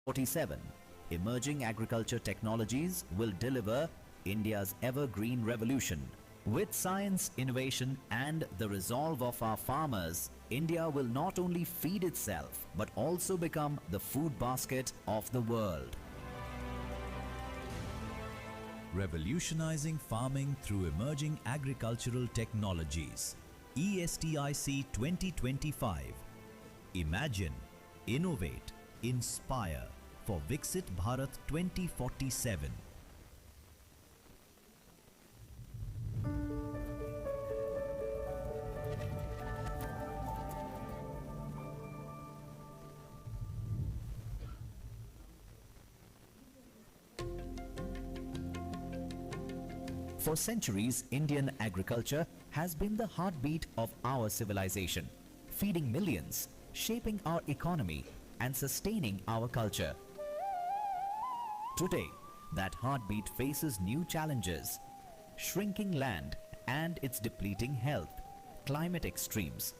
2047, emerging agriculture technologies will deliver India's evergreen revolution. With science, innovation, and the resolve of our farmers, India will not only feed itself but also become the food basket of the world. Revolutionizing farming through emerging agricultural technologies. ESTIC 2025. Imagine, innovate, inspire for Viksit Bharat 2047. For centuries, Indian agriculture has been the heartbeat of our civilization, feeding millions, shaping our economy, and sustaining our culture. Today, that heartbeat faces new challenges: shrinking land and its depleting health, climate extremes,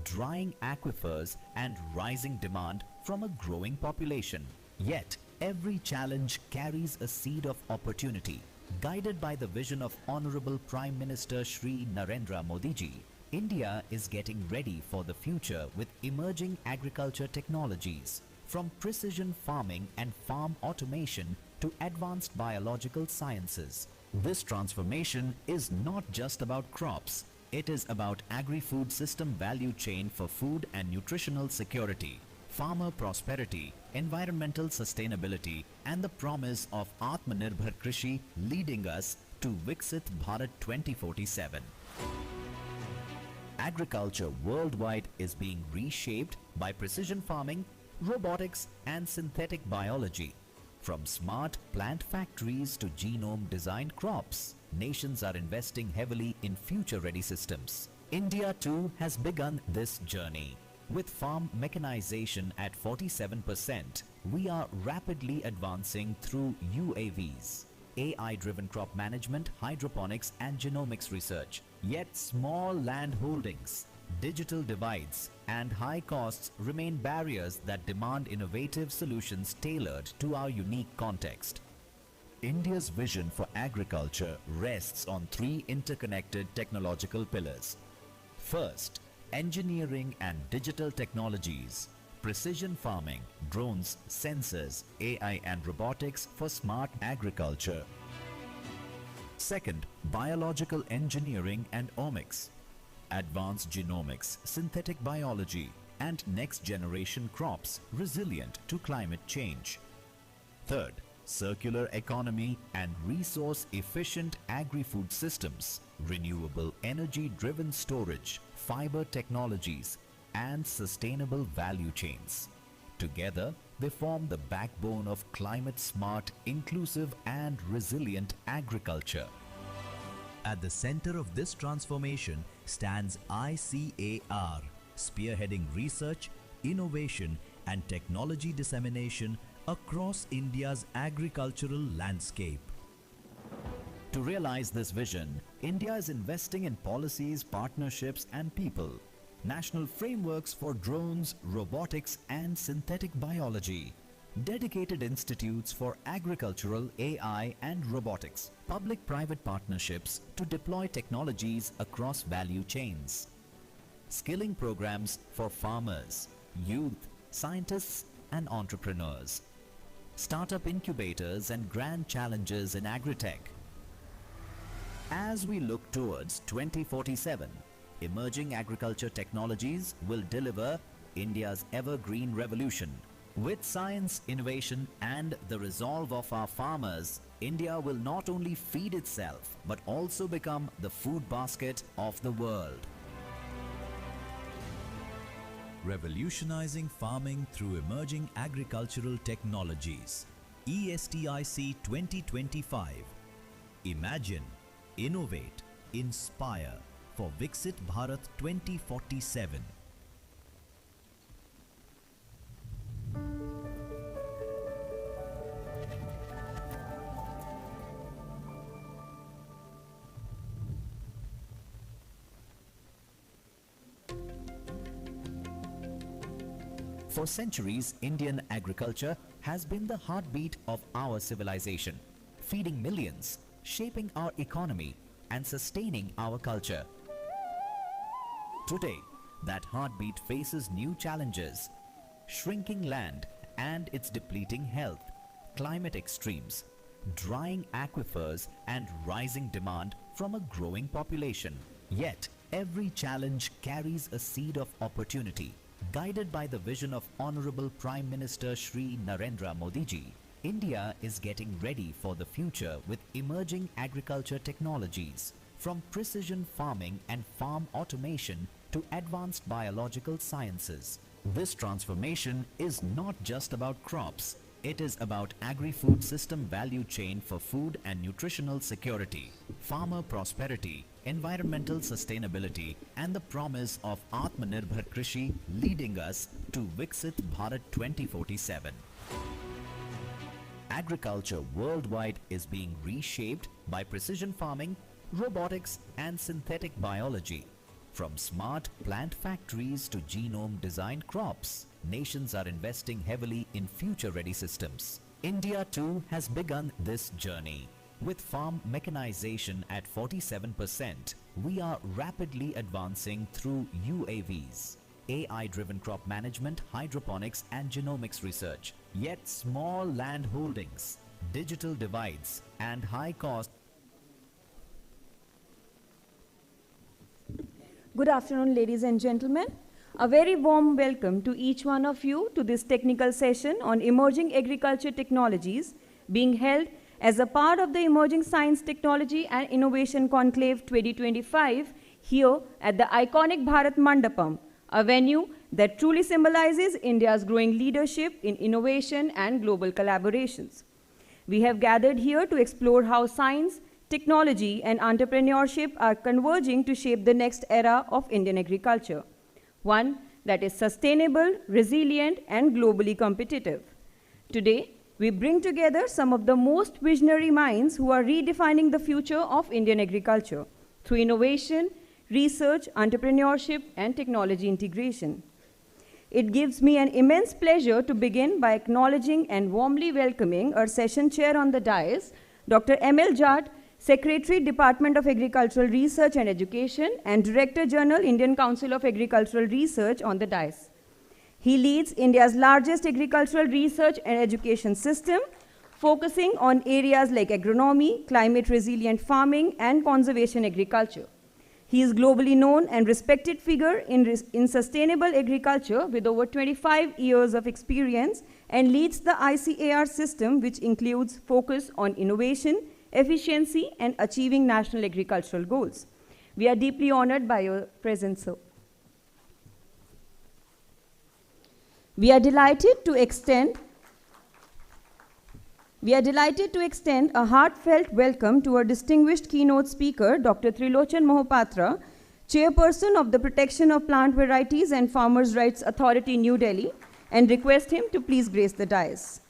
drying aquifers, and rising demand from a growing population. Yet, every challenge carries a seed of opportunity. Guided by the vision of Honorable Prime Minister Shri Narendra Modi ji, India is getting ready for the future with emerging agriculture technologies, from precision farming and farm automation to advanced biological sciences. This transformation is not just about crops. It is about agri-food system value chain for food and nutritional security, farmer prosperity, environmental sustainability, and the promise of Atmanirbhar Krishi, leading us to Viksit Bharat 2047. Agriculture worldwide is being reshaped by precision farming, robotics, and synthetic biology. From smart plant factories to genome-designed crops, nations are investing heavily in future-ready systems. India too has begun this journey. With farm mechanization at 47%, we are rapidly advancing through UAVs, AI-driven crop management, hydroponics, and genomics research. Yet small land holdings, digital divides, and high costs remain barriers that demand innovative solutions tailored to our unique context. India's vision for agriculture rests on three interconnected technological pillars. First, engineering and digital technologies, precision farming, drones, sensors, AI and robotics for smart agriculture. Second, biological engineering and omics, advanced genomics, synthetic biology, and next-generation crops resilient to climate change. Third, circular economy and resource-efficient agri-food systems, renewable energy-driven storage, fiber technologies, and sustainable value chains. Together, they form the backbone of climate-smart, inclusive, and resilient agriculture. At the center of this transformation stands ICAR, spearheading research, innovation, and technology dissemination across India's agricultural landscape. To realize this vision, India is investing in policies, partnerships, and people. National frameworks for drones, robotics, and synthetic biology. Dedicated institutes for agricultural AI and robotics. Public-private partnerships to deploy technologies across value chains. Skilling programs for farmers, youth, scientists, and entrepreneurs. Startup incubators and grand challenges in agri-tech. As we look towards 2047, emerging agriculture technologies will deliver India's evergreen revolution. With science, innovation, and the resolve of our farmers, India will not only feed itself but also become the food basket of the world. Revolutionizing farming through emerging agricultural technologies. ESTIC 2025. Imagine, innovate, inspire for Viksit Bharat 2047. For centuries, Indian agriculture has been the heartbeat of our civilization, feeding millions, shaping our economy, and sustaining our culture. Today, that heartbeat faces new challenges: shrinking land and its depleting health, climate extremes, drying aquifers, and rising demand from a growing population. Yet, every challenge carries a seed of opportunity. Guided by the vision of Honorable Prime Minister Shri Narendra Modi ji, India is getting ready for the future with emerging agriculture technologies, from precision farming and farm automation to advanced biological sciences. This transformation is not just about crops. It is about agri-food system value chain for food and nutritional security, farmer prosperity, environmental sustainability, and the promise of Atmanirbhar Krishi, leading us to Viksit Bharat 2047. Agriculture worldwide is being reshaped by precision farming, robotics, and synthetic biology. From smart plant factories to genome-designed crops, nations are investing heavily in future-ready systems. India too has begun this journey. With farm mechanization at 47%, we are rapidly advancing through UAVs, AI-driven crop management, hydroponics, and genomics research. Yet small land holdings, digital divides, and high cost. Good afternoon, ladies and gentlemen. A very warm welcome to each one of you to this technical session on emerging agriculture technologies being held as a part of the Emerging Science, Technology and Innovation Conclave 2025 here at the iconic Bharat Mandapam, a venue that truly symbolizes India's growing leadership in innovation and global collaborations. We have gathered here to explore how science, technology and entrepreneurship are converging to shape the next era of Indian agriculture, one that is sustainable, resilient, and globally competitive. Today, we bring together some of the most visionary minds who are redefining the future of Indian agriculture through innovation, research, entrepreneurship, and technology integration. It gives me an immense pleasure to begin by acknowledging and warmly welcoming our session chair on the dais, Dr. M.L. Jat, Secretary, Department of Agricultural Research and Education, and Director General, Indian Council of Agricultural Research on the dais. He leads India's largest agricultural research and education system, focusing on areas like agronomy, climate-resilient farming, and conservation agriculture. He is globally known and respected figure in sustainable agriculture with over 25 years of experience and leads the ICAR system, which includes focus on innovation, efficiency, and achieving national agricultural goals. We are deeply honored by your presence, sir. We are delighted to extend a heartfelt welcome to our distinguished keynote speaker, Dr. Trilochan Mohapatra, Chairperson of the Protection of Plant Varieties and Farmers' Rights Authority, New Delhi, and request him to please grace the dais.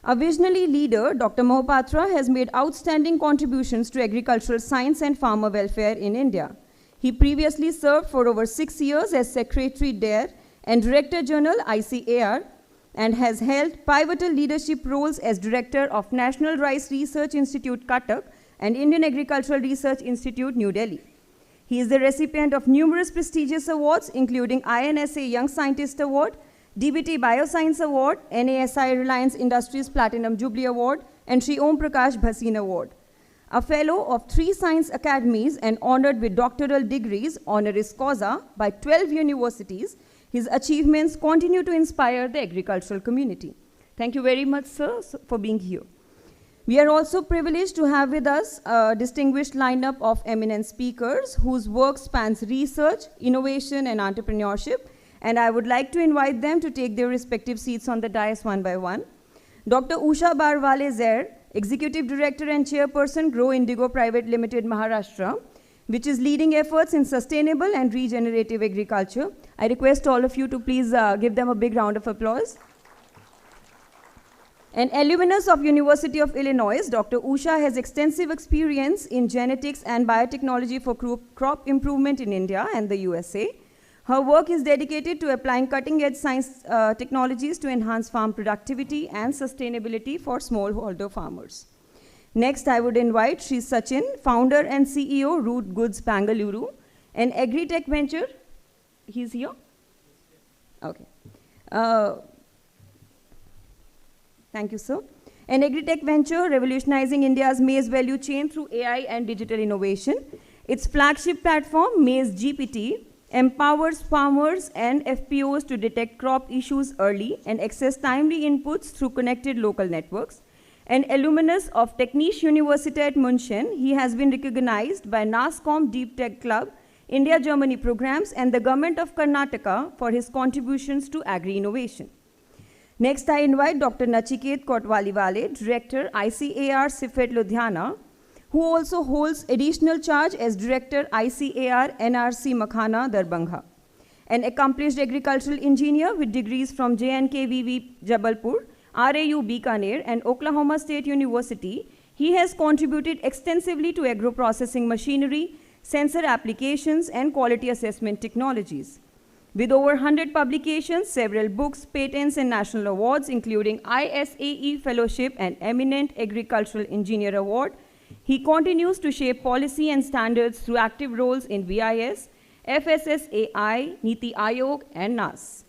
A visionary leader, Dr. Mohapatra has made outstanding contributions to agricultural science and farmer welfare in India. He previously served for over 6 years as Secretary DARE and Director General ICAR, and has held pivotal leadership roles as Director of National Rice Research Institute, Cuttack, and Indian Agricultural Research Institute, New Delhi. He is the recipient of numerous prestigious awards, including INSA Young Scientist Award, DBT Bioscience Award, NASI Reliance Industries Platinum Jubilee Award, and Sri Om Prakash Bhasin Award. A fellow of 3 science academies and honored with doctoral degrees honoris causa by 12 universities, his achievements continue to inspire the agricultural community. Thank you very much, sir, for being here. We are also privileged to have with us a distinguished lineup of eminent speakers whose work spans research, innovation, and entrepreneurship, and I would like to invite them to take their respective seats on the dais one by one. Dr. Usha Barwale Zair, Executive Director and Chairperson, Grow Indigo Private Limited, Maharashtra, which is leading efforts in sustainable and regenerative agriculture. I request all of you to please give them a big round of applause. An alumnus of University of Illinois, Dr. Usha has extensive experience in genetics and biotechnology for crop improvement in India and the USA. Her work is dedicated to applying cutting-edge science technologies to enhance farm productivity and sustainability for smallholder farmers. Next, I would invite Sri Sachin, founder and CEO, Root Goods Bangalore, an agri-tech venture. He's here? Okay. Thank you, sir. An agri-tech venture revolutionizing India's maize value chain through AI and digital innovation. Its flagship platform, Maize GPT, empowers farmers and FPOs to detect crop issues early and access timely inputs through connected local networks. An alumnus of Technische Universität München, he has been recognized by NASSCOM Deep Tech Club, India-Germany programs, and the government of Karnataka for his contributions to agri-innovation. Next, I invite Dr. Nachiket Kotwaliwale, Director, ICAR CIFET Ludhiana, who also holds additional charge as Director, ICAR NRC Makhana, Darbhanga. An accomplished agricultural engineer with degrees from JNKVV Jabalpur, RAU Bikaner, and Oklahoma State University, he has contributed extensively to agro-processing machinery, sensor applications, and quality assessment technologies. With over 100 publications, several books, patents, and national awards, including ISAE Fellowship and Eminent Agricultural Engineer Award, he continues to shape policy and standards through active roles in BIS, FSSAI, Niti Aayog, and NAS.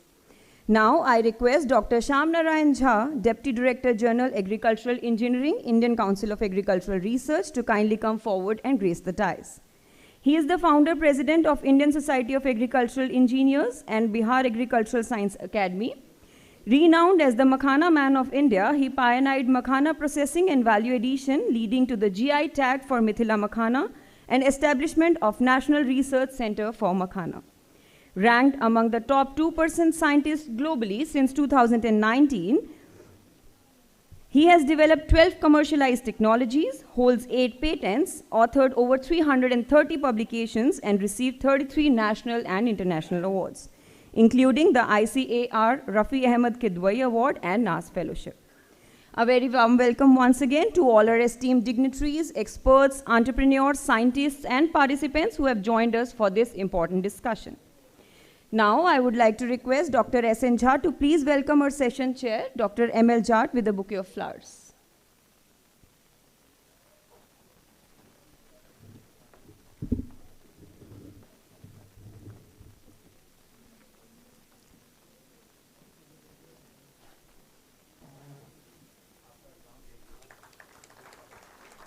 Now, I request Dr. Shyam Narayan Jha, Deputy Director General Agricultural Engineering, Indian Council of Agricultural Research, to kindly come forward and grace the dais. He is the founder president of Indian Society of Agricultural Engineers and Bihar Agricultural Science Academy. Renowned as the Makhana Man of India, he pioneered makhana processing and value addition, leading to the GI tag for Mithila Makhana and establishment of National Research Center for Makhana. Ranked among the top 2% scientists globally since 2019, he has developed 12 commercialized technologies, holds 8 patents, authored over 330 publications, and received 33 national and international awards, including the ICAR Rafi Ahmed Kidwai Award and NAS Fellowship. A very warm welcome once again to all our esteemed dignitaries, experts, entrepreneurs, scientists, and participants who have joined us for this important discussion. Now, I would like to request Dr. S.N. Jha to please welcome our session chair, Dr. M.L. Jat, with a bouquet of flowers.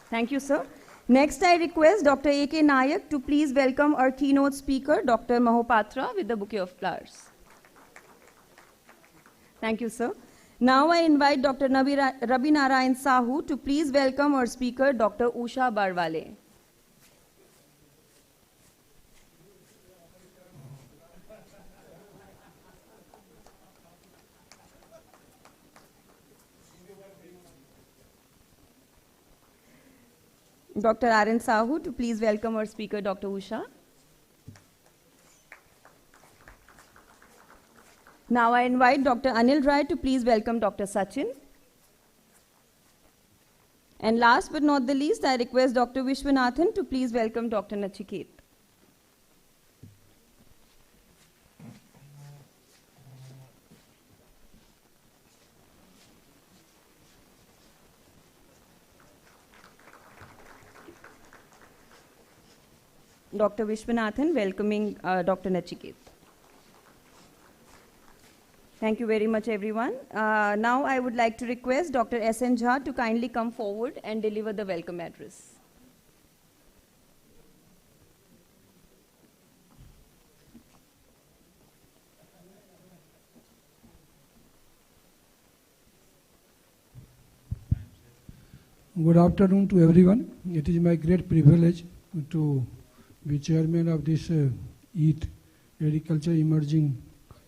Thank you, sir. Next, I request Dr. A.K. Nayak to please welcome our keynote speaker, Dr. Mahopatra, with a bouquet of flowers. Thank you, sir. Now, I invite Dr. Rabi Narayan Sahu to please welcome our speaker, Dr. Usha Barwale. Dr. Arun Sahu to please welcome our speaker, Dr. Usha. Now I invite Dr. Anil Rai to please welcome Dr. Sachin. And last but not the least, I request Dr. Vishwanathan to please welcome Dr. Nachiket. Dr. Vishwanathan welcoming Dr. Nachiket. Thank you very much, everyone. Now I would like to request Dr. S.N. Jha to kindly come forward and deliver the welcome address. Good afternoon to everyone. It is my great privilege to be chairman of this EAT, Agriculture Emerging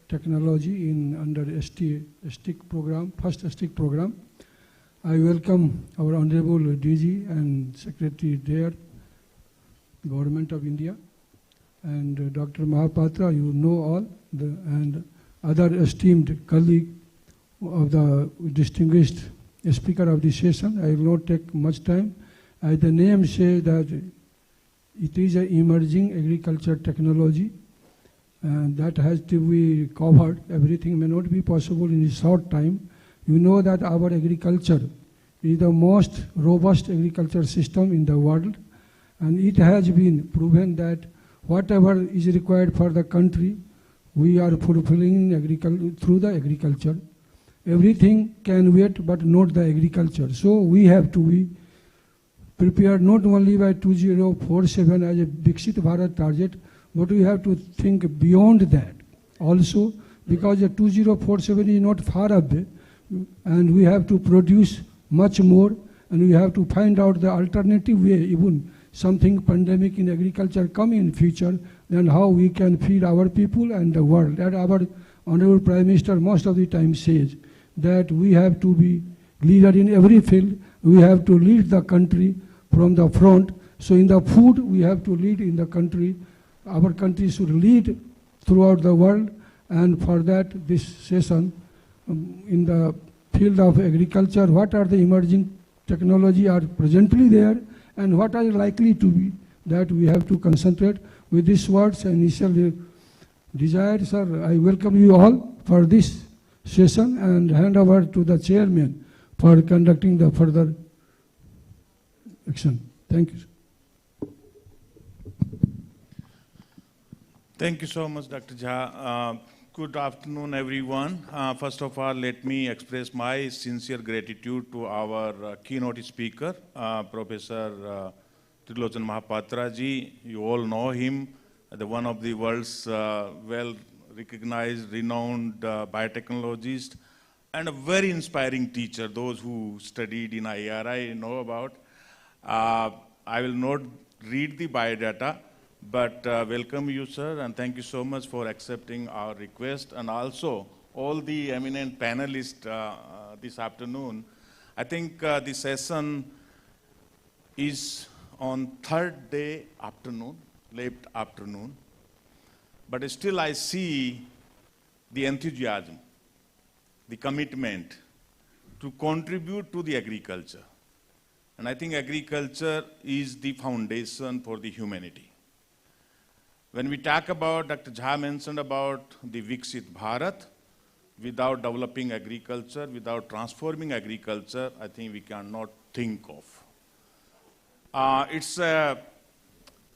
Technology under STIC program, first STIC program. I welcome our Honorable DG and Secretary there, Government of India, and Dr. Mahapatra, you know all, and other esteemed colleague of the distinguished speaker of this session. I will not take much time. As the name says that it is an emerging agriculture technology, and that has to be covered. Everything may not be possible in a short time. You know that our agriculture is the most robust agriculture system in the world, and it has been proven that whatever is required for the country, we are fulfilling through the agriculture. Everything can wait, but not the agriculture. So we have to be prepared not only by 2047 as a Viksit Bharat target, but we have to think beyond that also, because the 2047 is not far away, and we have to produce much more, and we have to find out the alternative way, even something pandemic in agriculture come in future, then how we can feed our people and the world. That our Honorable Prime Minister most of the time says, that we have to be leader in every field. We have to lead the country from the front. So in the food, we have to lead in the country. Our country should lead throughout the world, and for that this session in the field of agriculture, what are the emerging technology are presently there and what are likely to be, that we have to concentrate. With these words and initial desire, sir, I welcome you all for this session and hand over to the chairman for conducting the further action. Thank you, sir. Thank you so much, Dr. Jha. Good afternoon, everyone. First of all, let me express my sincere gratitude to our keynote speaker, Professor Trilochan Mahapatra ji. You all know him, one of the world's well-recognized, renowned biotechnologist, and a very inspiring teacher. Those who studied in IRI know about. I will not read the biodata, but welcome you, sir, and thank you so much for accepting our request, and also all the eminent panelists this afternoon. I think the session is on third day afternoon, late afternoon, but still I see the enthusiasm, the commitment to contribute to the agriculture. And I think agriculture is the foundation for the humanity. When we talk about, Dr. Jha mentioned about the Viksit Bharat, without developing agriculture, without transforming agriculture, I think we cannot think of. It's a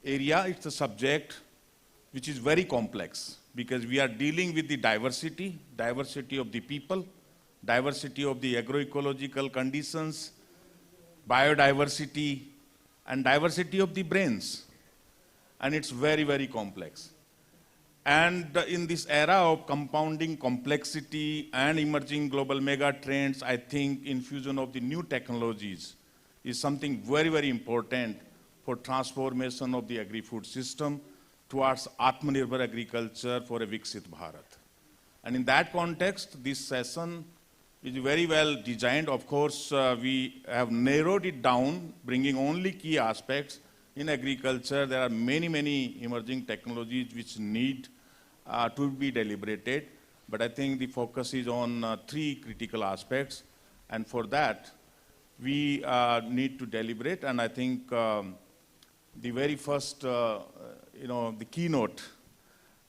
area, it's a subject which is very complex, because we are dealing with the diversity of the people, diversity of the agroecological conditions, biodiversity, and diversity of the brains. And it's very, very complex. And in this era of compounding complexity and emerging global mega trends, I think infusion of the new technologies is something very, very important for transformation of the agri-food system towards Atmanirbhar agriculture for a Viksit Bharat. And in that context, this session is very well designed. Of course, we have narrowed it down, bringing only key aspects. In agriculture, there are many, many emerging technologies which need to be deliberated, but I think the focus is on three critical aspects, and for that, we need to deliberate, and I think the very first, the keynote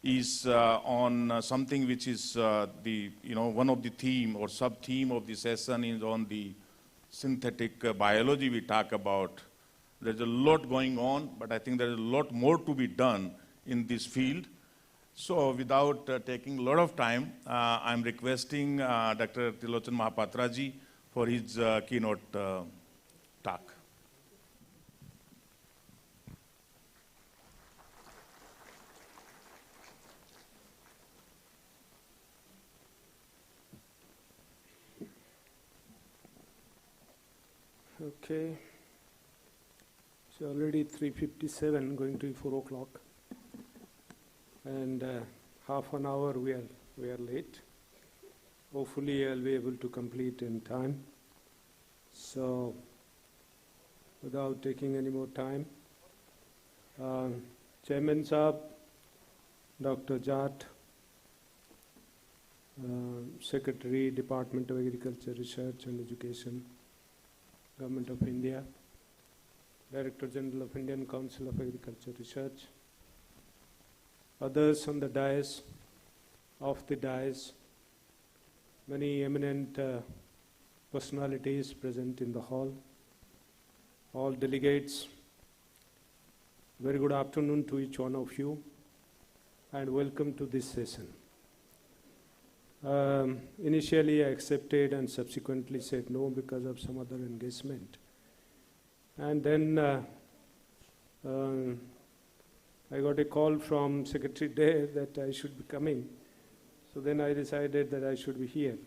is on something which is one of the theme or sub-theme of the session is on the synthetic biology we talk about. There's a lot going on, but I think there's a lot more to be done in this field. So without taking a lot of time, I'm requesting Dr. Trilochan Mahapatra ji for his keynote talk. Okay. It's already 3:57, going to be 4 o'clock, and half an hour we are late. Hopefully, I'll be able to complete in time. So, without taking any more time, Chairman Saab, Dr. Jat, Secretary, Department of Agriculture, Research and Education, Government of India, Director General of Indian Council of Agriculture Research, others on the dais, off the dais, many eminent personalities present in the hall, all delegates. Very good afternoon to each one of you, and welcome to this session. Initially I accepted and subsequently said no because of some other engagement. And then I got a call from Secretary Day that I should be coming. So then I decided that I should be here.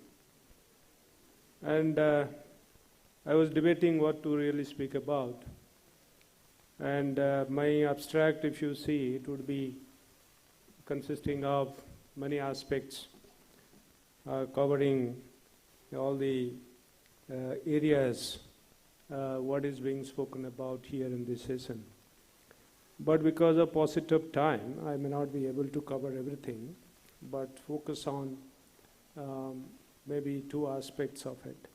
And I was debating what to really speak about. And my abstract, if you see, it would be consisting of many aspects, covering all the areas what is being spoken about here in this session. But because of paucity of time, I may not be able to cover everything, but focus on maybe two aspects of it.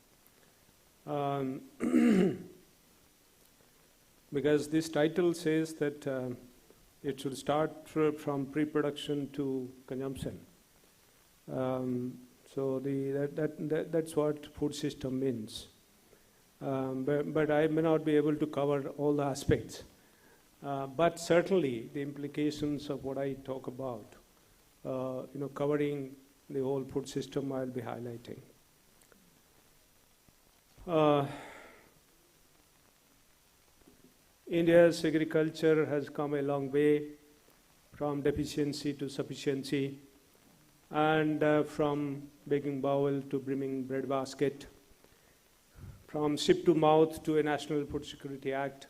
Because this title says that it should start from pre-production to consumption. So that's what food system means. But I may not be able to cover all the aspects. But certainly the implications of what I talk about, covering the whole food system, I'll be highlighting. India's agriculture has come a long way from deficiency to sufficiency, and from begging bowl to brimming breadbasket, from ship to mouth to a National Food Security Act,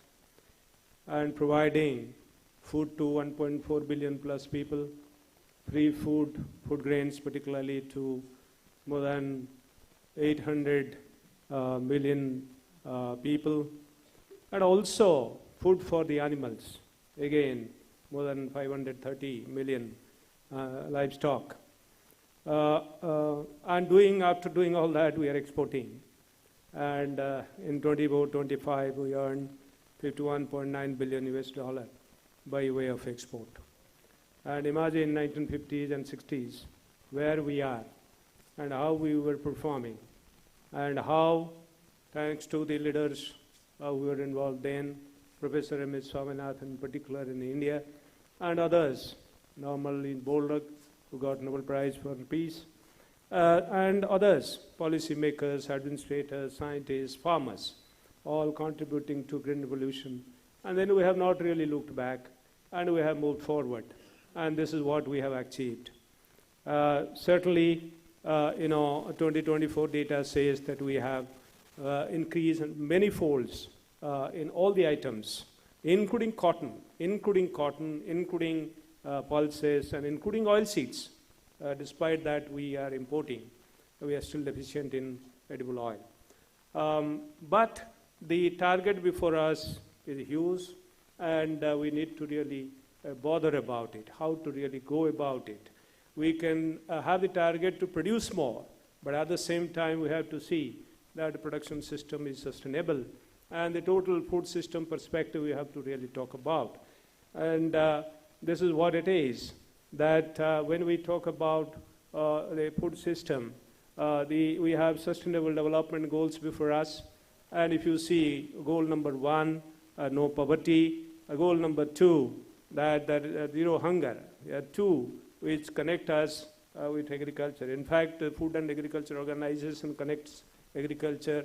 and providing food to 1.4 billion plus people, free food grains particularly to more than 800 million people, and also food for the animals, again more than 530 million livestock. And after doing all that, we are exporting. And in 24-25, we earned $51.9 billion US by way of export. And imagine 1950s and 60s, where we are, and how we were performing, and how, thanks to the leaders who were involved then, Professor M.S. Swaminathan in particular in India, and others, Normal in Bolduc, who got Nobel Prize for Peace, and others, policy makers, administrators, scientists, farmers, all contributing to green revolution. And then we have not really looked back, and we have moved forward. And this is what we have achieved. Certainly, 2024 data says that we have increased many folds in all the items, including cotton, including pulses, and including oilseeds. Despite that, we are importing. We are still deficient in edible oil. But the target before us is huge, and we need to really bother about it, how to really go about it. We can have the target to produce more, but at the same time, we have to see that the production system is sustainable. And the total food system perspective we have to really talk about. And this is what it is, that when we talk about the food system, we have sustainable development goals before us. And if you see goal number 1, no poverty, goal number 2, that zero hunger, 2, which connect us with agriculture. In fact, the Food and Agriculture Organization connects agriculture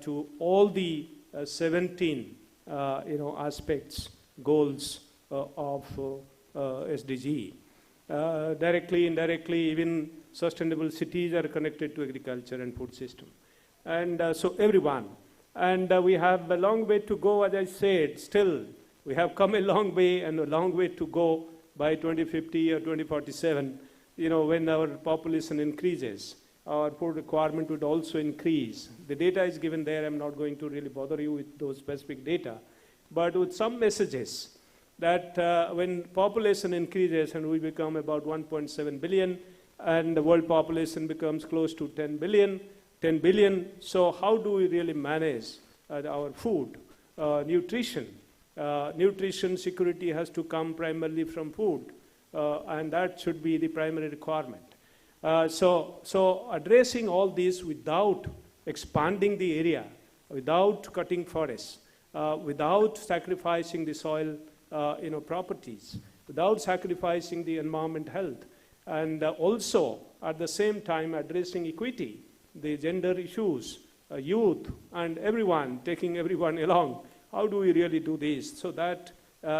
to all the 17 aspects, goals of SDG. Directly, indirectly, even sustainable cities are connected to agriculture and food system. And so everyone. And we have a long way to go, as I said. Still, we have come a long way, and a long way to go by 2050 or 2047, when our population increases. Our food requirement would also increase. The data is given there. I'm not going to really bother you with those specific data. But with some messages that when population increases and we become about 1.7 billion, and the world population becomes close to 10 billion, so how do we really manage our food, nutrition? Nutrition security has to come primarily from food. and that should be the primary requirement. So addressing all this without expanding the area, without cutting forests, without sacrificing the soil properties, without sacrificing the environment health, and also at the same time addressing equity, the gender issues, youth, and everyone, taking everyone along. How do we really do this? So that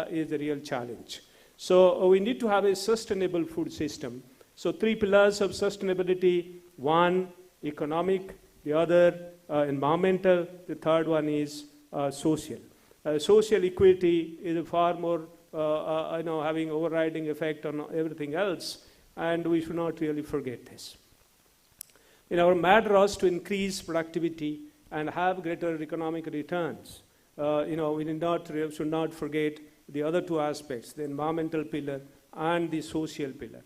is a real challenge. So we need to have a sustainable food system. So 3 pillars of sustainability: one, economic; the other, environmental; the third one is social. Social equity is far more, having overriding effect on everything else, and we should not really forget this. In our mad rush to increase productivity and have greater economic returns, we should not forget the other 2 aspects, the environmental pillar and the social pillar.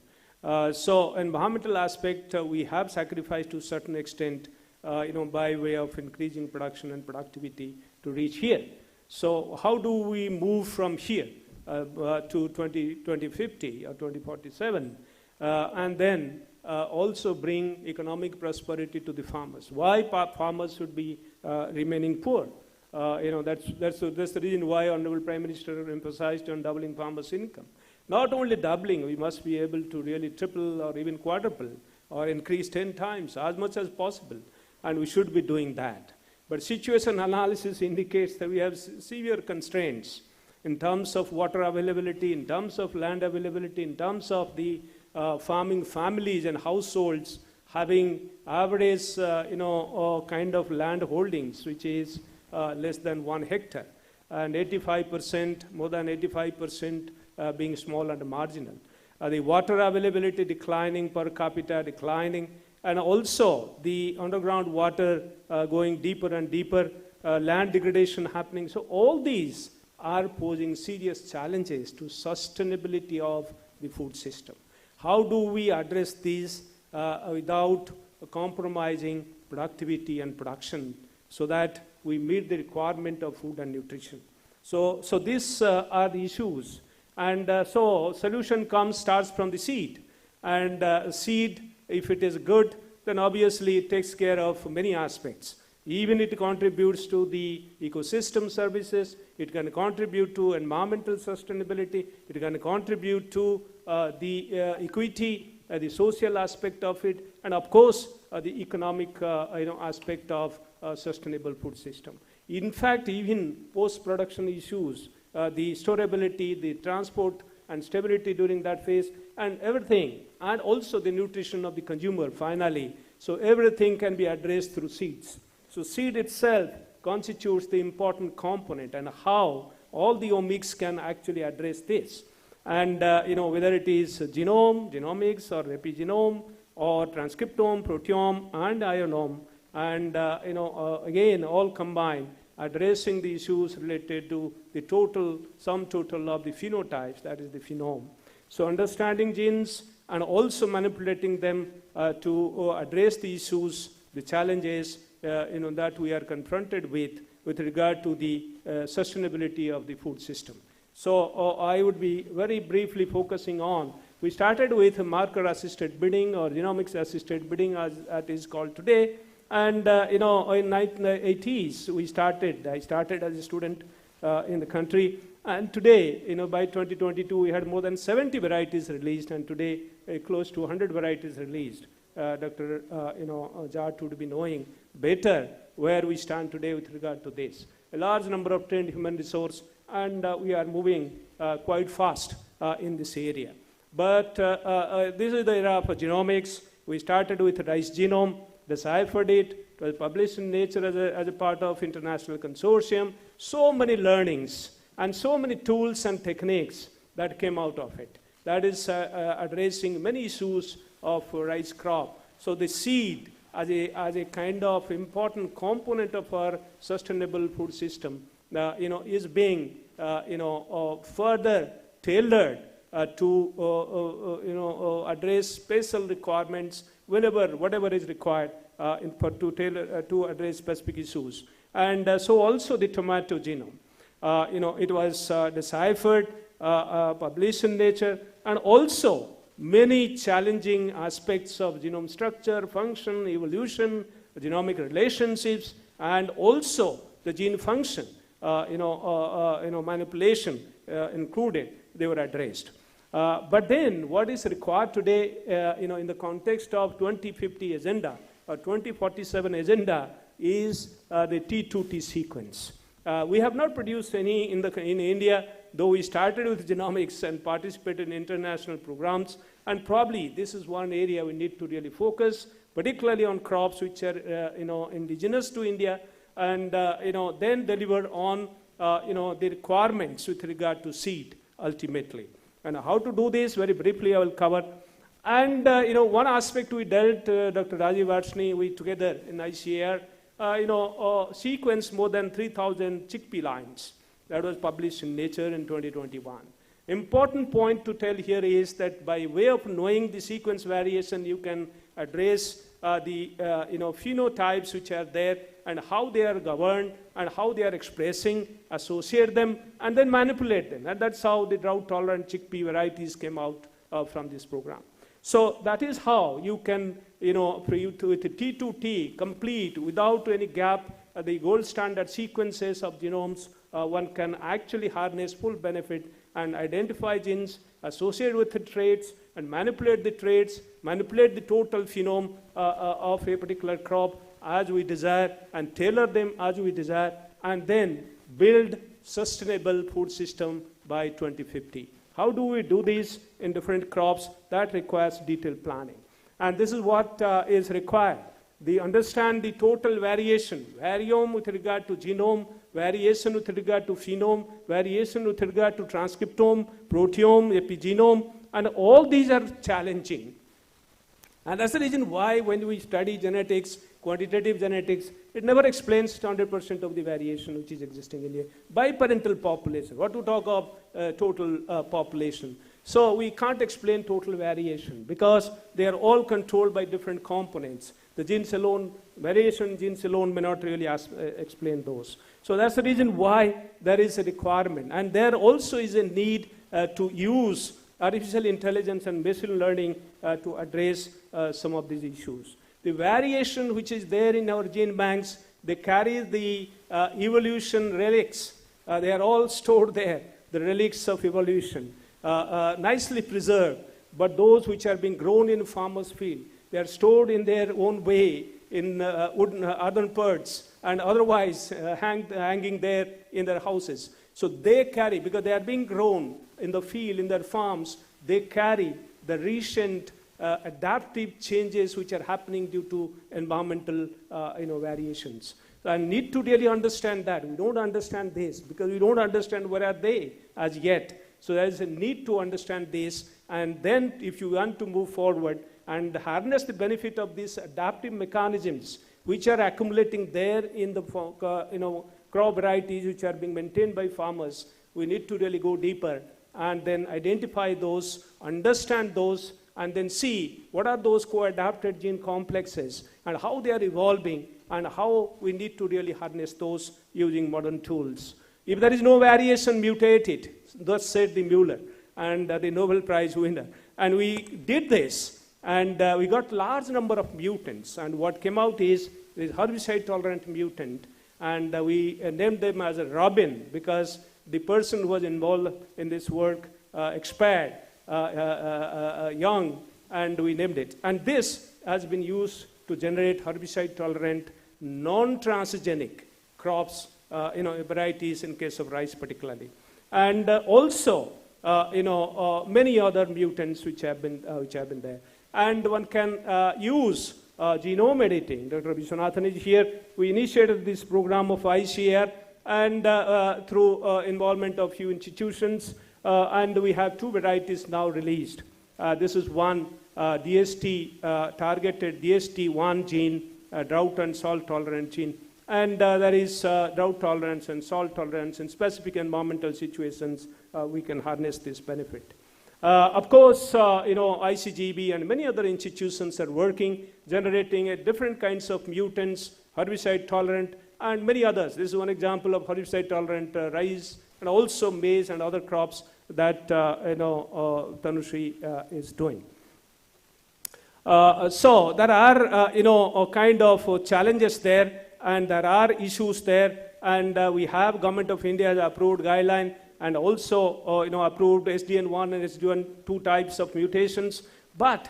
So environmental aspect, we have sacrificed to a certain extent, by way of increasing production and productivity to reach here. So how do we move from here to 2050 or 2047, and then also bring economic prosperity to the farmers? Why farmers should be remaining poor? That's the reason why Honorable Prime Minister emphasized on doubling farmers' income. Not only doubling, we must be able to really triple or even quadruple or increase 10 times, as much as possible, and we should be doing that. But situation analysis indicates that we have severe constraints in terms of water availability, in terms of land availability, in terms of the farming families and households having average, kind of land holdings, which is less than 1 hectare, and 85%, more than 85%, being small and marginal. The water availability declining, per capita declining, and also the underground water going deeper and deeper, land degradation happening. So all these are posing serious challenges to sustainability of the food system. How do we address these without compromising productivity and production so that we meet the requirement of food and nutrition? So these are the issues. And so solution starts from the seed. And seed, if it is good, then obviously it takes care of many aspects. Even it contributes to the ecosystem services, it can contribute to environmental sustainability, it can contribute to the equity, the social aspect of it, and of course the economic aspect of sustainable food system. In fact, even post-production issues, the storability, the transport and stability during that phase, and everything, and also the nutrition of the consumer finally. So everything can be addressed through seeds. So seed itself constitutes the important component, and how all the omics can actually address this. And whether it is genome, genomics, or epigenome, or transcriptome, proteome, and ionome, and again all combined, addressing the issues related to the sum total of the phenotypes, that is the phenome. So understanding genes and also manipulating them to address the issues, the challenges that we are confronted with regard to the sustainability of the food system. So I would be very briefly focusing on, we started with marker-assisted breeding or genomics-assisted breeding as it is called today. And in the 1980s, I started as a student in the country, and today, by 2022, we had more than 70 varieties released, and today close to 100 varieties released. Dr. Jat would be knowing better where we stand today with regard to this. A large number of trained human resource, and we are moving quite fast in this area. But this is the era of genomics. We started with rice genome, deciphered it. It was published in Nature as a part of international consortium. So many learnings and so many tools and techniques that came out of it. That is addressing many issues of rice crop. So the seed as a kind of important component of our sustainable food system, is being further tailored to address special requirements whatever is required to address specific issues. And so also the tomato genome. It was deciphered published in Nature, and also many challenging aspects of genome structure, function, evolution, genomic relationships, and also the gene function, manipulation included, they were addressed. But then what is required today, in the context of 2050 agenda or 2047 agenda is the T2T sequence. We have not produced any in India, though we started with genomics and participated in international programs, and probably this is one area we need to really focus, particularly on crops which are indigenous to India, and then deliver on the requirements with regard to seed ultimately. And how to do this, very briefly I will cover. And one aspect we dealt, Dr. Rajiv Varshney, we together in ICAR, sequenced more than 3,000 chickpea lines. That was published in Nature in 2021. Important point to tell here is that by way of knowing the sequence variation, you can address the phenotypes which are there and how they are governed and how they are expressing, associate them, and then manipulate them. And that's how the drought-tolerant chickpea varieties came out from this program. So that is how you can, with the T2T complete without any gap, the gold standard sequences of genomes, one can actually harness full benefit and identify genes associated with the traits and manipulate the traits, manipulate the total phenome of a particular crop as we desire and tailor them as we desire, and then build sustainable food system by 2050. How do we do this in different crops? That requires detailed planning. And this is what is required. Understand the total variation, variome with regard to genome, variation with regard to phenome, variation with regard to transcriptome, proteome, epigenome, and all these are challenging. And that's the reason why when we study genetics, quantitative genetics, it never explains 100% of the variation which is existing in the biparental population. What to talk of total population? So we can't explain total variation because they are all controlled by different components. The genes alone, variation in genes alone may not really explain those. So that's the reason why there is a requirement. And there also is a need to use artificial intelligence and machine learning to address some of these issues. The variation which is there in our gene banks, they carry the evolution relics. They are all stored there, the relics of evolution, nicely preserved. But those which are being grown in farmers' field, they are stored in their own way in wooden earthen pots and otherwise hanging there in their houses. So they carry, because they are being grown in the field, in their farms, they carry the recent adaptive changes which are happening due to environmental variations. So I need to really understand that. We don't understand this because we don't understand where are they as yet. So there is a need to understand this, and then if you want to move forward and harness the benefit of these adaptive mechanisms which are accumulating there in the crop varieties which are being maintained by farmers, we need to really go deeper and then identify those, understand those, and then see what are those co-adapted gene complexes and how they are evolving and how we need to really harness those using modern tools. If there is no variation, mutate it. Thus said the Mueller and the Nobel Prize winner. And we did this, and we got large number of mutants. And what came out is this herbicide-tolerant mutant, and we named them as a Robin because the person who was involved in this work expired young, and we named it. And this has been used to generate herbicide-tolerant, non-transgenic crops, varieties in case of rice particularly. And also, many other mutants which have been there. And one can use genome editing. Dr. Vishwanathan is here. We initiated this program of ICAR and through involvement of few institutions, and we have 2 varieties now released. This is one DST, targeted DST1 gene, drought and salt tolerant gene. And there is drought tolerance and salt tolerance in specific environmental situations. We can harness this benefit. Of course, ICGB and many other institutions are working, generating different kinds of mutants, herbicide tolerant, and many others. This is one example of herbicide tolerant rice and also maize and other crops. that Tanushree is doing. So there are kind of challenges there, and there are issues there, and we have Government of India's approved guideline, and also approved SDN1 and SDN 2 types of mutations. But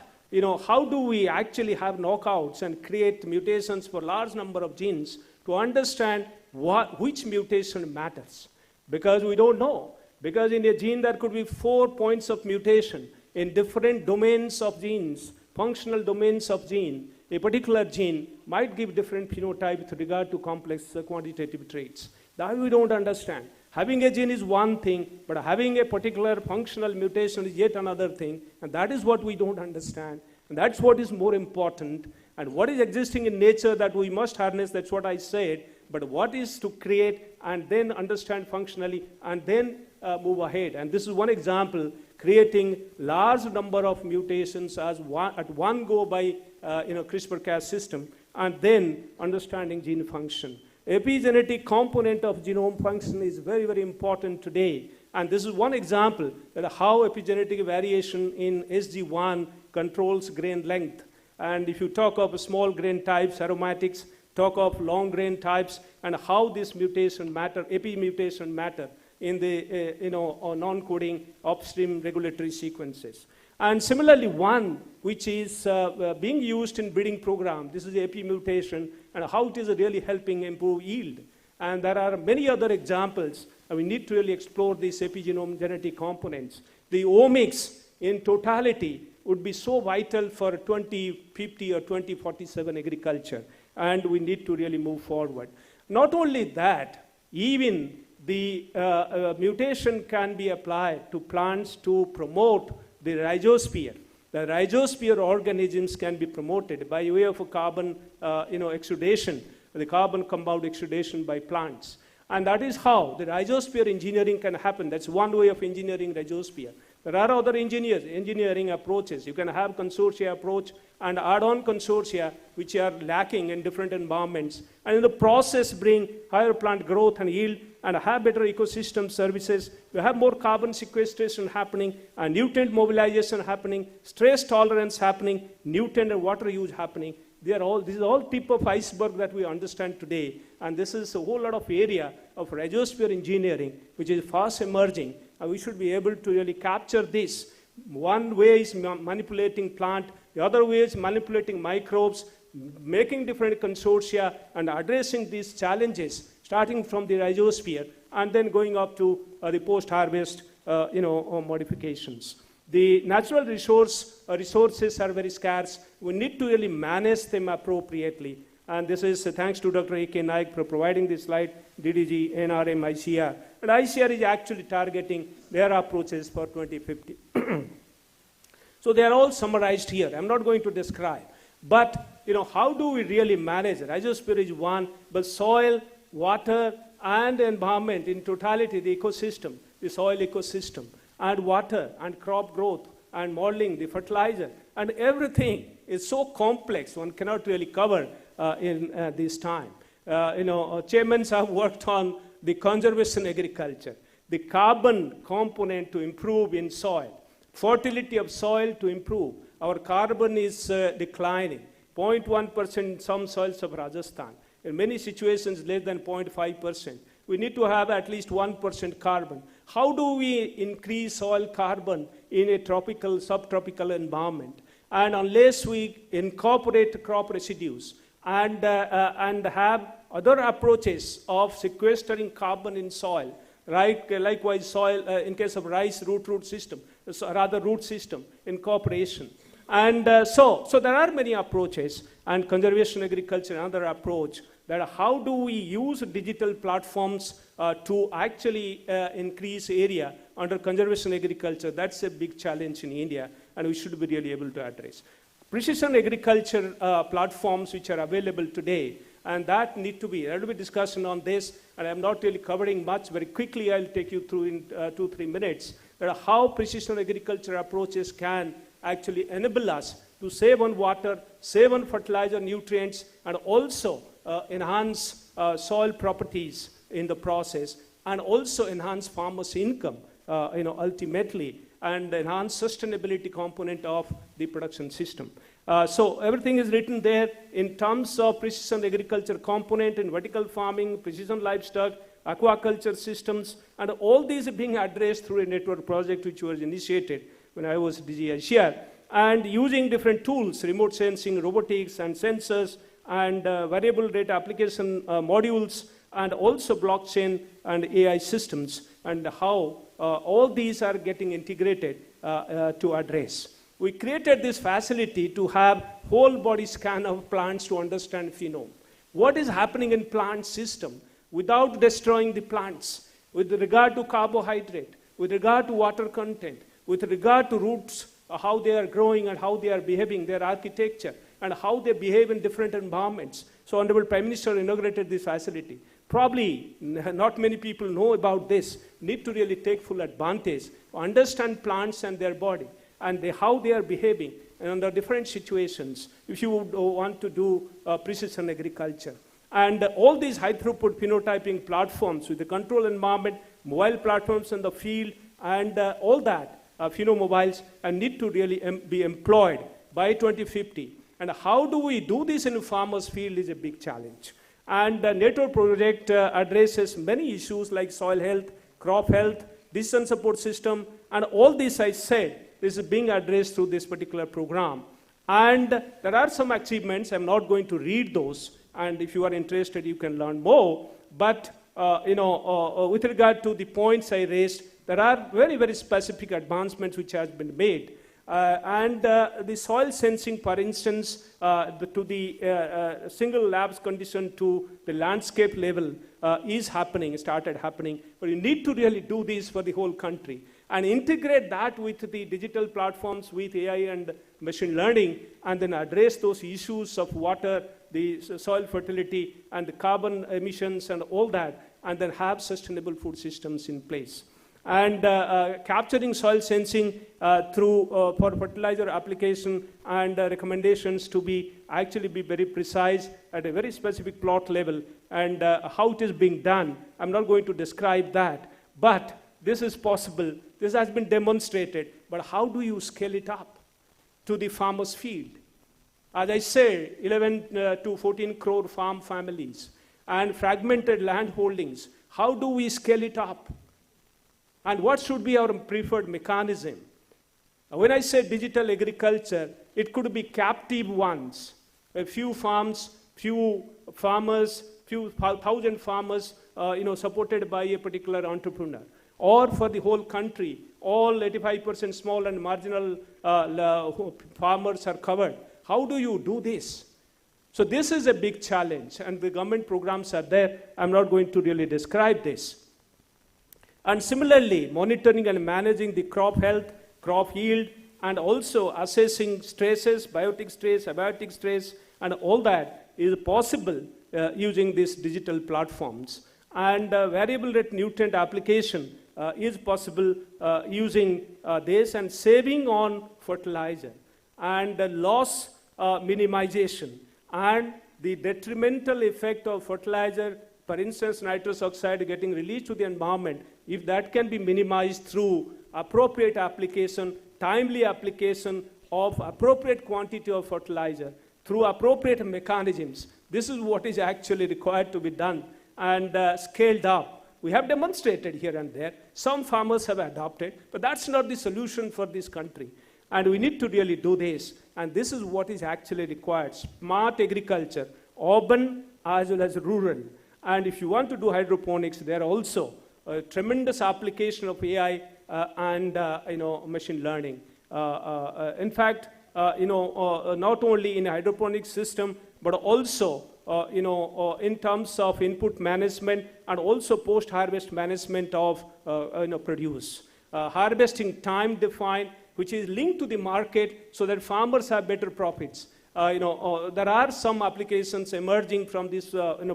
how do we actually have knockouts and create mutations for large number of genes to understand which mutation matters? Because we don't know. Because in a gene there could be 4 points of mutation in different domains of genes, functional domains of gene. A particular gene might give different phenotype with regard to complex quantitative traits. That we don't understand. Having a gene is one thing, but having a particular functional mutation is yet another thing, and that is what we don't understand, and that's what is more important. And what is existing in nature that we must harness, that's what I said, but what is to create and then understand functionally and then move ahead. And this is one example, creating large number of mutations at one go by CRISPR-Cas system, and then understanding gene function. Epigenetic component of genome function is very, very important today. And this is one example that how epigenetic variation in SG1 controls grain length. And if you talk of small grain types, aromatics, talk of long grain types, and how this mutation matter, epi mutation matter in the non-coding upstream regulatory sequences. And similarly, one which is being used in breeding program, this is epi mutation, and how it is really helping improve yield. And there are many other examples, and we need to really explore these epigenome genetic components. The omics in totality would be so vital for 2050 or 2047 agriculture, and we need to really move forward. Not only that, even the mutation can be applied to plants to promote the rhizosphere. The rhizosphere organisms can be promoted by way of a carbon exudation, the carbon compound exudation by plants. And that is how the rhizosphere engineering can happen. That's one way of engineering rhizosphere. There are other engineering approaches. You can have consortia approach and add-on consortia which are lacking in different environments. And in the process bring higher plant growth and yield and have better ecosystem services. You have more carbon sequestration happening, and nutrient mobilization happening, stress tolerance happening, nutrient and water use happening. This is all tip of iceberg that we understand today. And this is a whole lot of area of rhizosphere engineering which is fast emerging. And we should be able to really capture this. One way is manipulating plant, the other way is manipulating microbes, making different consortia and addressing these challenges, starting from the rhizosphere and then going up to the post-harvest modifications. The natural resources are very scarce. We need to really manage them appropriately. And this is thanks to Dr. A.K. Naik for providing this slide, DDG, NRM, ICR. And ICR is actually targeting their approaches for 2050. So they are all summarized here. I'm not going to describe. But how do we really manage it? Rhizosphere is one, but soil, water, and environment in totality, the ecosystem, the soil ecosystem, and water, and crop growth, and modeling, the fertilizer, and everything is so complex, one cannot really cover in this time. Chairmen have worked on the conservation agriculture, the carbon component to improve in soil, fertility of soil to improve. Our carbon is declining, 0.1% in some soils of Rajasthan. In many situations, less than 0.5%. We need to have at least 1% carbon. How do we increase soil carbon in a tropical, subtropical environment? And unless we incorporate crop residues and have other approaches of sequestering carbon in soil, right? Likewise, soil, in case of rice, root system, rather root system incorporation. And so there are many approaches, and conservation agriculture, another approach, that how do we use digital platforms to actually increase area under conservation agriculture. That's a big challenge in India, and we should be really able to address. Precision agriculture platforms which are available today, and that need to be, there will be discussion on this, and I'm not really covering much. Very quickly, I'll take you through in 2-3 minutes, how precision agriculture approaches can actually enable us to save on water, save on fertilizer, nutrients, and also enhance soil properties in the process, and also enhance farmers' income ultimately, and enhance sustainability component of the production system. So everything is written there in terms of precision agriculture component in vertical farming, precision livestock, aquaculture systems, and all these are being addressed through a network project which was initiated when I was DG Asia, and using different tools, remote sensing, robotics, and sensors, and variable rate application modules, and also blockchain and AI systems, and how all these are getting integrated to address. We created this facility to have whole body scan of plants to understand phenome. What is happening in plant system without destroying the plants, with regard to carbohydrate, with regard to water content, with regard to roots, how they are growing and how they are behaving, their architecture, and how they behave in different environments. So Honorable Prime Minister inaugurated this facility. Probably not many people know about this, need to really take full advantage, understand plants and their body, and how they are behaving and under different situations, if you would want to do precision agriculture. And all these high throughput phenotyping platforms with the control environment, mobile platforms in the field, and all that, phenomobiles, and need to really be employed by 2050. And how do we do this in a farmer's field is a big challenge. And the network project addresses many issues like soil health, crop health, decision support system, and all this I said, this is being addressed through this particular program. And there are some achievements, I'm not going to read those, and if you are interested, you can learn more. But with regard to the points I raised, there are very, very specific advancements which have been made. The soil sensing, for instance, to the single labs condition to the landscape level is happening, started happening. But you need to really do this for the whole country and integrate that with the digital platforms, with AI and machine learning, and then address those issues of water, the soil fertility, and the carbon emissions and all that, and then have sustainable food systems in place. And capturing soil sensing through for fertilizer application and recommendations to be very precise at a very specific plot level, and how it is being done. I'm not going to describe that, but this is possible. This has been demonstrated, but how do you scale it up to the farmer's field? As I said, 11 to 14 crore farm families and fragmented land holdings. How do we scale it up? And what should be our preferred mechanism? When I say digital agriculture, it could be captive ones. A few farms, few farmers, few thousand farmers, supported by a particular entrepreneur. Or for the whole country, all 85% small and marginal farmers are covered. How do you do this? So this is a big challenge, and the government programs are there. I'm not going to really describe this. And similarly, monitoring and managing the crop health, crop yield, and also assessing stresses, biotic stress, abiotic stress, and all that is possible using these digital platforms. And variable rate nutrient application is possible using this, and saving on fertilizer, and loss minimization, and the detrimental effect of fertilizer, for instance, nitrous oxide getting released to the environment, if that can be minimized through appropriate application, timely application of appropriate quantity of fertilizer, through appropriate mechanisms, this is what is actually required to be done and scaled up. We have demonstrated here and there. Some farmers have adopted, but that's not the solution for this country. And we need to really do this. And this is what is actually required. Smart agriculture, urban as well as rural. And if you want to do hydroponics, there are also a tremendous application of AI and machine learning. In fact, not only in hydroponics system, but also in terms of input management and also post-harvest management of produce. Harvesting time defined, which is linked to the market so that farmers have better profits. There are some applications emerging from this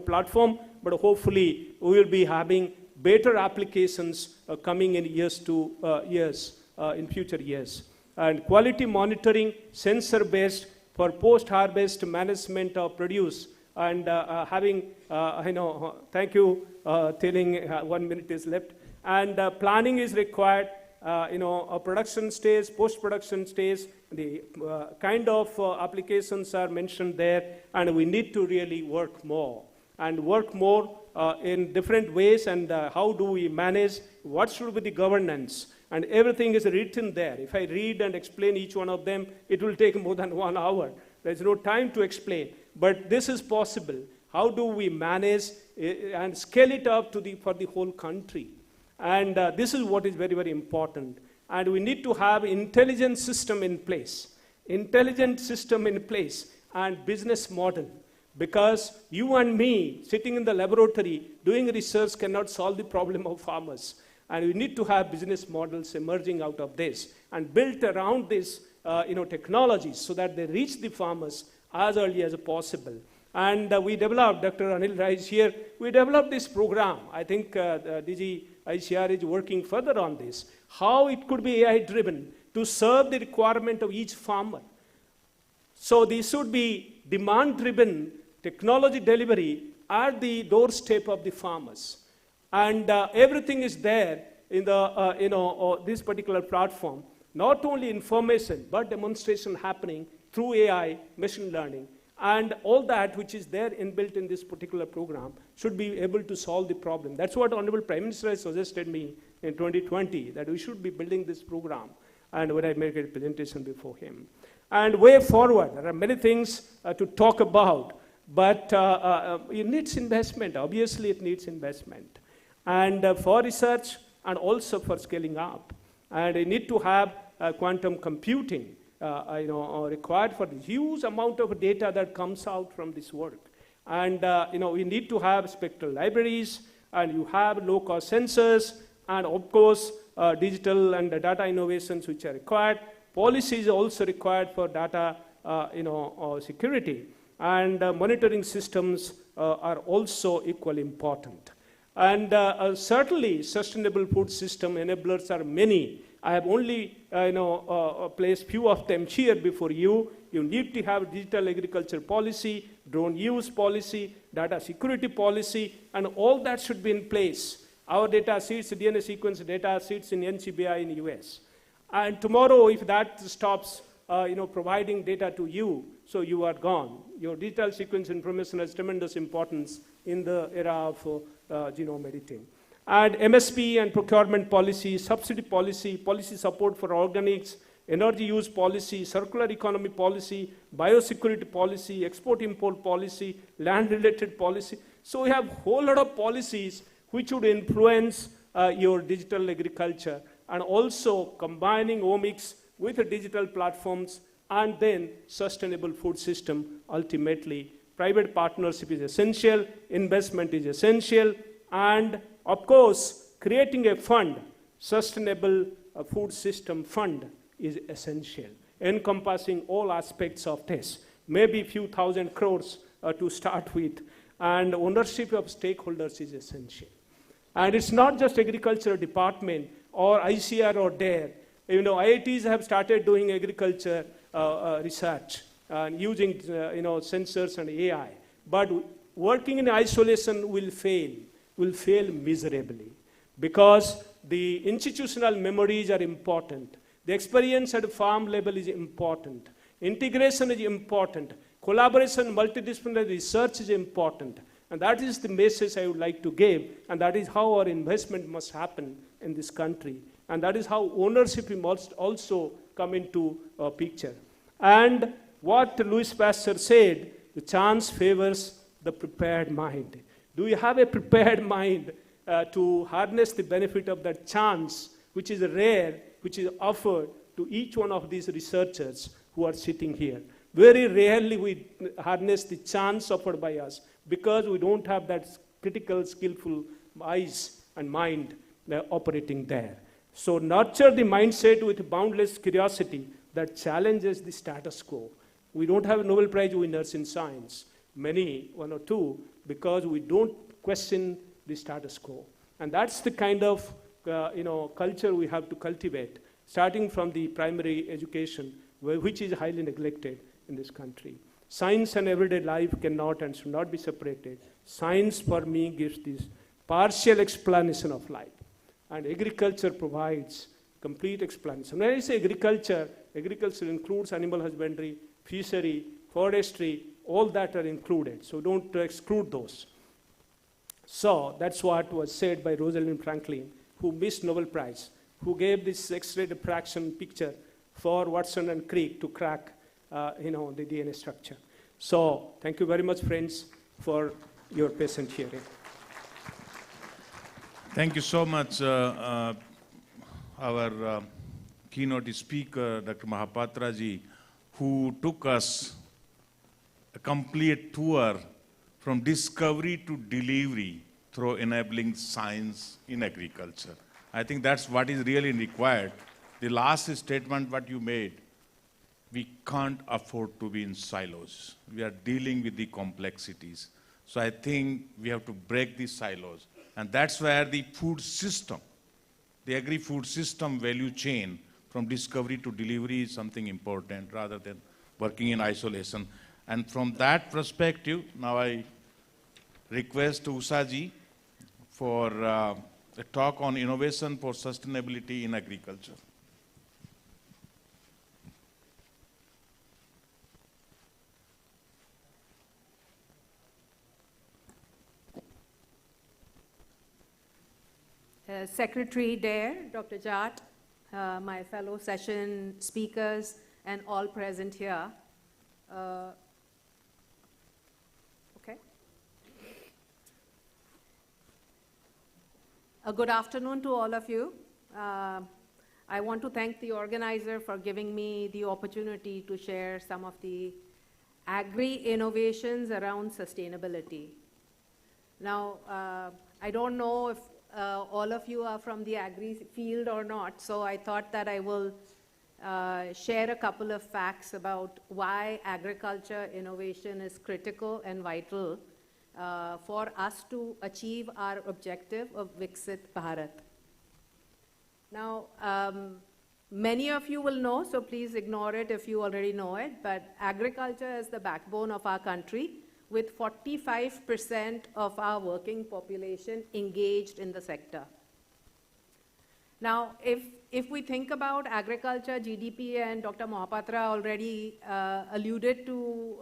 platform, but hopefully we will be having better applications coming in in future years. And quality monitoring, sensor-based for post-harvest management of produce and thank you, telling 1 minute is left. And planning is required, a production stage, post-production stage, the kind of applications are mentioned there, and we need to really work more in different ways, and how do we manage, what should be the governance, and everything is written there. If I read and explain each one of them, it will take more than 1 hour. There's no time to explain, but this is possible. How do we manage and scale it up for the whole country? And this is what is very, very important. And we need to have intelligent system in place, and business model. Because you and me, sitting in the laboratory, doing research cannot solve the problem of farmers. And we need to have business models emerging out of this and built around this technologies so that they reach the farmers as early as possible. And we developed, Dr. Anil Rai is here, we developed this program. I think DG ICR is working further on this. How it could be AI-driven to serve the requirement of each farmer. So this should be demand-driven technology delivery at the doorstep of the farmers. And everything is there in the, this particular platform. Not only information, but demonstration happening through AI, machine learning, and all that which is there inbuilt in this particular program should be able to solve the problem. That's what Honorable Prime Minister has suggested me in 2020, that we should be building this program, and when I made a presentation before him. And way forward, there are many things to talk about, but it needs investment. Obviously, it needs investment. And for research and also for scaling up. And we need to have quantum computing required for the huge amount of data that comes out from this work. And we need to have spectral libraries, and you have low-cost sensors, and of course, digital and data innovations which are required. Policy is also required for data security. And monitoring systems are also equally important. And certainly, sustainable food system enablers are many. I have only placed few of them here before you. You need to have digital agriculture policy, drone use policy, data security policy, and all that should be in place. Our data sits, DNA sequence data sits in NCBI in the US. And tomorrow, if that stops providing data to you, so you are gone. Your digital sequence information has tremendous importance in the era of genome editing. And MSP and procurement policy, subsidy policy, policy support for organics, energy use policy, circular economy policy, biosecurity policy, export-import policy, land-related policy. So we have a whole lot of policies which would influence your digital agriculture, and also combining omics with the digital platforms, and then sustainable food system. Ultimately, private partnership is essential, investment is essential, and of course, creating a fund, sustainable food system fund, is essential, encompassing all aspects of this. Maybe a few thousand crores to start with, and ownership of stakeholders is essential. And it's not just agriculture department or ICR or DARE. IITs have started doing agriculture research and using sensors and AI. But working in isolation will fail miserably, because the institutional memories are important. The experience at farm level is important. Integration is important. Collaboration, multidisciplinary research is important. And that is the message I would like to give. And that is how our investment must happen in this country. And that is how ownership must also come into a picture. And what Louis Pasteur said, the chance favors the prepared mind. Do you have a prepared mind to harness the benefit of that chance, which is rare, which is offered to each one of these researchers who are sitting here? Very rarely we harness the chance offered by us, because we don't have that critical, skillful eyes and mind operating there. So nurture the mindset with boundless curiosity that challenges the status quo. We don't have Nobel Prize winners in science, many, one or two, because we don't question the status quo. And that's the kind of culture we have to cultivate, starting from the primary education, which is highly neglected in this country. Science and everyday life cannot and should not be separated. Science for me gives this partial explanation of life, and agriculture provides complete explanation. When I say agriculture, agriculture includes animal husbandry, fishery, forestry, all that are included, so don't exclude those. So that's what was said by Rosalind Franklin, who missed Nobel Prize, who gave this X-ray diffraction picture for Watson and Crick to crack the DNA structure. So thank you very much, friends, for your patient hearing. Thank you so much, our keynote speaker, Dr. Mahapatra ji, who took us a complete tour from discovery to delivery through enabling science in agriculture. I think that's what is really required. The last statement what you made, we can't afford to be in silos. We are dealing with the complexities. So I think we have to break these silos. And that's where the food system, the agri-food system value chain from discovery to delivery is something important rather than working in isolation. And from that perspective, now I request Usha ji for a talk on innovation for sustainability in agriculture. Secretary Dare, Dr. Jat, my fellow session speakers, and all present here. Okay. A good afternoon to all of you. I want to thank the organizer for giving me the opportunity to share some of the agri-innovations around sustainability. Now, I don't know if all of you are from the agri field or not, so I thought that I will share a couple of facts about why agriculture innovation is critical and vital for us to achieve our objective of Viksit Bharat. Now, many of you will know, so please ignore it if you already know it, but agriculture is the backbone of our country, with 45% of our working population engaged in the sector. Now, if we think about agriculture, GDP, and Dr. Mohapatra already alluded to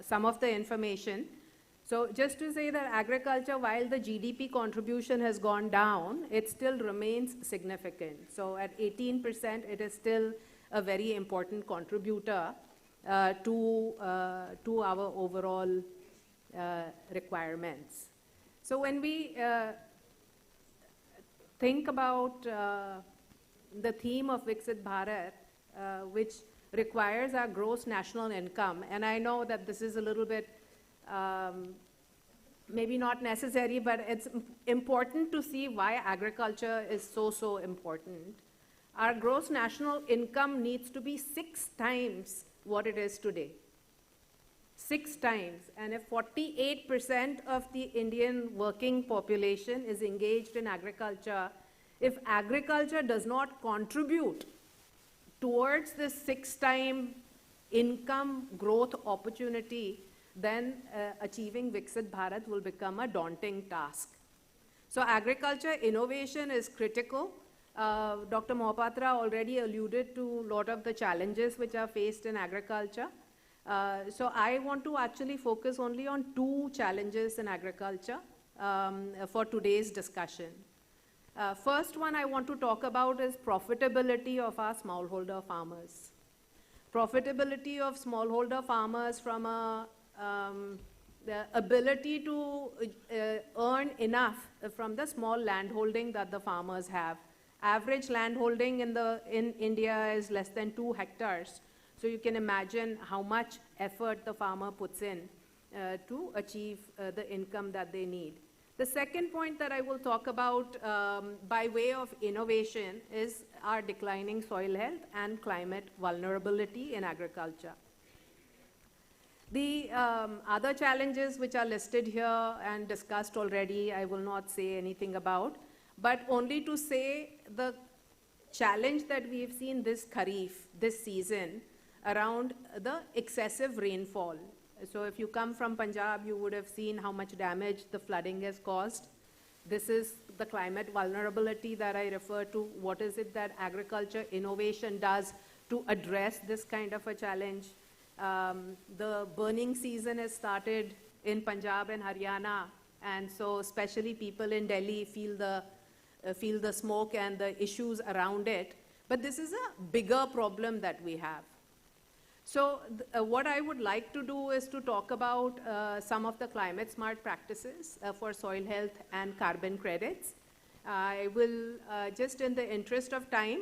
some of the information. So just to say that agriculture, while the GDP contribution has gone down, it still remains significant. So at 18%, it is still a very important contributor to our overall requirements. So when we think about the theme of Viksit Bharat, which requires our gross national income, and I know that this is a little bit maybe not necessary, but it's important to see why agriculture is so important. Our gross national income needs to be 6 times what it is today. 6 times. And if 48% of the Indian working population is engaged in agriculture, if agriculture does not contribute towards this 6-time income growth opportunity, then achieving Viksit Bharat will become a daunting task. So agriculture innovation is critical. Dr. Mohapatra already alluded to a lot of the challenges which are faced in agriculture. So I want to actually focus only on 2 challenges in agriculture for today's discussion. First one I want to talk about is profitability of our smallholder farmers. Profitability of smallholder farmers from the ability to earn enough from the small landholding that the farmers have. Average landholding in India is less than 2 hectares. So you can imagine how much effort the farmer puts in to achieve the income that they need. The second point that I will talk about by way of innovation is our declining soil health and climate vulnerability in agriculture. The other challenges which are listed here and discussed already, I will not say anything about, but only to say the challenge that we've seen this Kharif, this season, around the excessive rainfall. So if you come from Punjab, you would have seen how much damage the flooding has caused. This is the climate vulnerability that I refer to. What is it that agriculture innovation does to address this kind of a challenge? The burning season has started in Punjab and Haryana, and so especially people in Delhi feel the smoke and the issues around it. But this is a bigger problem that we have. So what I would like to do is to talk about some of the climate smart practices for soil health and carbon credits. I will, just in the interest of time,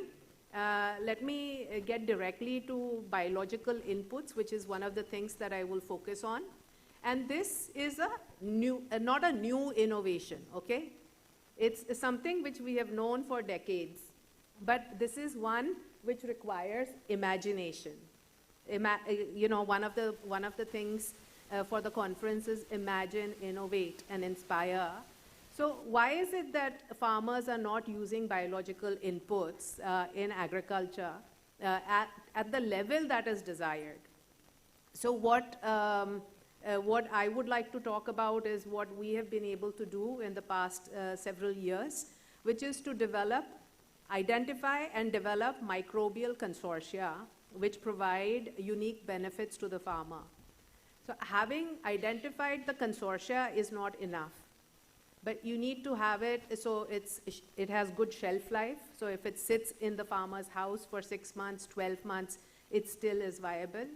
let me get directly to biological inputs, which is one of the things that I will focus on. And this is a new, not a new innovation, okay? It's something which we have known for decades, but this is one which requires imagination. You know, one of the things for the conference is imagine, innovate, and inspire. So why is it that farmers are not using biological inputs in agriculture at the level that is desired? So what I would like to talk about is what we have been able to do in the past several years, which is to identify and develop microbial consortia which provide unique benefits to the farmer. So having identified the consortia is not enough, but you need to have it so it has good shelf life. So if it sits in the farmer's house for 6 months, 12 months, it still is viable.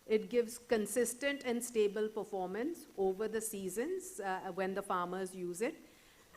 It gives consistent and stable performance over the seasons when the farmers use it.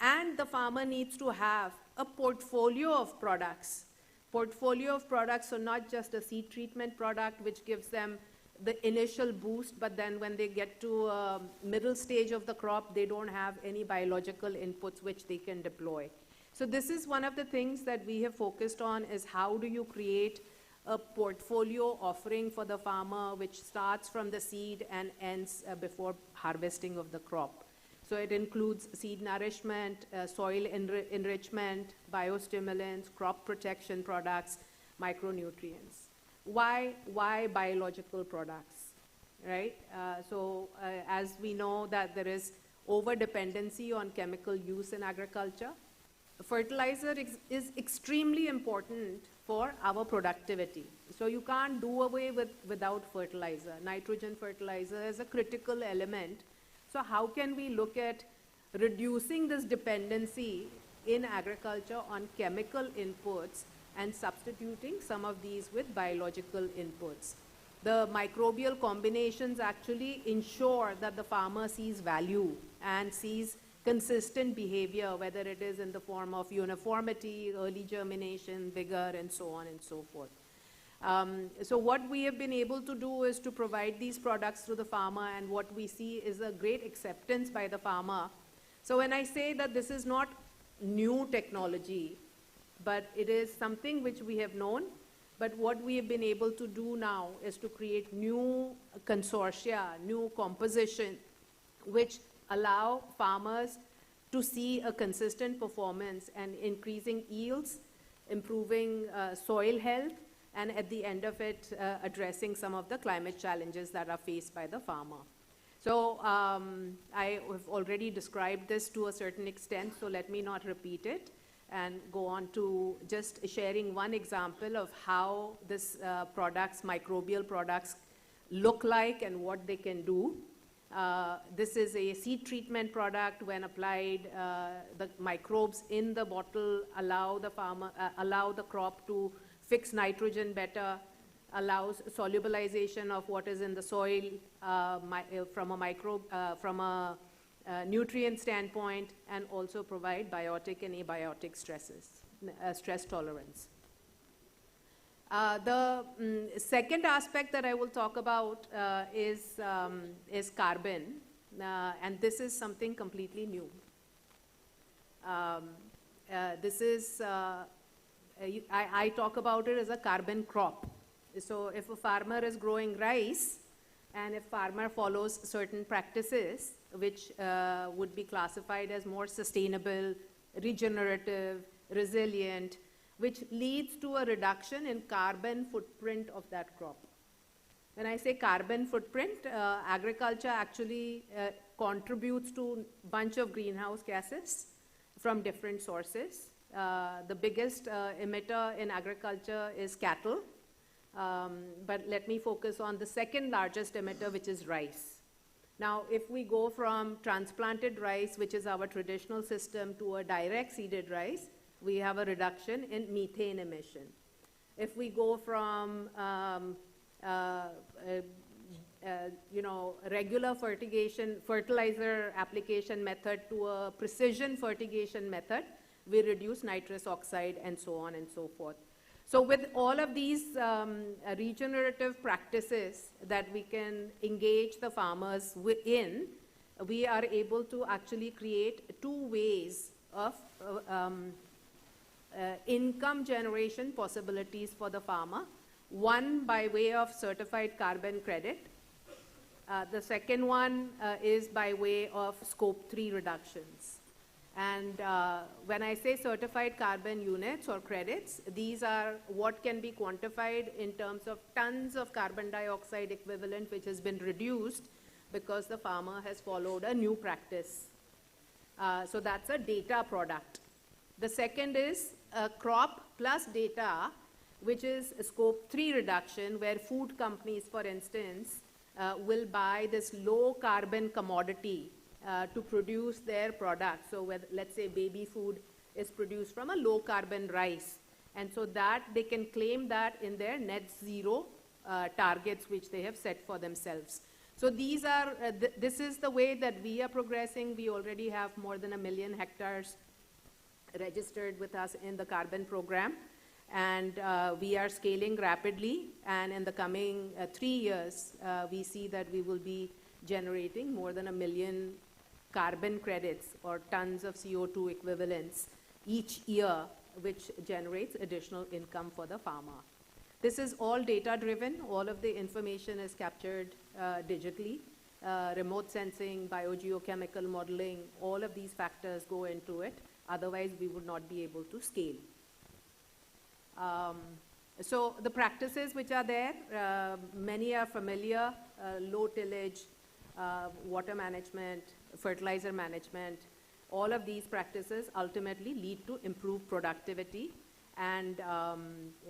And the farmer needs to have a portfolio of products. So not just a seed treatment product which gives them the initial boost, but then when they get to middle stage of the crop, they don't have any biological inputs which they can deploy. So this is one of the things that we have focused on, is how do you create a portfolio offering for the farmer which starts from the seed and ends before harvesting of the crop. So it includes seed nourishment, soil enrichment, biostimulants, crop protection products, micronutrients. Why biological products, right? As we know that there is over-dependency on chemical use in agriculture, fertilizer is extremely important for our productivity. So you can't do away without fertilizer. Nitrogen fertilizer is a critical element. So how can we look at reducing this dependency in agriculture on chemical inputs and substituting some of these with biological inputs? The microbial combinations actually ensure that the farmer sees value and sees consistent behavior, whether it is in the form of uniformity, early germination, vigor, and so on and so forth. So what we have been able to do is to provide these products to the farmer, and what we see is a great acceptance by the farmer. So when I say that this is not new technology, but it is something which we have known, but what we have been able to do now is to create new consortia, new composition, which allow farmers to see a consistent performance and increasing yields, improving soil health, and at the end of it, addressing some of the climate challenges that are faced by the farmer. So I have already described this to a certain extent, so let me not repeat it and go on to just sharing one example of how this microbial products look like and what they can do. This is a seed treatment product. When applied, the microbes in the bottle allow the crop to fix nitrogen better, allows solubilization of what is in the soil from a nutrient standpoint, and also provide biotic and abiotic stress tolerance. The second aspect that I will talk about is carbon, and this is something completely new. This is, I talk about it as a carbon crop. So if a farmer is growing rice, and if farmer follows certain practices, which would be classified as more sustainable, regenerative, resilient, which leads to a reduction in carbon footprint of that crop. When I say carbon footprint, agriculture actually contributes to a bunch of greenhouse gases from different sources. The biggest emitter in agriculture is cattle, but let me focus on the second largest emitter, which is rice. Now, if we go from transplanted rice, which is our traditional system, to a direct seeded rice, we have a reduction in methane emission. If we go from regular fertilizer application method to a precision fertigation method, we reduce nitrous oxide and so on and so forth. So with all of these regenerative practices that we can engage the farmers in, we are able to actually create two ways of income generation possibilities for the farmer. One by way of certified carbon credit. The second one is by way of scope 3 reductions. And when I say certified carbon units or credits, these are what can be quantified in terms of tons of carbon dioxide equivalent which has been reduced because the farmer has followed a new practice. So that's a data product. The second is crop plus data, which is a scope 3 reduction, where food companies, for instance, will buy this low carbon commodity to produce their product. So let's say baby food is produced from a low carbon rice. And so that they can claim that in their net zero targets which they have set for themselves. So these are, this is the way that we are progressing. We already have more than 1 million hectares registered with us in the carbon program. And we are scaling rapidly. And in the coming 3 years, we see that we will be generating more than 1 million carbon credits or tons of CO2 equivalents each year, which generates additional income for the farmer. This is all data driven. All of the information is captured digitally. Remote sensing, biogeochemical modeling, all of these factors go into it. Otherwise, we would not be able to scale. So the practices which are there, many are familiar: low tillage, water management, fertilizer management. All of these practices ultimately lead to improved productivity and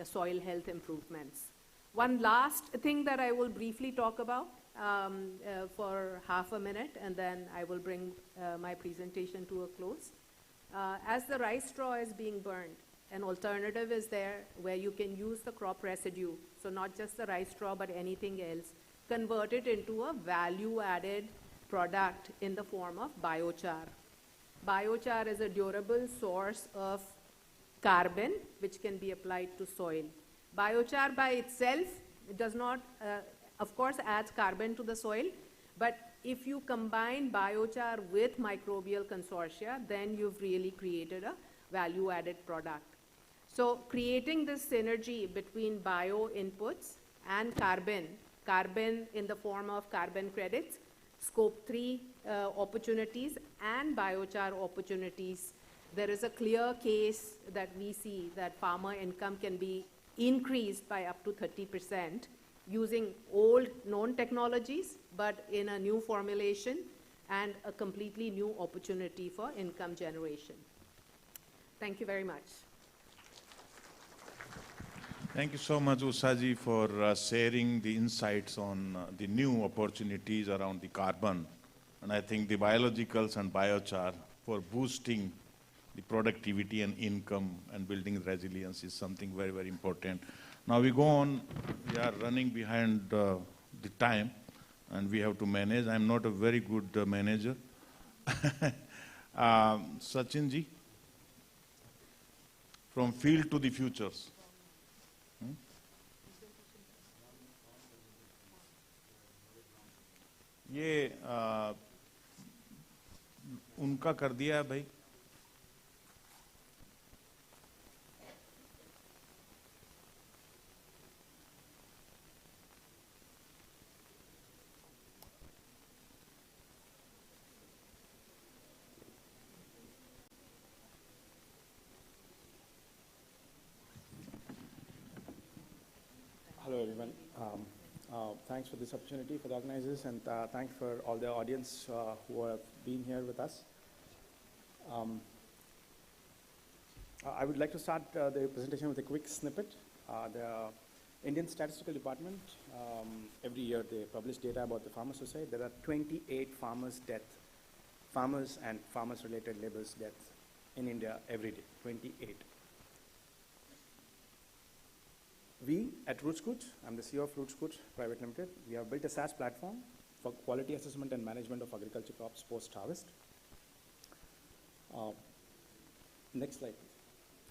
soil health improvements. One last thing that I will briefly talk about for half a minute, and then I will bring my presentation to a close. As the rice straw is being burned, an alternative is there where you can use the crop residue, so not just the rice straw but anything else, convert it into a value-added product in the form of biochar. Biochar is a durable source of carbon which can be applied to soil. Biochar by itself does not, of course, adds carbon to the soil, but if you combine biochar with microbial consortia, then you've really created a value-added product. So creating this synergy between bio inputs and carbon in the form of carbon credits, scope 3 opportunities and biochar opportunities, there is a clear case that we see that farmer income can be increased by up to 30% using old known technologies, but in a new formulation and a completely new opportunity for income generation. Thank you very much. Thank you so much, Ushaji, for sharing the insights on the new opportunities around the carbon. And I think the biologicals and biochar for boosting the productivity and income and building resilience is something very, very important. Now we go on, we are running behind the time and we have to manage. I'm not a very good manager. Sachinji, from field to the futures. ये उनका कर दिया है भाई. Hello everyone. Thanks for this opportunity for the organizers, and thanks for all the audience who have been here with us. I would like to start the presentation with a quick snippet. The Indian Statistical Department, every year they publish data about the farmer suicide. There are 28 farmers' and farmers-related labors deaths in India every day, 28. We at Rootscoot, I'm the CEO of Rootscoot Private Limited, we have built a SaaS platform for quality assessment and management of agriculture crops post-harvest. Next slide, please.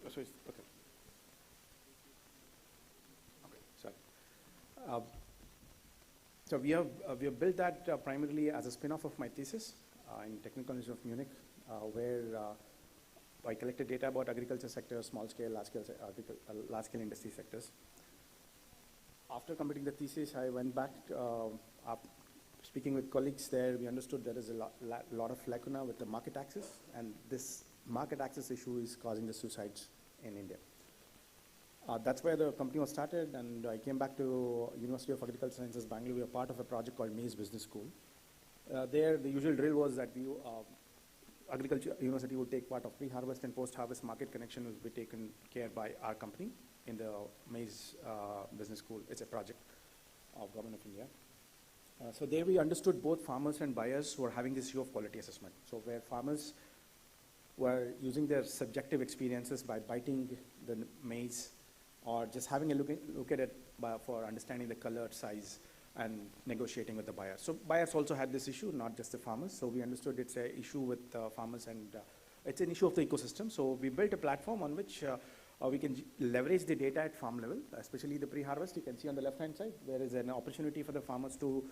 Oh, sorry, okay. Okay, sorry. So we have built that primarily as a spin-off of my thesis in Technical University of Munich, where I collected data about agriculture sector, small-scale, large-scale industry sectors. After completing the thesis, I went back, speaking with colleagues there, we understood there is a lot of lacuna with the market access, and this market access issue is causing the suicides in India. That's where the company was started, and I came back to University of Agricultural Sciences, Bangalore. We were part of a project called Maize Business School. There, the usual drill was that Agriculture University would take part of pre-harvest and post-harvest market connection would be taken care by our company in the Maize Business School. It's a project of Government of India. So there we understood both farmers and buyers were having this issue of quality assessment. So where farmers were using their subjective experiences by biting the maize or just having a look at it for understanding the color, size, and negotiating with the buyers. So buyers also had this issue, not just the farmers. So we understood it's an issue with farmers, and it's an issue of the ecosystem. So we built a platform on which we can leverage the data at farm level, especially the pre-harvest. You can see on the left-hand side, there is an opportunity for the farmers to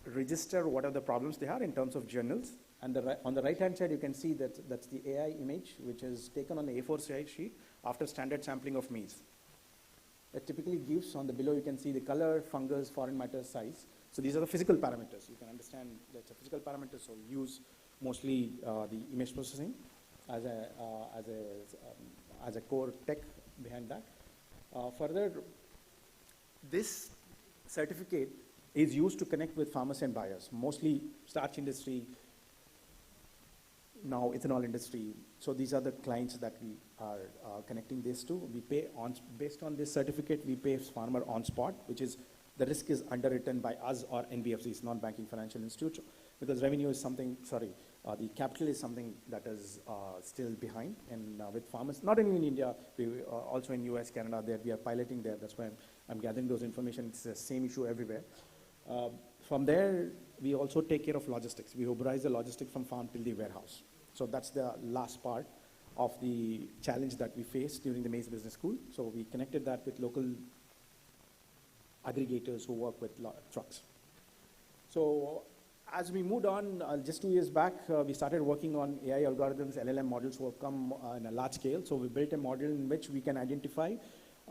register what are the problems they have in terms of journals. And on the right-hand side, you can see that that's the AI image, which is taken on the A4 size sheet after standard sampling of maize. It typically gives, on the below you can see the color, fungus, foreign matter, size. So these are the physical parameters. You can understand that's a physical parameter, so we use mostly the image processing as a core tech behind that. Further, this certificate is used to connect with farmers and buyers, mostly starch industry, now ethanol industry. So these are the clients that we are connecting this to. We pay based on this certificate, we pay farmer on spot, which is the risk is underwritten by us or NBFCs, non-banking financial institutes, because revenue is something, the capital is something that is still behind. And with farmers, not only in India, we also in US, Canada, there we are piloting there. That's why I'm gathering those information. It's the same issue everywhere. From there, we also take care of logistics. We Uberize the logistics from farm till the warehouse. So that's the last part of the challenge that we faced during the Maize Business School. So we connected that with local aggregators who work with trucks. So as we moved on, just 2 years back, we started working on AI algorithms, LLM models who have come in a large scale. So we built a model in which we can identify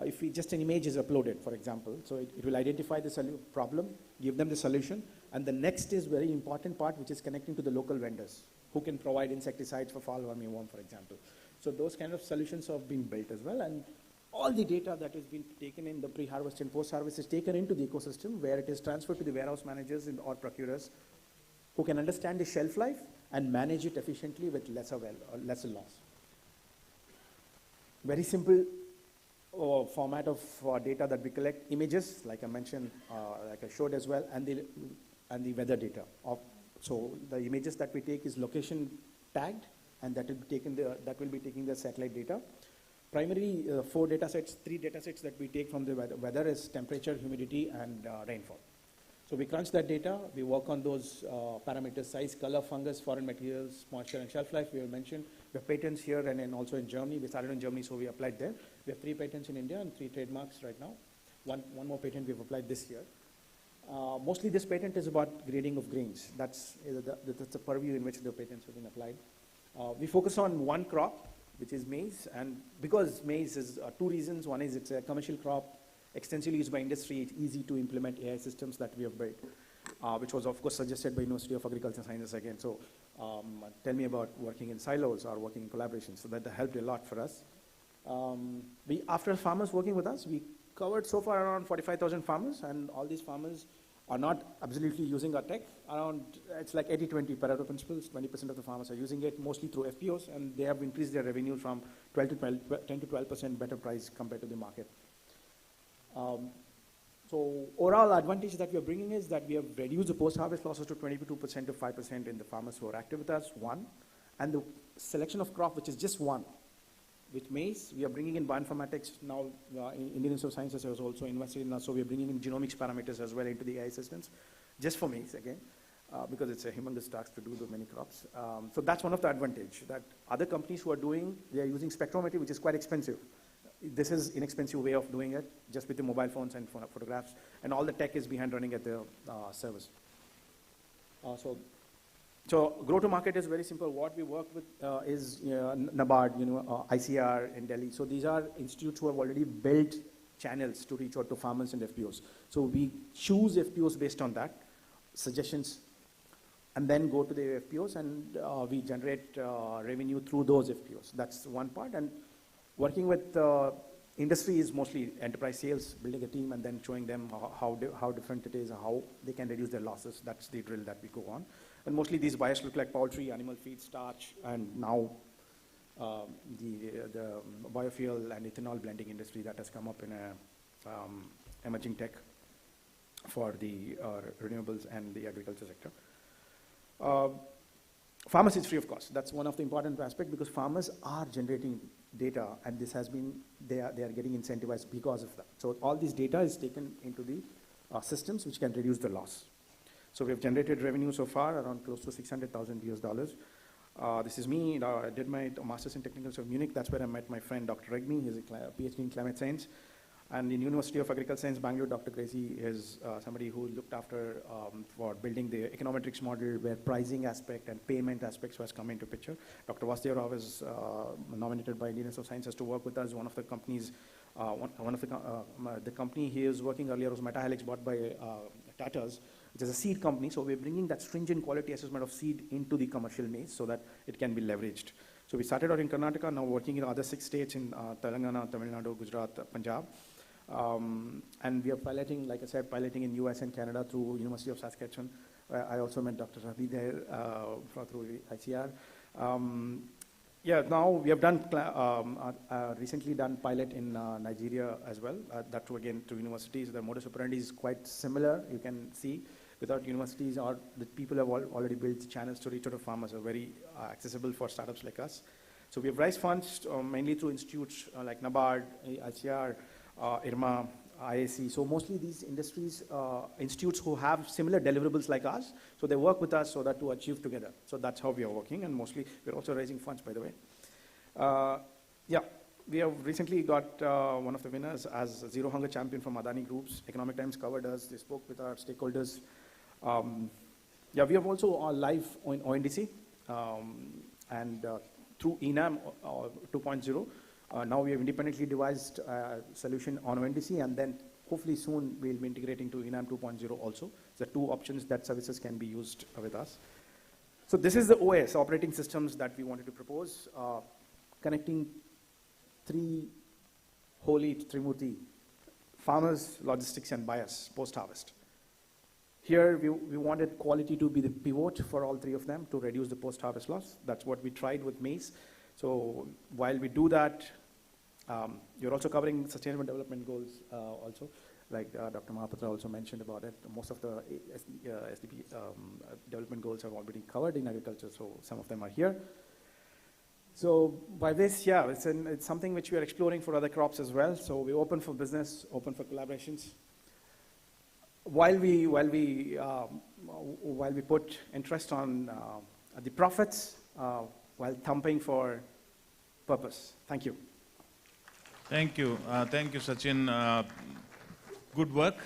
if just an image is uploaded, for example. So it will identify the problem, give them the solution, and the next is very important part, which is connecting to the local vendors who can provide insecticides for fall armyworm, for example. So those kind of solutions have been built as well, and all the data that has been taken in the pre-harvest and post-harvest is taken into the ecosystem, where it is transferred to the warehouse managers or procurers who can understand the shelf life and manage it efficiently with lesser loss. Very simple format of data that we collect: images, like I mentioned, like I showed as well, and the weather data. So the images that we take is location tagged, and that will be taking the satellite data. Primarily, three data sets that we take from the weather is temperature, humidity, and rainfall. So we crunch that data, we work on those parameters: size, color, fungus, foreign materials, moisture, and shelf life. We have mentioned we have patents here and then also in Germany. We started in Germany, so we applied there. We have 3 patents in India and 3 trademarks right now. One more patent we have applied this year. Mostly this patent is about grading of grains. That's the purview in which the patents have been applied. We focus on one crop, which is maize, and because maize is 2 reasons. One is it's a commercial crop, extensively used by industry. It's easy to implement AI systems that we have built, which was of course suggested by University of Agricultural Sciences again. So tell me about working in silos or working in collaboration. So that helped a lot for us. After farmers working with us, we covered so far around 45,000 farmers, and all these farmers are not absolutely using our tech. It's like 80-20 Pareto principles. 20% of the farmers are using it, mostly through FPOs, and they have increased their revenue from 10 to 12% better price compared to the market. So overall advantage that we are bringing is that we have reduced the post-harvest losses to 22% to 5% in the farmers who are active with us, one. And the selection of crop, which is just one. With maize, we are bringing in bioinformatics now. Indian Institute of Sciences has also invested in us, so we are bringing in genomics parameters as well into the AI systems, just for maize again, because it's a humongous task to do the many crops. So that's one of the advantage that other companies who are doing, they are using spectrometry, which is quite expensive. This is inexpensive way of doing it, just with the mobile phones and photographs, and all the tech is behind running at the service. So go-to-market is very simple. What we work with is NABARD, ICR in Delhi. So these are institutes who have already built channels to reach out to farmers and FPOs. So we choose FPOs based on that, suggestions, and then go to the FPOs, and we generate revenue through those FPOs. That's one part. And working with industry is mostly enterprise sales, building a team, and then showing them how different it is, how they can reduce their losses. That's the drill that we go on. And mostly these buyers look like poultry, animal feed, starch, and now the biofuel and ethanol blending industry that has come up in emerging tech for the renewables and the agriculture sector. Farmers is free of cost. That's one of the important aspects, because farmers are generating data, and this has been, they are getting incentivized because of that. So all this data is taken into the systems which can reduce the loss. So we have generated revenue so far around close to $600,000. This is me. I did my master's in technical of Munich. That's where I met my friend, Dr. Regmi. He's a PhD in climate science. And in University of Agricultural Science, Bangalore, Dr. Gracie is somebody who looked after for building the econometrics model, where pricing aspect and payment aspects was come into picture. Dr. Vasudev Rao is nominated by Indian Institute of Sciences to work with us. One of the companies, the company he is working earlier was Metahelix, bought by Tata's, which is a seed company. So we're bringing that stringent quality assessment of seed into the commercial maize so that it can be leveraged. So we started out in Karnataka, now working in other 6 states in Telangana, Tamil Nadu, Gujarat, Punjab. And we are piloting, like I said, piloting in US and Canada through University of Saskatchewan. I also met Dr. Ravi there through ICR. Yeah, now we have done recently done pilot in Nigeria as well. That too again through universities. The modus operandi is quite similar. You can see without universities or the people have already built channels to reach out to farmers are very accessible for startups like us. So we have raised funds mainly through institutes like NABARD, ICR, IRMA, IAC. So mostly these industries, institutes who have similar deliverables like us, so they work with us so that to achieve together. So that's how we are working, and mostly we're also raising funds, by the way. Yeah, we have recently got one of the winners as a Zero Hunger champion from Adani Groups. Economic Times covered us. They spoke with our stakeholders. Yeah, we have also live on ONDC and through ENAM 2.0. Now we have independently devised a solution on ONDC, and then hopefully soon we'll be integrating to ENAM 2.0 also. The 2 options that services can be used with us. So this is the OS, operating systems, that we wanted to propose, connecting 3 holy Trimurti, farmers, logistics, and buyers post-harvest. Here we wanted quality to be the pivot for all 3 of them to reduce the post-harvest loss. That's what we tried with maize. So while we do that, you're also covering sustainable development goals also, like Dr. Mahapatra also mentioned about it. Most of the SDP development goals have already covered in agriculture, so some of them are here. So by this, yeah, it's something which we are exploring for other crops as well. So we're open for business, open for collaborations. While we put interest on the profits, while thumping for purpose. Thank you. Thank you. Thank you, Sachin. Good work.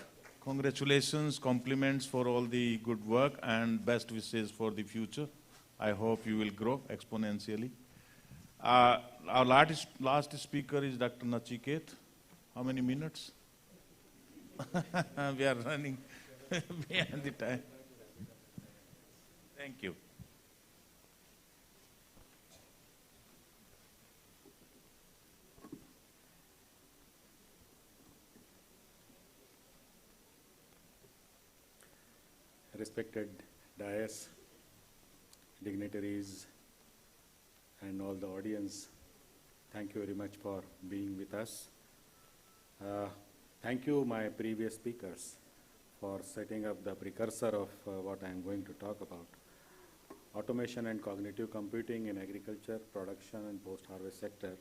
Congratulations, compliments for all the good work, and best wishes for the future. I hope you will grow exponentially. Our last speaker is Dr. Nachiket. How many minutes? We are running behind the time. Thank you. respected dais, dignitaries, and all the audience, thank you very much for being with us. Thank you, my previous speakers, for setting up the precursor of what I am going to talk about. Automation and cognitive computing in agriculture, production, and post-harvest sector,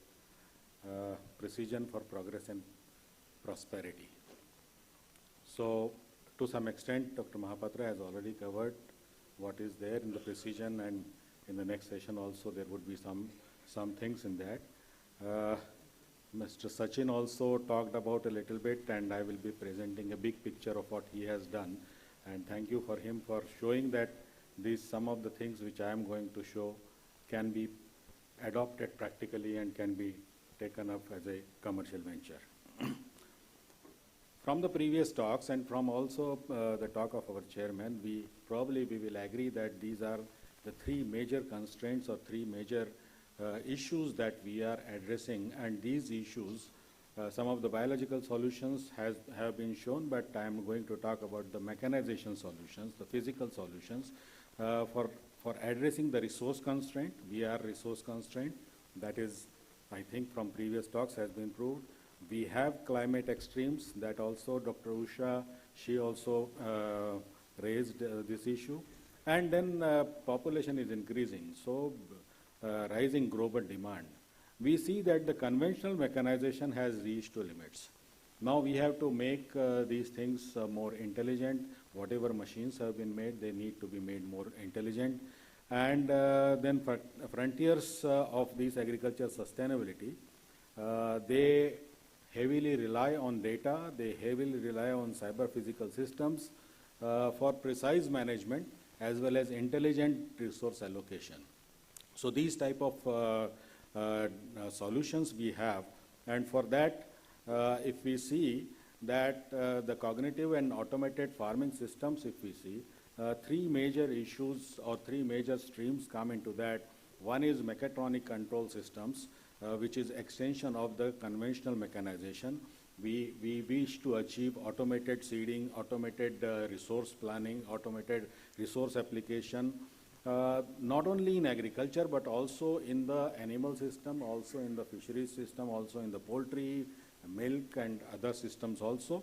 precision for progress and prosperity. So, to some extent, Dr. Mahapatra has already covered what is there in the precision, and in the next session also there would be some things in that. Mr. Sachin also talked about a little bit, and I will be presenting a big picture of what he has done. And thank you for him for showing that some of the things which I am going to show can be adopted practically and can be taken up as a commercial venture. From the previous talks and from also the talk of our chairman, we will agree that these are the three major constraints or three major issues that we are addressing, and these issues, some of the biological solutions have been shown, but I am going to talk about the mechanization solutions, the physical solutions. For addressing the resource constraint, we are resource constraint. That is, I think from previous talks has been proved. We have climate extremes that also Dr. Usha, she also raised this issue. And then population is increasing, so rising global demand. We see that the conventional mechanization has reached to limits. Now we have to make these things more intelligent. Whatever machines have been made, they need to be made more intelligent. And then frontiers of this agriculture sustainability, they heavily rely on data, they heavily rely on cyber-physical systems for precise management as well as intelligent resource allocation. So these type of solutions we have, and for that, if we see that the cognitive and automated farming systems, if we see, three major issues or three major streams come into that. One is mechatronic control systems, which is extension of the conventional mechanization. We wish to achieve automated seeding, automated resource planning, automated resource application, not only in agriculture, but also in the animal system, also in the fisheries system, also in the poultry, milk, and other systems also.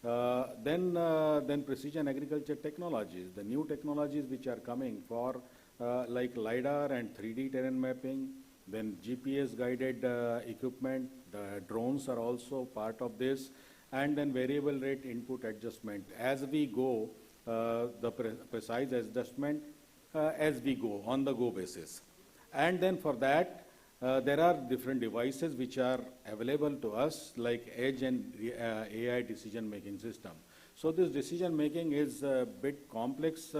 Then precision agriculture technologies, the new technologies which are coming for like LiDAR and 3D terrain mapping, then GPS guided equipment, the drones are also part of this, and then variable rate input adjustment. As we go, the precise adjustment as we go, on the go basis. And then for that, there are different devices which are available to us, like edge and AI decision making system. So this decision making is a bit complex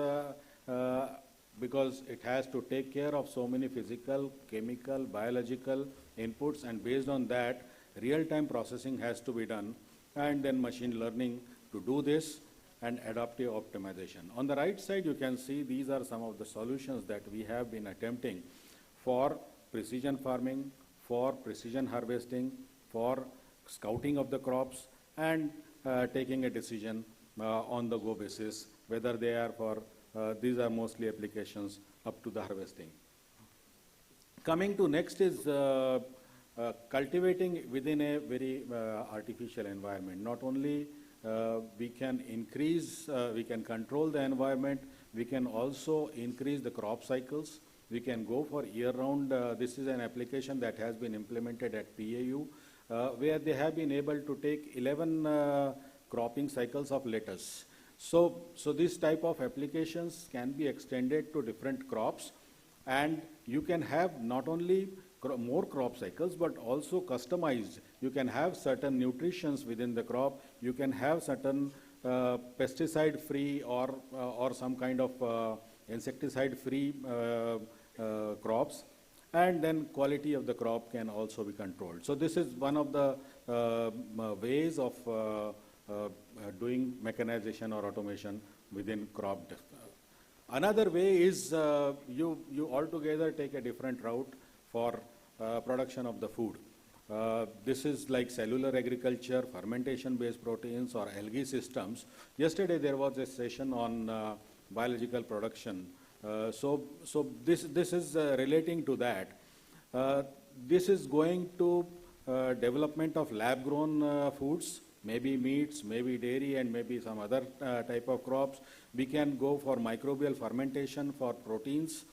because it has to take care of so many physical, chemical, biological inputs, and based on that, real-time processing has to be done, and then machine learning to do this, and adaptive optimization. On the right side, you can see these are some of the solutions that we have been attempting for precision farming, for precision harvesting, for scouting of the crops, and taking a decision on the go basis, whether they are for, these are mostly applications up to the harvesting. Coming to next is cultivating within a very artificial environment. Not only we can increase, we can control the environment, we can also increase the crop cycles. We can go for year-round. This is an application that has been implemented at PAU, where they have been able to take 11 cropping cycles of lettuce. So this type of applications can be extended to different crops, and you can have not only more crop cycles, but also customized. You can have certain nutritions within the crop. You can have certain pesticide-free or some kind of insecticide-free crops, and then quality of the crop can also be controlled. So this is one of the ways of doing mechanization or automation within crop. Another way is you altogether take a different route for production of the food. This is like cellular agriculture, fermentation-based proteins, or algae systems. Yesterday there was a session on biological production. So this is relating to that. This is going to development of lab-grown foods, maybe meats, maybe dairy, and maybe some other type of crops. We can go for microbial fermentation for proteins,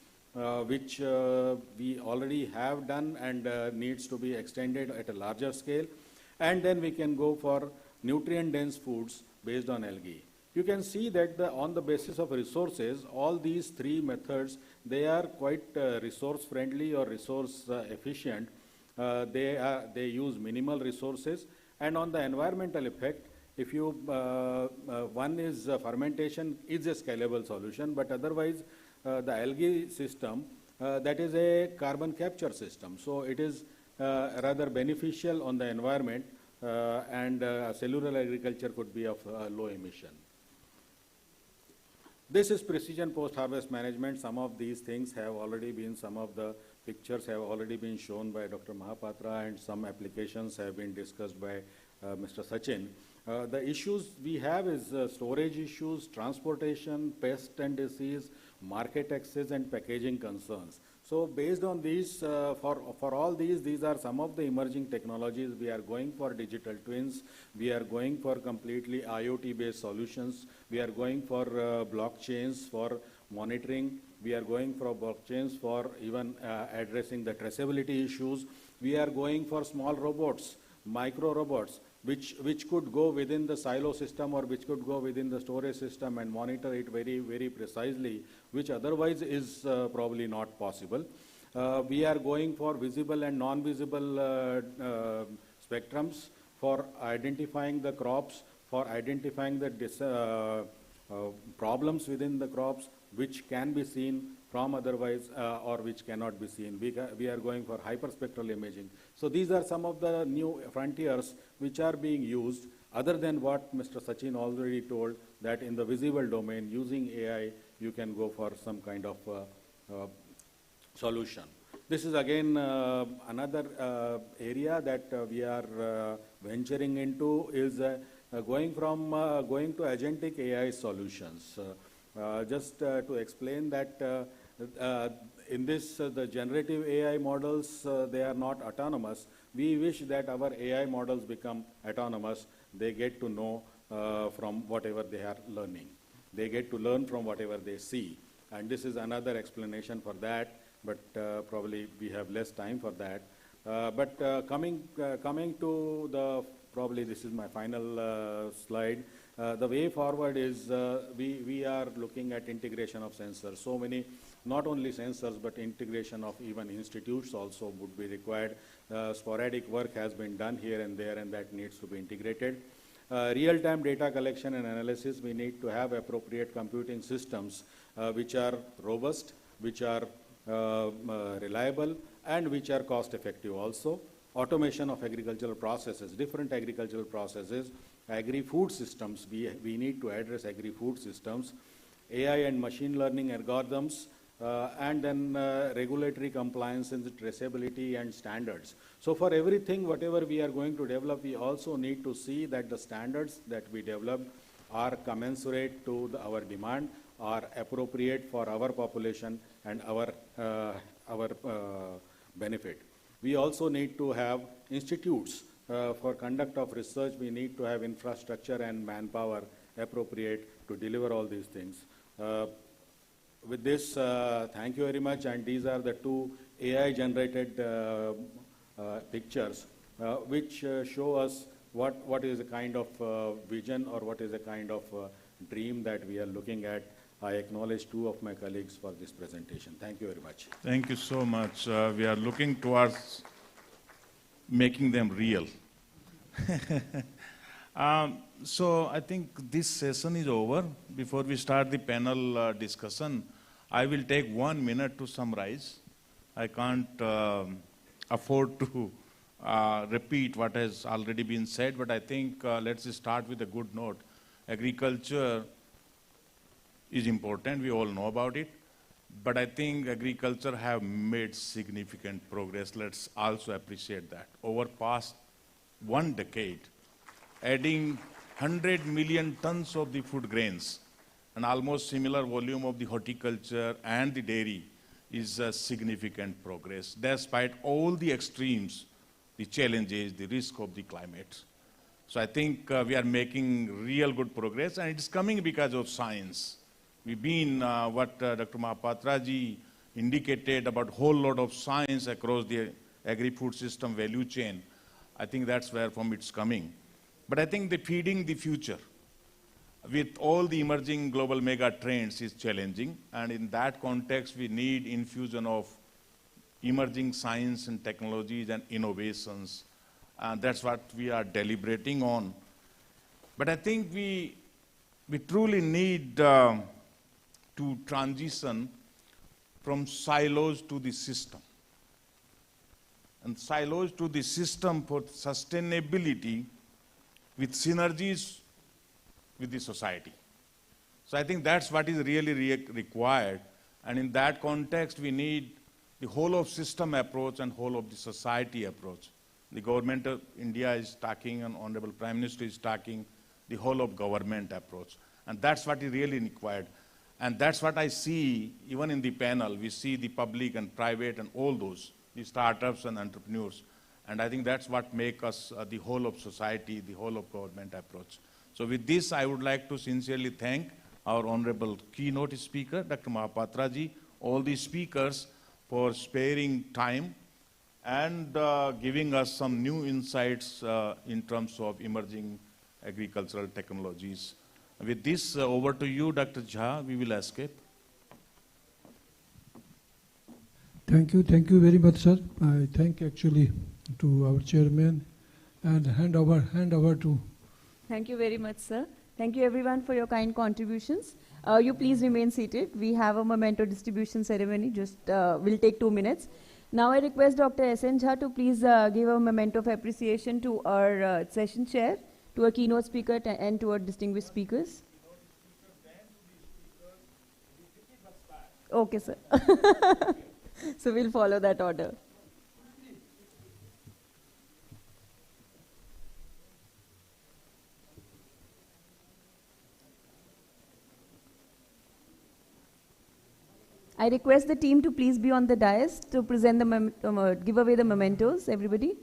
which we already have done and needs to be extended at a larger scale. And then we can go for nutrient-dense foods based on algae. You can see that on the basis of resources, all these three methods, they are quite resource-friendly or resource-efficient. They use minimal resources. And on the environmental effect, if you, one is fermentation is a scalable solution, but otherwise the algae system, that is a carbon capture system. So it is rather beneficial on the environment, and cellular agriculture could be of low emission. This is precision post-harvest management. Some of these things have already been, some of the pictures have already been shown by Dr. Mahapatra, and some applications have been discussed by Mr. Sachin. The issues we have is storage issues, transportation, pest and disease, market access, and packaging concerns. So based on these, for all these are some of the emerging technologies. We are going for digital twins. We are going for completely IoT-based solutions. We are going for blockchains for monitoring. We are going for blockchains for even addressing the traceability issues. We are going for small robots, micro robots, which could go within the silo system or which could go within the storage system and monitor it very, very precisely, which otherwise is probably not possible. We are going for visible and non-visible spectrums for identifying the crops, for identifying the problems within the crops, which can be seen from otherwise or which cannot be seen. We are going for hyperspectral imaging. So these are some of the new frontiers which are being used, other than what Mr. Sachin already told, that in the visible domain, using AI, you can go for some kind of solution. This is again another area that we are venturing into, is going to agentic AI solutions. Just to explain that in this, the generative AI models, they are not autonomous. We wish that our AI models become autonomous. They get to know from whatever they are learning. They get to learn from whatever they see. And this is another explanation for that, but probably we have less time for that. But coming to the, probably this is my final slide. The way forward is we are looking at integration of sensors. So many, not only sensors, but integration of even institutes also would be required. Sporadic work has been done here and there, and that needs to be integrated. Real-time data collection and analysis, we need to have appropriate computing systems which are robust, which are reliable, and which are cost-effective also. Automation of agricultural processes, different agricultural processes, agri-food systems, we need to address agri-food systems, AI and machine learning algorithms, and then regulatory compliance and traceability and standards. So for everything, whatever we are going to develop, we also need to see that the standards that we develop are commensurate to our demand, are appropriate for our population and our benefit. We also need to have institutes for conduct of research. We need to have infrastructure and manpower appropriate to deliver all these things. With this, thank you very much. And these are the two AI-generated pictures which show us what is a kind of vision or what is a kind of dream that we are looking at. I acknowledge two of my colleagues for this presentation. Thank you very much. Thank you so much. We are looking towards making them real. So I think this session is over. Before we start the panel discussion, I will take 1 minute to summarize. I can't afford to repeat what has already been said, but I think let's start with a good note. Agriculture is important, we all know about it, but I think agriculture have made significant progress. Let's also appreciate that. Over past 1 decade, adding 100 million tons of the food grains and almost similar volume of the horticulture and the dairy is a significant progress, despite all the extremes, the challenges, the risk of the climate. So I think we are making real good progress, and it's coming because of science. We've been, what Dr. Mahapatra ji indicated about whole lot of science across the agri-food system value chain. I think that's where from it's coming. But I think the feeding the future with all the emerging global mega trends is challenging, and in that context we need infusion of emerging science and technologies and innovations, and that's what we are deliberating on. But I think we truly need to transition from silos to the system. And silos to the system for sustainability with synergies with the society. So I think that's what is really required. And in that context, we need the whole of system approach and whole of the society approach. The government of India is talking, and Honorable Prime Minister is talking, the whole of government approach. And that's what is really required. And that's what I see, even in the panel, we see the public and private and all those, the startups and entrepreneurs. And I think that's what makes us the whole of society, the whole of government approach. So with this, I would like to sincerely thank our honorable keynote speaker, Dr. Mahapatra ji, all the speakers for sparing time and giving us some new insights in terms of emerging agricultural technologies. With this, over to you, Dr. Jha. We will escape. Thank you very much, sir. I thank actually to our chairman and hand over to. Thank you very much, sir. Thank you everyone for your kind contributions. You please remain seated. We have a memento distribution ceremony, just will take 2 minutes. Now I request Dr. S.N. Jha to please give a memento of appreciation to our session chair, to our keynote speaker and to our distinguished speakers. Okay, sir. So we'll follow that order. I request the team to please be on the dais to present the give away the mementos, everybody.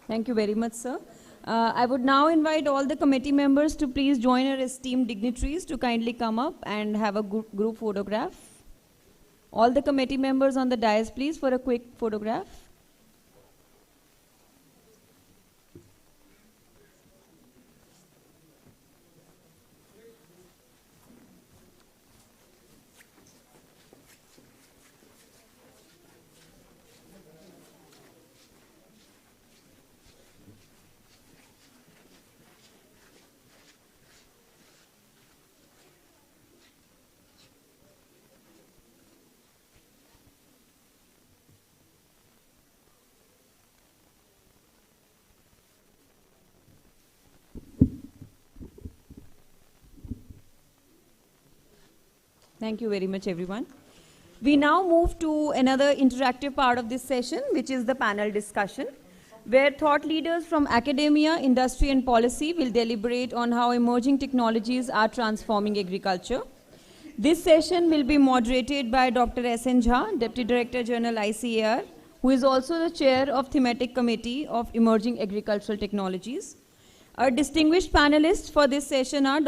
Thank you very much, sir. I would now invite all the committee members to please join our esteemed dignitaries to kindly come up and have a group photograph. All the committee members on the dais, please, for a quick photograph. Thank you very much, everyone. We now move to another interactive part of this session, which is the panel discussion, where thought leaders from academia, industry, and policy will deliberate on how emerging technologies are transforming agriculture. This session will be moderated by Dr. S.N. Jha, Deputy Director General ICAR, who is also the chair of Thematic Committee of Emerging Agricultural Technologies. Our distinguished panelists for this session are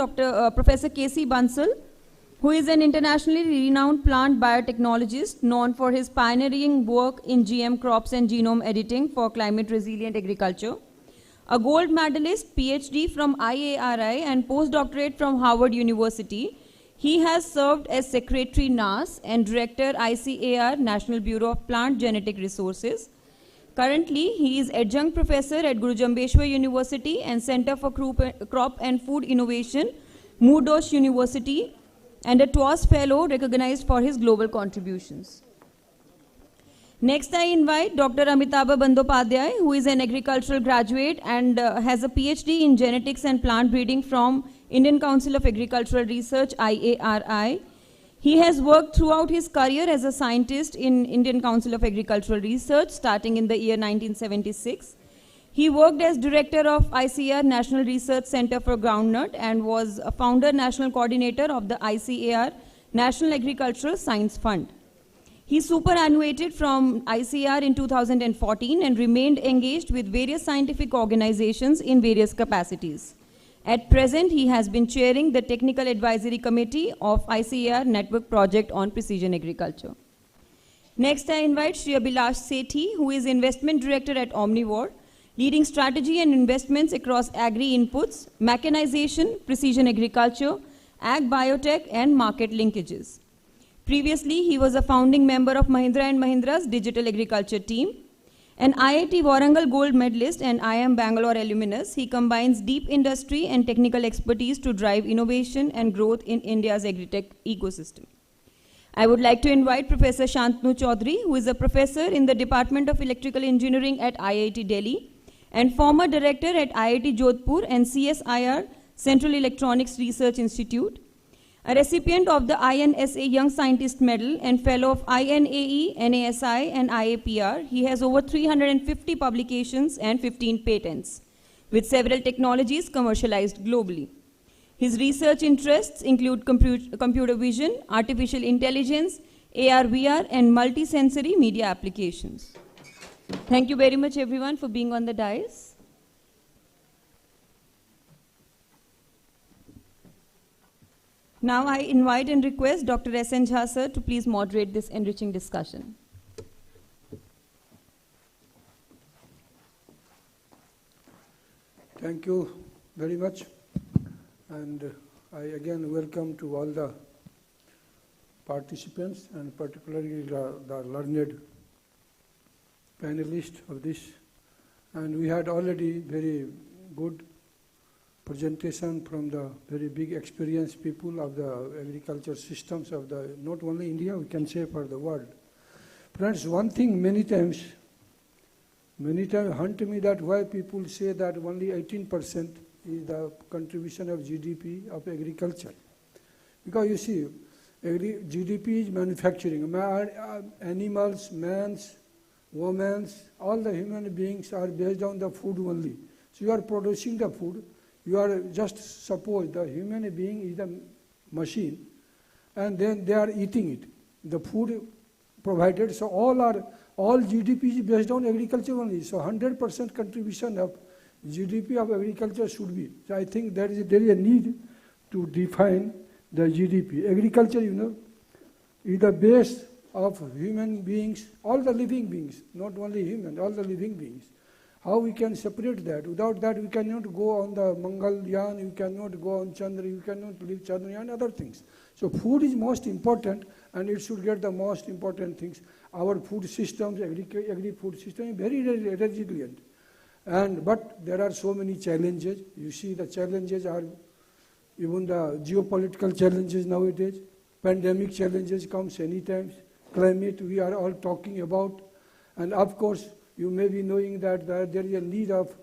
Professor K.C. Bansal, who is an internationally renowned plant biotechnologist known for his pioneering work in GM crops and genome editing for climate-resilient agriculture. A gold medalist, PhD from IARI and postdoctorate from Harvard University, he has served as Secretary NAS and Director ICAR, National Bureau of Plant Genetic Resources. Currently, he is Adjunct Professor at Guru Jambheshwar University and Center for Crop and Food Innovation, Murdoch University, and a TWAS Fellow recognized for his global contributions. Next, I invite Dr. Amitabh Bandyopadhyay, who is an agricultural graduate and has a PhD in genetics and plant breeding from Indian Council of Agricultural Research, IARI. He has worked throughout his career as a scientist in Indian Council of Agricultural Research, starting in the year 1976. He worked as director of ICAR National Research Center for Groundnut and was a founder national coordinator of the ICAR National Agricultural Science Fund. He superannuated from ICAR in 2014 and remained engaged with various scientific organizations in various capacities. At present, he has been chairing the Technical Advisory Committee of ICAR Network Project on Precision Agriculture. Next, I invite Shri Abhilash Sethi, who is Investment Director at Omnivore, leading strategy and investments across agri-inputs, mechanization, precision agriculture, ag biotech, and market linkages. Previously, he was a founding member of Mahindra & Mahindra's digital agriculture team. An IIT Warangal gold medalist and IIM Bangalore alumnus, he combines deep industry and technical expertise to drive innovation and growth in India's agri-tech ecosystem. I would like to invite Professor Shantanu Chaudhary, who is a professor in the Department of Electrical Engineering at IIT Delhi and former director at IIT Jodhpur and CSIR, Central Electronics Research Institute, a recipient of the INSA Young Scientist Medal and fellow of INAE, NASI, and IAPR. He has over 350 publications and 15 patents, with several technologies commercialized globally. His research interests include computer vision, artificial intelligence, AR, VR, and multisensory media applications. Thank you very much, everyone, for being on the dais. Now I invite and request Dr. S.N. Jha sir to please moderate this enriching discussion. Thank you very much. And I again welcome to all the participants and particularly the learned panelists of this. And we had already very good presentation from the very big experienced people of the agriculture systems of the, not only India, we can say for the world. Friends, one thing many times haunt me that why people say that only 18% is the contribution of GDP of agriculture. Because you see, GDP is manufacturing. Animals, man's, women's, all the human beings are based on the food only. So you are producing the food. You are just suppose the human being is the machine, and then they are eating it. The food provided, so all GDP is based on agriculture only. So 100% contribution of GDP of agriculture should be. So I think there is a need to define the GDP. Agriculture, you know, is the base of human beings, all the living beings, not only human, all the living beings. How we can separate that? Without that, we cannot go on the Mangalyaan, you cannot go on Chandra, you cannot leave Chandrayaan, other things. So food is most important, and it should get the most important things. Our food systems, agri-food system is very resilient. But there are so many challenges. You see the challenges are even the geopolitical challenges nowadays. Pandemic challenges comes anytime. Climate we are all talking about. And of course, you may be knowing that there is a need of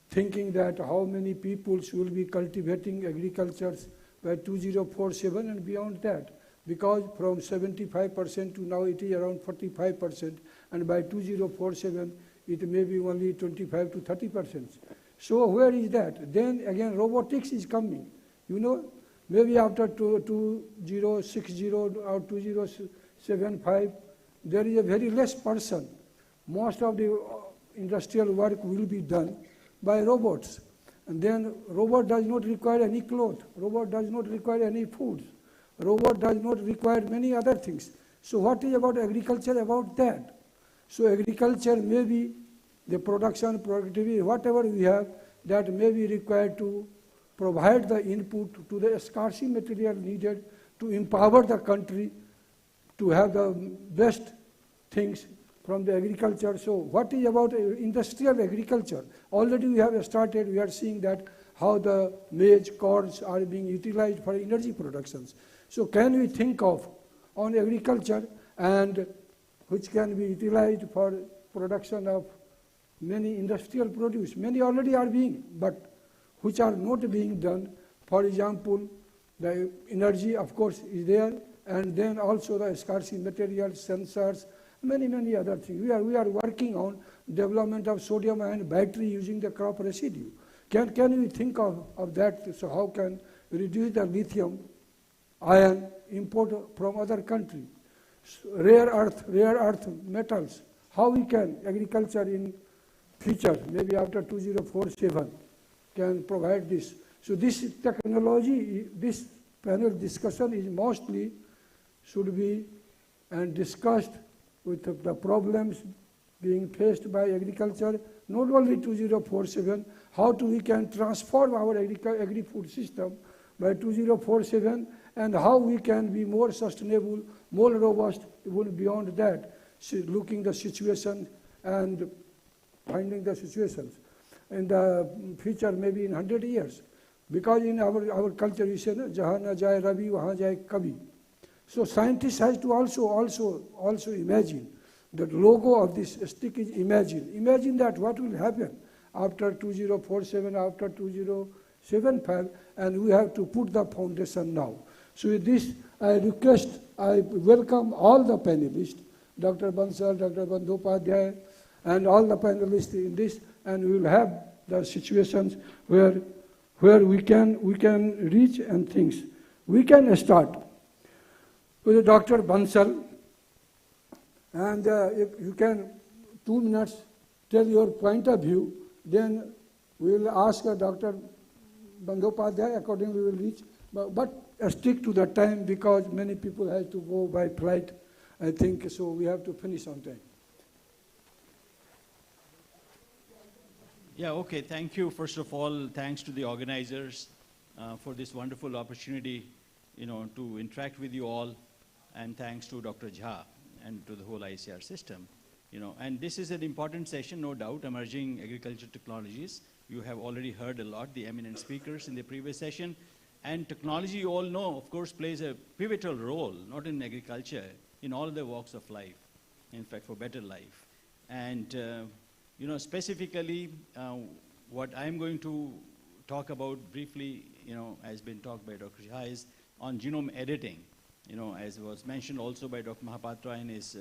thinking that how many peoples will be cultivating agriculture by 2047 and beyond that. Because from 75% to now it is around 45%, and by 2047 it may be only 25 to 30%. So where is that? Then again robotics is coming. You know, maybe after 2060 or 2075, there is a very less person. Most of the industrial work will be done by robots. And then robot does not require any clothes. Robot does not require any foods. Robot does not require many other things. So what is about agriculture about that? So agriculture may be the production, productivity, whatever we have, that may be required to provide the input to the scarcity material needed to empower the country to have the best things from the agriculture. So what is about industrial agriculture? Already we have started, we are seeing that how the maize, corns are being utilized for energy productions. So can we think of on agriculture and which can be utilized for production of many industrial produce? Many already are being, but which are not being done. For example, the energy, of course, is there, and then also the scarcity materials, sensors, many other things. We are working on development of sodium ion battery using the crop residue. Can we think of that? So how can we reduce the lithium ion import from other countries? Rare earth metals. How we can agriculture in future, maybe after 2047, can provide this. So this technology, this panel discussion is mostly should be and discussed with the problems being faced by agriculture, not only 2047, how we can transform our agri-food system by 2047, and how we can be more sustainable, more robust, even beyond that, looking the situation and finding the situations in the future, maybe in 100 years. Because in our culture, we say, "Jahan na jaye Rabi, wahan jaye Kabi." So scientists has to also imagine the logo of this stick is imagine. Imagine that what will happen after 2047, after 2075, and we have to put the foundation now. So with this, I welcome all the panelists, Dr. Bansal, Dr. Bandyopadhyay, and all the panelists in this, and we will have the situations where we can reach and things. We can start with Dr. Bansal, and if you can 2 minutes tell your point of view, then we will ask Dr. Bandyopadhyay, accordingly we will reach, but stick to the time because many people have to go by flight, I think, so we have to finish on time. Yeah, okay, thank you. First of all, thanks to the organizers for this wonderful opportunity, to interact with you all, and thanks to Dr. Jha and to the whole ICR system. And this is an important session, no doubt, emerging agriculture technologies. You have already heard a lot, the eminent speakers in the previous session. And technology, you all know, of course, plays a pivotal role, not in agriculture, in all the walks of life, in fact, for better life. And specifically, what I'm going to talk about briefly, has been talked by Dr. Jha, is on genome editing. As was mentioned also by Dr. Mahapatra in his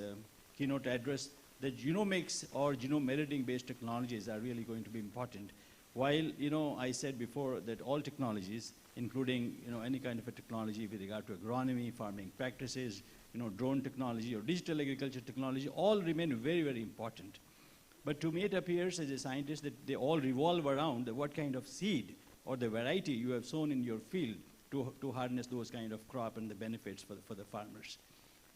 keynote address, that genomics or genome editing-based technologies are really going to be important. While, I said before that all technologies, including, any kind of a technology with regard to agronomy, farming practices, drone technology or digital agriculture technology, all remain very, very important. But to me, it appears as a scientist that they all revolve around what kind of seed or the variety you have sown in your field to harness those kind of crop and the benefits for the farmers.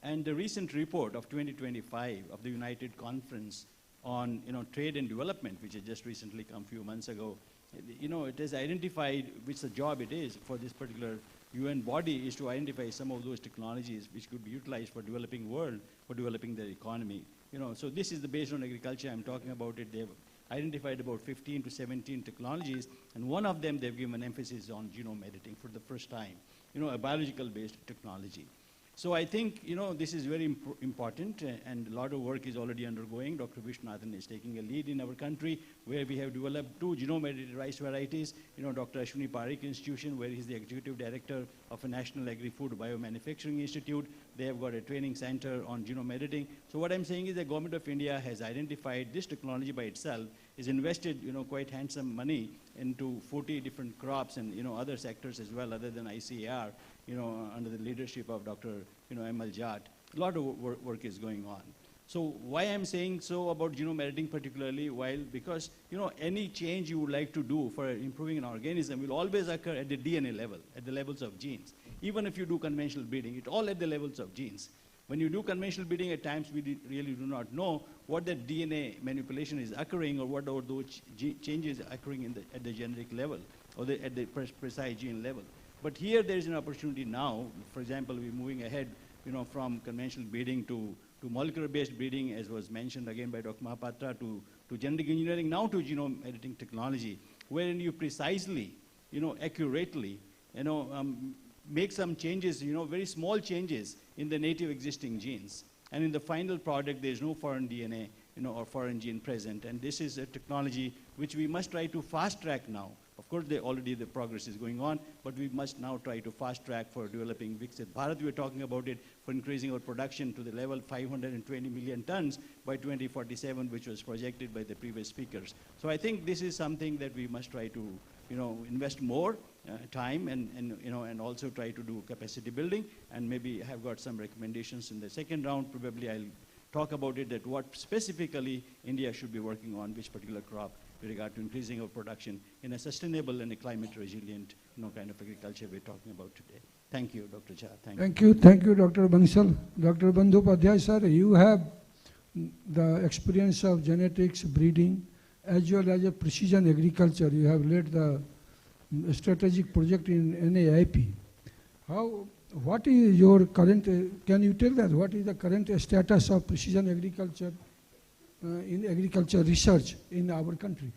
And the recent report of 2025 of the United Conference on Trade and Development, which had just recently come a few months ago, it has identified which the job it is for this particular UN body is to identify some of those technologies which could be utilized for developing world, for developing their economy. So this is based on agriculture. I'm talking about it. They've identified about 15 to 17 technologies, and one of them they've given emphasis on genome editing for the first time, a biological-based technology. So I think, this is very important, and a lot of work is already undergoing. Dr. Viswanathan is taking a lead in our country, where we have developed 2 genome-edited rice varieties. Dr. Ashwini Parikh Institution, where he's the executive director of a National Agri-Food Biomanufacturing Institute. They have got a training center on genome editing. So what I'm saying is the government of India has identified this technology by itself, is invested, quite handsome money into 40 different crops and, other sectors as well, other than ICAR, under the leadership of Dr. ML Jat. A lot of work is going on. So why I'm saying so about genome editing particularly, because any change you would like to do for improving an organism will always occur at the DNA level, at the levels of genes. Even if you do conventional breeding, it's all at the levels of genes. When you do conventional breeding, at times we really do not know what the DNA manipulation is occurring, or what are those changes occurring at the genetic level, or at the precise gene level. But here there is an opportunity now. For example, we're moving ahead, from conventional breeding to molecular-based breeding, as was mentioned again by Dr. Mahapatra, to genetic engineering, now to genome editing technology, wherein you precisely, accurately, make some changes, very small changes in the native existing genes. And in the final product, there's no foreign DNA, or foreign gene present. And this is a technology which we must try to fast track now. Of course, already the progress is going on, but we must now try to fast track for developing Viksit Bharat. We were talking about it for increasing our production to the level 520 million tons by 2047, which was projected by the previous speakers. So I think this is something that we must try to, invest more time and also try to do capacity building, and maybe have got some recommendations in the second round. Probably I'll talk about it, that what specifically India should be working on, which particular crop, with regard to increasing our production in a sustainable and a climate resilient, kind of agriculture we're talking about today. Thank you, Dr. Jha. Thank you, Dr. Bansal. Dr. Bandyopadhyay, sir, you have the experience of genetics, breeding, as well as a precision agriculture. You have led the strategic project in NAIP. What is your current, can you tell us what is the current status of precision agriculture in agriculture research in our country?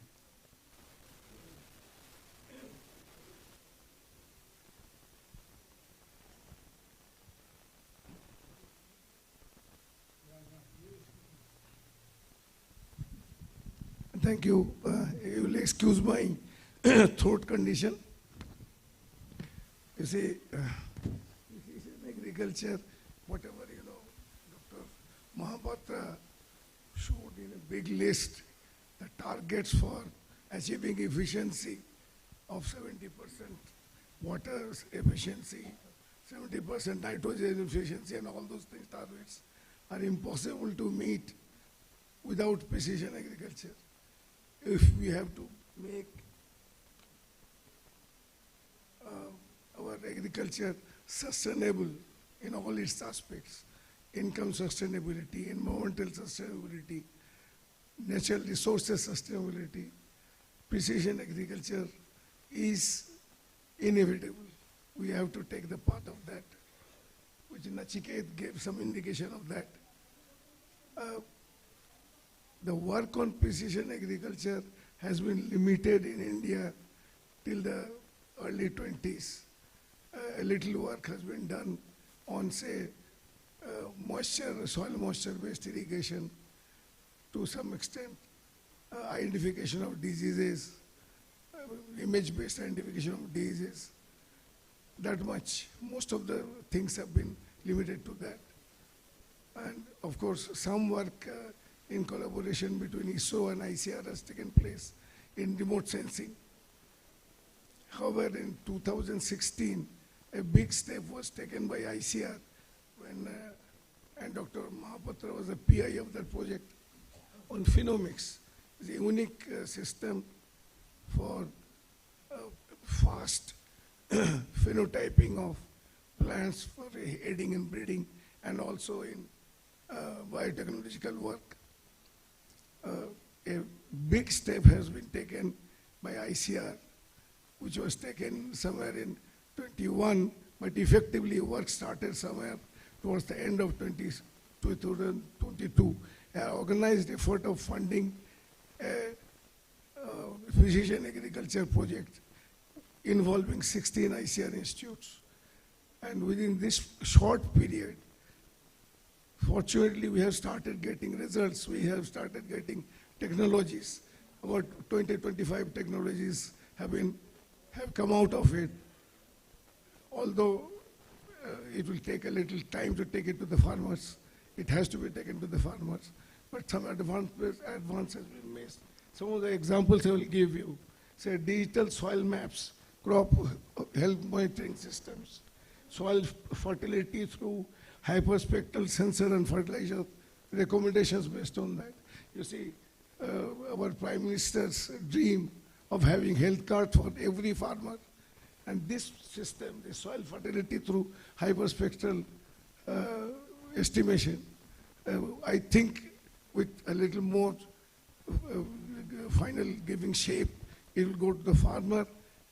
Thank you. You will excuse my throat condition. You see, in agriculture, whatever, Dr. Mahapatra showed in a big list the targets for achieving efficiency of 70% water efficiency, 70% nitrogen efficiency, and all those things targets are impossible to meet without precision agriculture. If we have to make our agriculture sustainable in all its aspects, income sustainability, environmental sustainability, natural resources sustainability, precision agriculture is inevitable. We have to take the path of that, which Nachiket gave some indication of that. The work on precision agriculture has been limited in India till the early 20s. A little work has been done on, say, soil moisture-based irrigation, to some extent, identification of diseases, image-based identification of diseases. That much. Most of the things have been limited to that. And of course, some work in collaboration between ISRO and ICR has taken place in remote sensing. However, in 2016, a big step was taken by ICR when and Dr. Mahapatra was the PI of that project on Phenomics. It's a unique system for fast phenotyping of plants for aiding in breeding and also in biotechnological work. A big step has been taken by ICR, which was taken somewhere in 21, but effectively work started somewhere towards the end of 2022. An organized effort of funding a precision agriculture project involving 16 ICR institutes. And within this short period, fortunately, we have started getting results. We have started getting technologies. About 20, 25 technologies have come out of it. Although it will take a little time to take it to the farmers. It has to be taken to the farmers. But some advance has been made. Some of the examples I will give you. Say digital soil maps, crop health monitoring systems, soil fertility through hyperspectral sensor and fertilizer recommendations based on that. You see, our Prime Minister's dream of having health card for every farmer, and this system, the soil fertility through hyperspectral estimation, I think with a little more final giving shape, it will go to the farmer,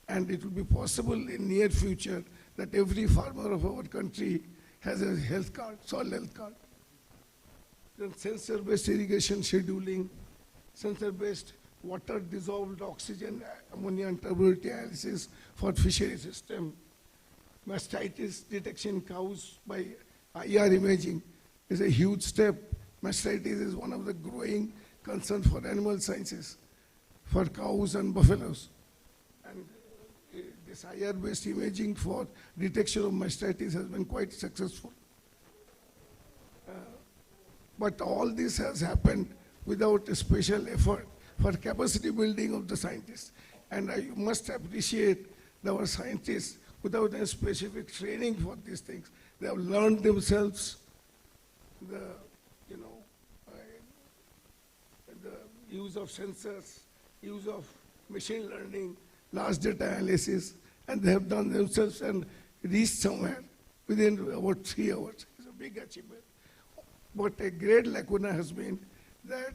and it will be possible in near future that every farmer of our country has a health card, soil health card. Then sensor-based irrigation scheduling, sensor-based water dissolved oxygen, ammonia and turbidity analysis for fishery system, mastitis detection in cows by IR imaging is a huge step. Mastitis is one of the growing concerns for animal sciences, for cows and buffaloes. And this IR-based imaging for detection of mastitis has been quite successful. But all this has happened without a special effort for capacity building of the scientists. And I must appreciate our scientists without any specific training for these things. They have learned themselves the use of sensors, use of machine learning, large data analysis, and they have done themselves and reached somewhere within about 3 hours. It's a big achievement. But a great lacuna has been that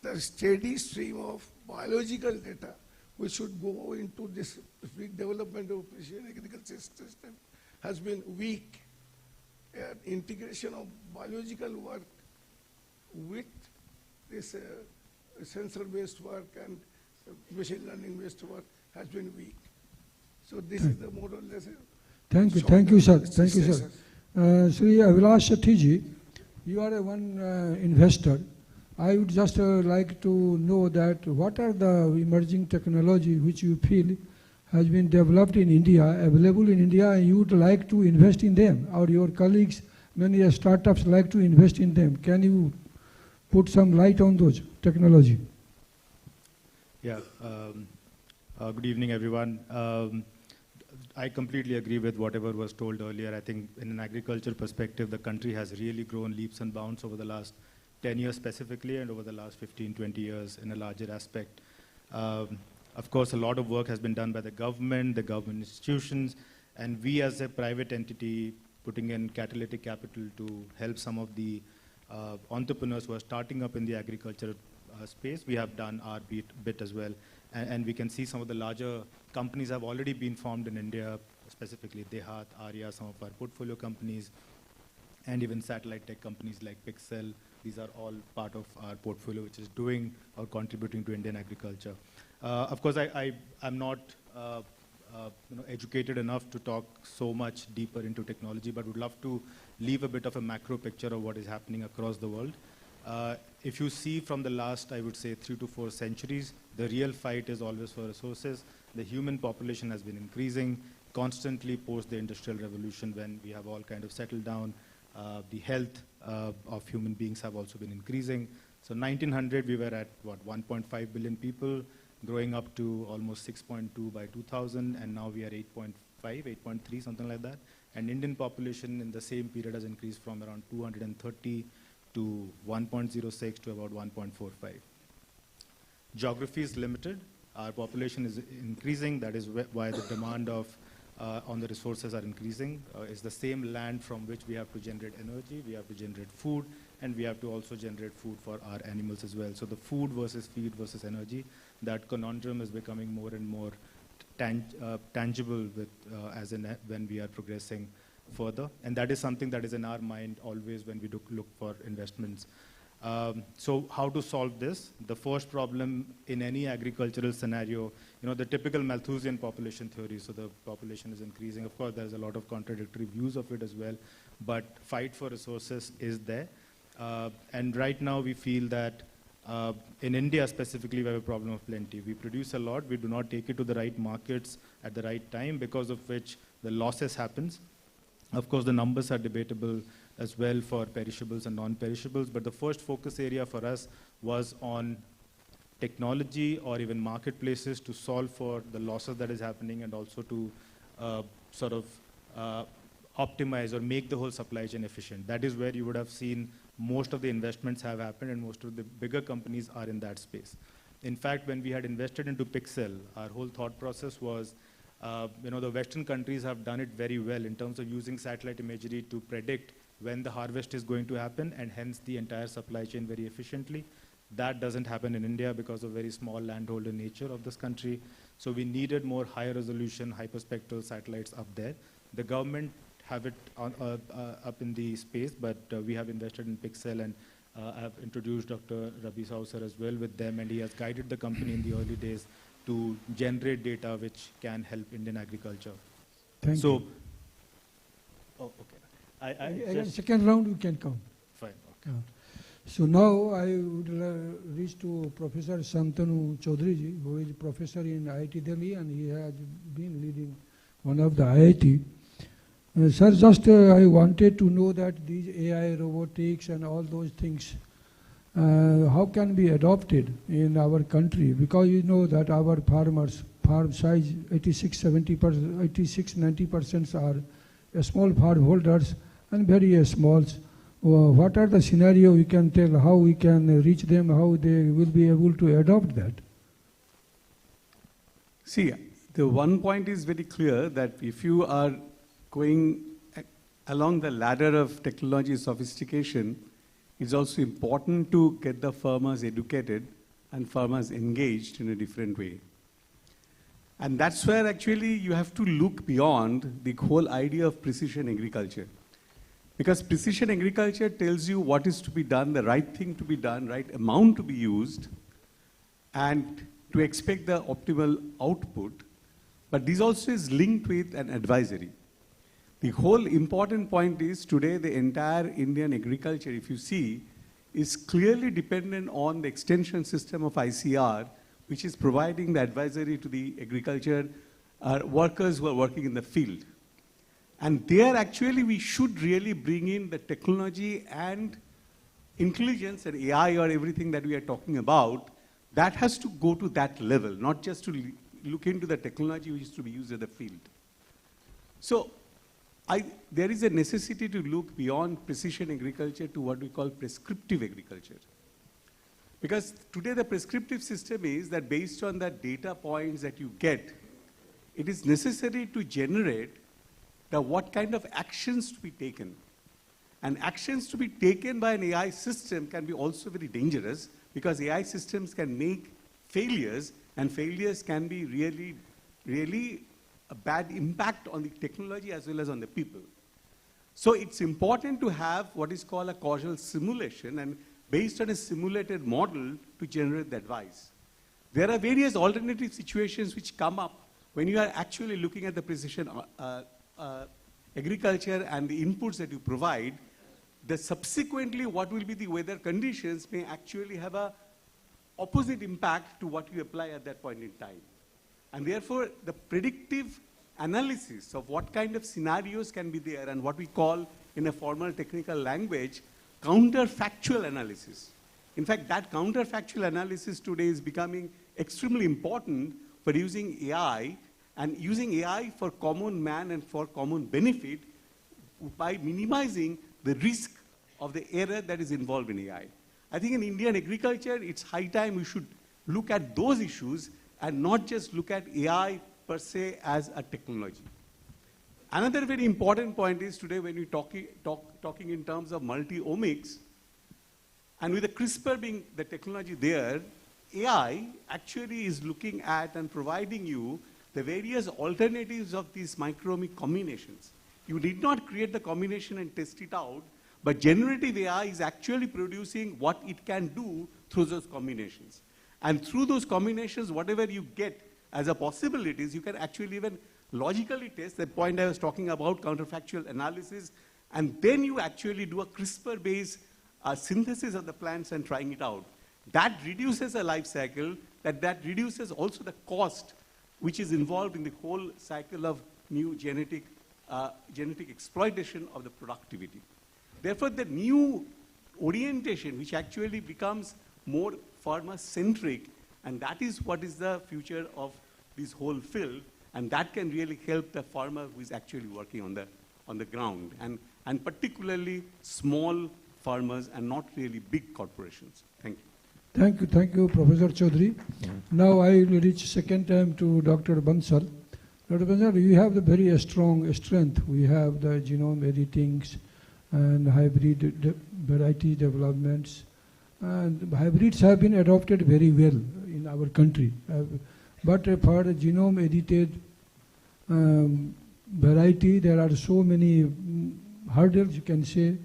the steady stream of biological data which should go into this big development of precision agriculture system has been weak. Integration of biological work with this sensor-based work and machine learning-based work has been weak. So this is the more or less. Thank you, sir. Thank you, sir. Sri Avilash Sathiji, you are one investor. I would just like to know that what are the emerging technology which you feel has been developed in India, available in India, and you would like to invest in them, or your colleagues, many startups like to invest in them. Can you put some light on those technology? Yeah. Good evening, everyone. I completely agree with whatever was told earlier. I think in an agriculture perspective, the country has really grown leaps and bounds over the last 10 years specifically, and over the last 15, 20 years in a larger aspect. Of course, a lot of work has been done by the government institutions, and we as a private entity putting in catalytic capital to help some of the entrepreneurs who are starting up in the agriculture space. We have done our bit as well. And we can see some of the larger companies have already been formed in India, specifically Dehat, Arya, some of our portfolio companies, and even satellite tech companies like Pixel. These are all part of our portfolio, which is doing or contributing to Indian agriculture. Of course, I'm not educated enough to talk so much deeper into technology, but would love to leave a bit of a macro picture of what is happening across the world. If you see from the last, I would say, 3 to 4 centuries, the real fight is always for resources. The human population has been increasing constantly post the Industrial Revolution, when we have all kind of settled down. The health of human beings have also been increasing. So 1900, we were at, 1.5 billion people, growing up to almost 6.2 by 2000, and now we are 8.5, 8.3, something like that. And Indian population in the same period has increased from around 230 to 1.06 to about 1.45. Geography is limited. Our population is increasing. That is why the demand on the resources are increasing. It's the same land from which we have to generate energy, we have to generate food, and we have to also generate food for our animals as well. So the food versus feed versus energy, that conundrum is becoming more and more tangible with, when we are progressing further. And that is something that is in our mind always when we look for investments. So how to solve this? The first problem in any agricultural scenario, the typical Malthusian population theory, so the population is increasing. Of course, there's a lot of contradictory views of it as well, but fight for resources is there. And right now we feel that in India specifically, we have a problem of plenty. We produce a lot, we do not take it to the right markets at the right time, because of which the losses happens. Of course, the numbers are debatable as well for perishables and non-perishables, but the first focus area for us was on technology or even marketplaces to solve for the losses that is happening, and also to optimize or make the whole supply chain efficient. That is where you would have seen most of the investments have happened and most of the bigger companies are in that space. In fact, when we had invested into Pixel, our whole thought process was, the Western countries have done it very well in terms of using satellite imagery to predict when the harvest is going to happen and hence the entire supply chain very efficiently. That doesn't happen in India because of very small landholder nature of this country. So we needed more higher resolution, hyperspectral satellites up there. The government have it up in the space, but we have invested in Pixel, and I've introduced Dr. Rabi Saucer as well with them, and he has guided the company in the early days to generate data which can help Indian agriculture. Thank you. Oh, okay. Again, second round you can come. Fine. Okay. So now I would reach to Professor Santanu Chaudhary, who is professor in IIT Delhi, and he has been leading one of the IIT. Sir, just I wanted to know that these AI, robotics and all those things, how can be adopted in our country? Because you know that our farmers, farm size 86-90% are small farm holders and very small. What are the scenario we can tell, how we can reach them, how they will be able to adopt that? See, the one point is very clear that if you are going along the ladder of technology sophistication, it's also important to get the farmers educated and farmers engaged in a different way. And that's where actually you have to look beyond the whole idea of precision agriculture. Because precision agriculture tells you what is to be done, the right thing to be done, right amount to be used, and to expect the optimal output. But this also is linked with an advisory. The whole important point is today the entire Indian agriculture, if you see, is clearly dependent on the extension system of ICR, which is providing the advisory to the agriculture workers who are working in the field. And there actually we should really bring in the technology and intelligence and AI or everything that we are talking about. That has to go to that level, not just to look into the technology which is to be used in the field. So there is a necessity to look beyond precision agriculture to what we call prescriptive agriculture. Because today the prescriptive system is that based on the data points that you get, it is necessary to generate what kind of actions to be taken. And actions to be taken by an AI system can be also very dangerous because AI systems can make failures, and failures can be really, really a bad impact on the technology as well as on the people. So it's important to have what is called a causal simulation, and based on a simulated model to generate the advice. There are various alternative situations which come up when you are actually looking at the precision agriculture and the inputs that you provide. The subsequently what will be the weather conditions may actually have a opposite impact to what you apply at that point in time. And therefore, the predictive analysis of what kind of scenarios can be there and what we call in a formal technical language, counterfactual analysis. In fact, that counterfactual analysis today is becoming extremely important for using AI, and using AI for common man and for common benefit by minimizing the risk of the error that is involved in AI. I think in Indian agriculture, it's high time we should look at those issues and not just look at AI per se as a technology. Another very important point is today when we're talking in terms of multi-omics, and with the CRISPR being the technology there, AI actually is looking at and providing you the various alternatives of these microomic combinations. You did not create the combination and test it out, but generative AI is actually producing what it can do through those combinations. And through those combinations, whatever you get as a possibilities, you can actually even logically test the point I was talking about, counterfactual analysis, and then you actually do a CRISPR-based synthesis of the plants and trying it out. That reduces the life cycle, that reduces also the cost which is involved in the whole cycle of new genetic exploitation of the productivity. Therefore, the new orientation, which actually becomes more farmer-centric, and that is what is the future of this whole field, and that can really help the farmer who is actually working on the ground, and particularly small farmers and not really big corporations. Thank you. Thank you, Professor Chaudhary. Now I will reach second time to Dr. Bansal. Dr. Bansal, you have the very strong strength. We have the genome editings and hybrid variety developments. And hybrids have been adopted very well in our country. But for the genome edited variety, there are so many hurdles, you can say.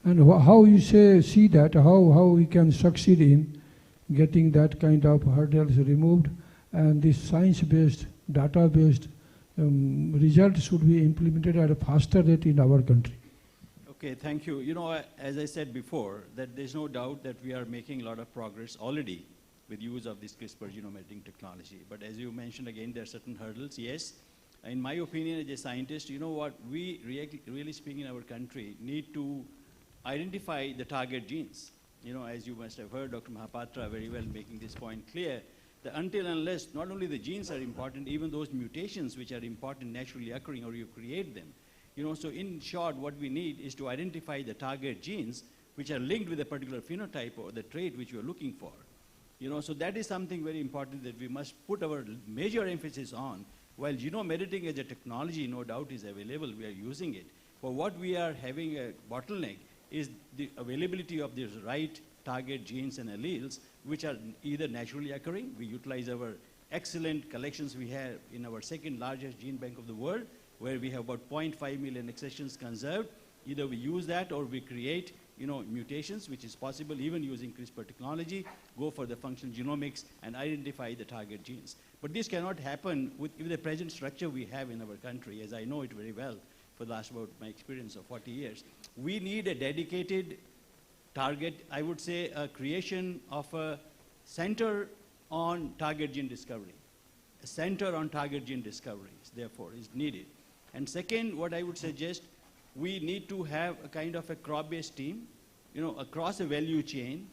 And how you see that, how we can succeed in getting that kind of hurdles removed, and this science-based, data-based results should be implemented at a faster rate in our country. Okay, thank you. You know, as I said before, that there's no doubt that we are making a lot of progress already with use of this CRISPR genome editing technology. But as you mentioned again, there are certain hurdles, yes. In my opinion, as a scientist, you know what, we really speaking in our country need to identify the target genes. You know, as you must have heard Dr. Mahapatra very well making this point clear, that until and unless not only the genes are important, even those mutations which are important naturally occurring or you create them. You know, so in short, what we need is to identify the target genes which are linked with a particular phenotype or the trait which you are looking for. You know, so that is something very important that we must put our major emphasis on. While genome editing as a technology, no doubt, is available, we are using it. But what we are having a bottleneck is the availability of these right target genes and alleles, which are either naturally occurring. We utilize our excellent collections we have in our second largest gene bank of the world, where we have about 0.5 million accessions conserved. Either we use that or we create, you know, mutations, which is possible even using CRISPR technology, go for the functional genomics and identify the target genes. But this cannot happen with the present structure we have in our country, as I know it very well for the last about my experience of 40 years. We need a dedicated target, I would say a creation of a center on target gene discovery. A center on target gene discovery, therefore, is needed. And second, what I would suggest, we need to have a kind of a crop-based team, you know, across a value chain.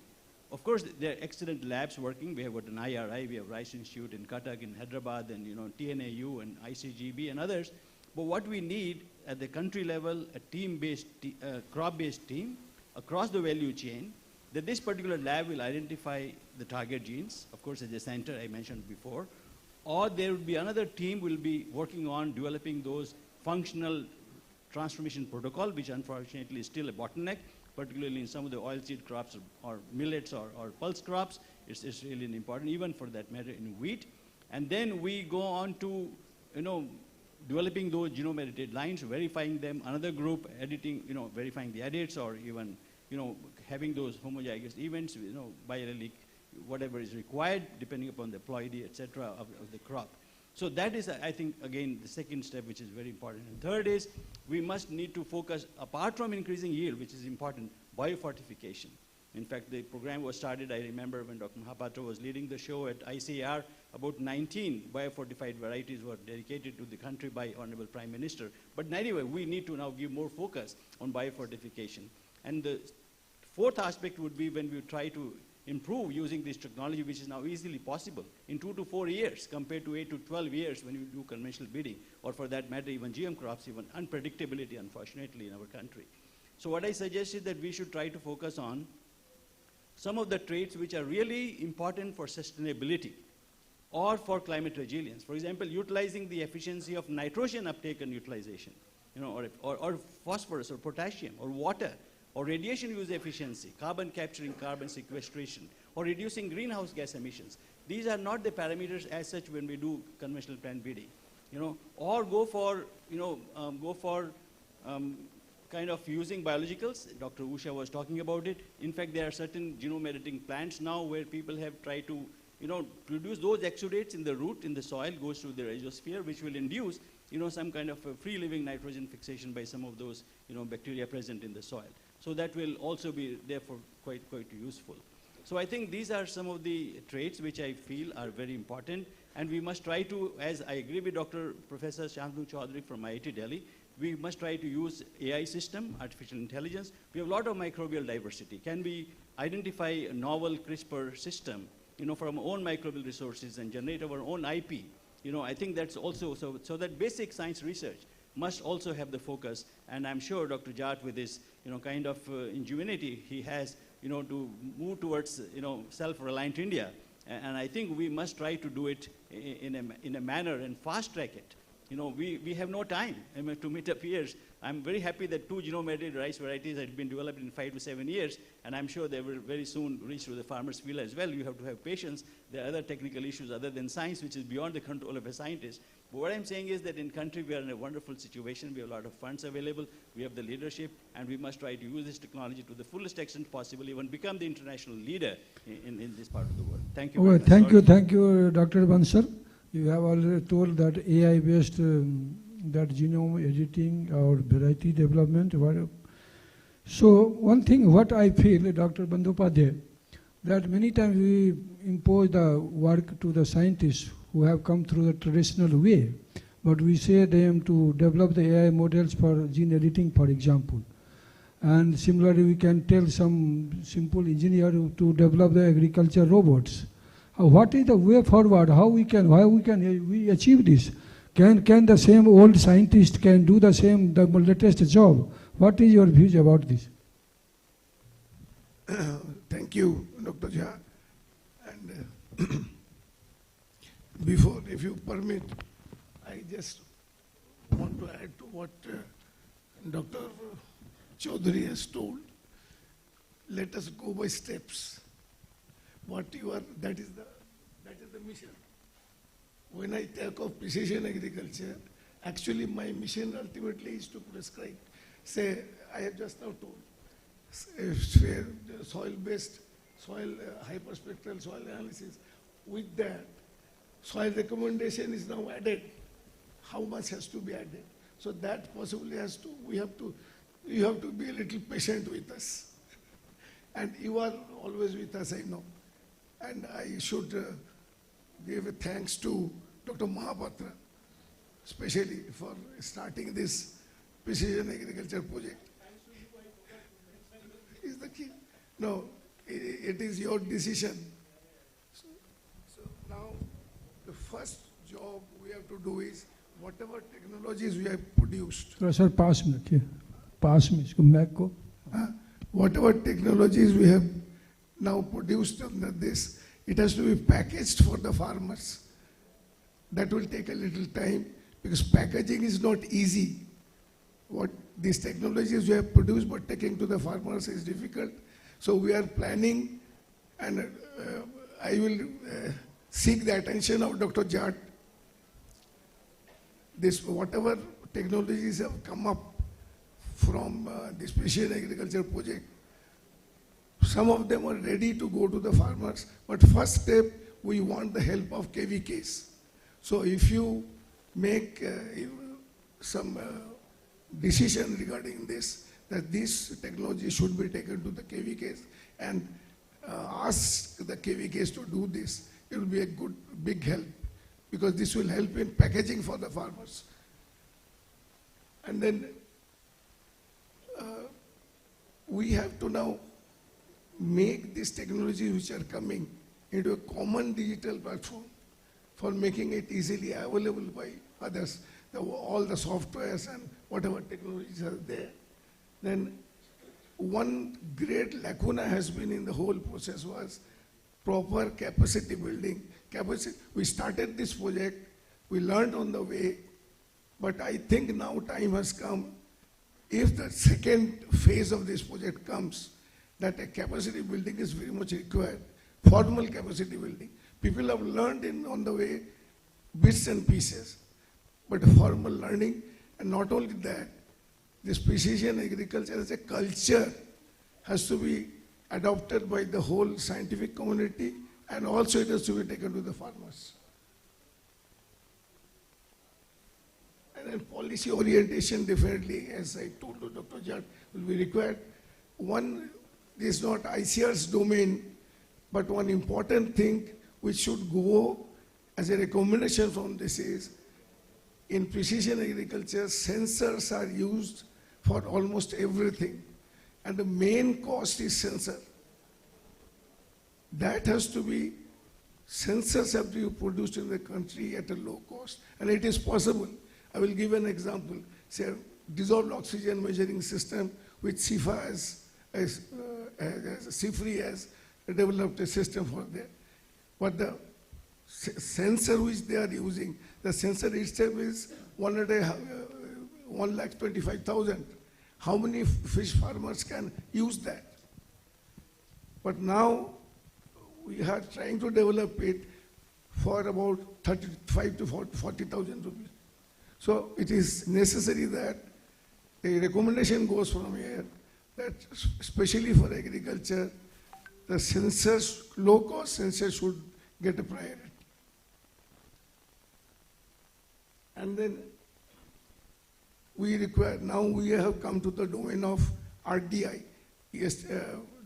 Of course, there are excellent labs working. We have got an IRI, we have Rice Institute in Cuttack, in Hyderabad, and, you know, TNAU and ICGB and others. But what we need at the country level, a team-based, crop-based team across the value chain, that this particular lab will identify the target genes, of course, as a center I mentioned before, or there will be another team will be working on developing those functional transformation protocol, which unfortunately is still a bottleneck, particularly in some of the oilseed crops or millets or pulse crops. It's really important, even for that matter in wheat. And then we go on to, you know, developing those genome edited lines, verifying them, another group editing, you know, verifying the edits, or even, you know, having those homozygous events, you know, biallelic, whatever is required, depending upon the ploidy, etc., of the crop. So that is, I think, again, the second step, which is very important. And third is, we must need to focus, apart from increasing yield, which is important, biofortification. In fact, the program was started, I remember when Dr. Mahapatra was leading the show at ICAR, about 19 biofortified varieties were dedicated to the country by Honorable Prime Minister. But anyway, we need to now give more focus on biofortification. And the fourth aspect would be when we try to improve using this technology, which is now easily possible in 2 to 4 years compared to 8 to 12 years when you do conventional breeding, or for that matter, even GM crops, even unpredictability, unfortunately, in our country. So what I suggest is that we should try to focus on some of the traits which are really important for sustainability or for climate resilience. For example, utilizing the efficiency of nitrogen uptake and utilization, you know, or phosphorus or potassium or water, or radiation use efficiency, carbon capturing, carbon sequestration, or reducing greenhouse gas emissions. These are not the parameters as such when we do conventional plant breeding, you know, or go for, you know, kind of using biologicals. Dr. Usha was talking about it. In fact, there are certain genome editing plants now where people have tried to, you know, produce those exudates in the root, in the soil, goes through the rhizosphere, which will induce, you know, some kind of a free-living nitrogen fixation by some of those, you know, bacteria present in the soil. So that will also be, therefore, quite useful. So I think these are some of the traits which I feel are very important. And we must try to, as I agree with Professor Shantanu Chaudhary from IIT Delhi, we must try to use AI system, artificial intelligence. We have a lot of microbial diversity. Can we identify a novel CRISPR system, you know, from our own microbial resources and generate our own IP? You know, I think that's also, so that basic science research, must also have the focus. And I'm sure Dr. Jat, with his kind of ingenuity he has, to move towards self-reliant India. And I think we must try to do it in a manner and fast track it. We have no time to meet our peers. I'm very happy that 2 genome-edited rice varieties had been developed in 5 to 7 years, and I'm sure they will very soon reach to the farmer's field as well. You have to have patience. There are other technical issues other than science, which is beyond the control of a scientist. But what I'm saying is that in country, we are in a wonderful situation. We have a lot of funds available. We have the leadership, and we must try to use this technology to the fullest extent possible, even become the international leader in this part of the world. Thank you. Okay, thank you, Dr. Bansal. You have already told that AI-based that genome editing or variety development. So one thing what I feel, Dr. Bandyopadhyay, that many times we impose the work to the scientists who have come through the traditional way, but we say them to develop the AI models for gene editing, for example. And similarly, we can tell some simple engineer to develop the agriculture robots. What is the way forward? How we can achieve this? Can the same old scientist can do the same, the latest job? What is your views about this? Thank you, Dr. Jha. And before, if you permit, I just want to add to what Dr. Chaudhary has told. Let us go by steps. That is the mission. When I talk of precision agriculture, actually my mission ultimately is to prescribe. Say, I have just now told, soil-based, hyperspectral soil analysis. With that, soil recommendation is now added. How much has to be added? So that possibly you have to be a little patient with us. And you are always with us, I know. And I should give a thanks to Dr. Mahapatra, especially for starting this precision agriculture project. Is the key? No, it is your decision. So now, the first job we have to do is whatever technologies we have produced. Sir, pass me. Pass me. Whatever technologies we have now produced under this, it has to be packaged for the farmers. That will take a little time because packaging is not easy. What these technologies we have produced but taking to the farmers is difficult. So we are planning, and I will seek the attention of Dr. Jat. Whatever technologies have come up from this precision agriculture project, some of them are ready to go to the farmers, but first step, we want the help of KVKs. So if you make some decision regarding this, that this technology should be taken to the KVKs and ask the KVKs to do this, it will be a big help, because this will help in packaging for the farmers. And then we have to now make these technologies which are coming into a common digital platform for making it easily available by others, all the softwares and whatever technologies are there. Then one great lacuna has been in the whole process was proper capacity building. We started this project, we learned on the way, but I think now time has come, if the second phase of this project comes, that a capacity building is very much required, formal capacity building. People have learned on the way bits and pieces, but formal learning, and not only that, this precision agriculture as a culture has to be adopted by the whole scientific community, and also it has to be taken to the farmers. And then policy orientation definitely, as I told Dr. Jat, will be required. One is not ICR's domain, but one important thing which should go as a recommendation from this is, in precision agriculture, sensors are used for almost everything. And the main cost is sensor. That has to be, sensors have to be produced in the country at a low cost. And it is possible. I will give an example. say, dissolved oxygen measuring system, which CIFA CIFRI has developed a system for that. But the sensor which they are using, the sensor itself is 1,25,000. How many fish farmers can use that? But now we are trying to develop it for about 35 to 40,000 rupees. So it is necessary that a recommendation goes from here that especially for agriculture, the sensors, low-cost sensors should get a priority. And then we require, now we have come to the domain of RDI. Yes,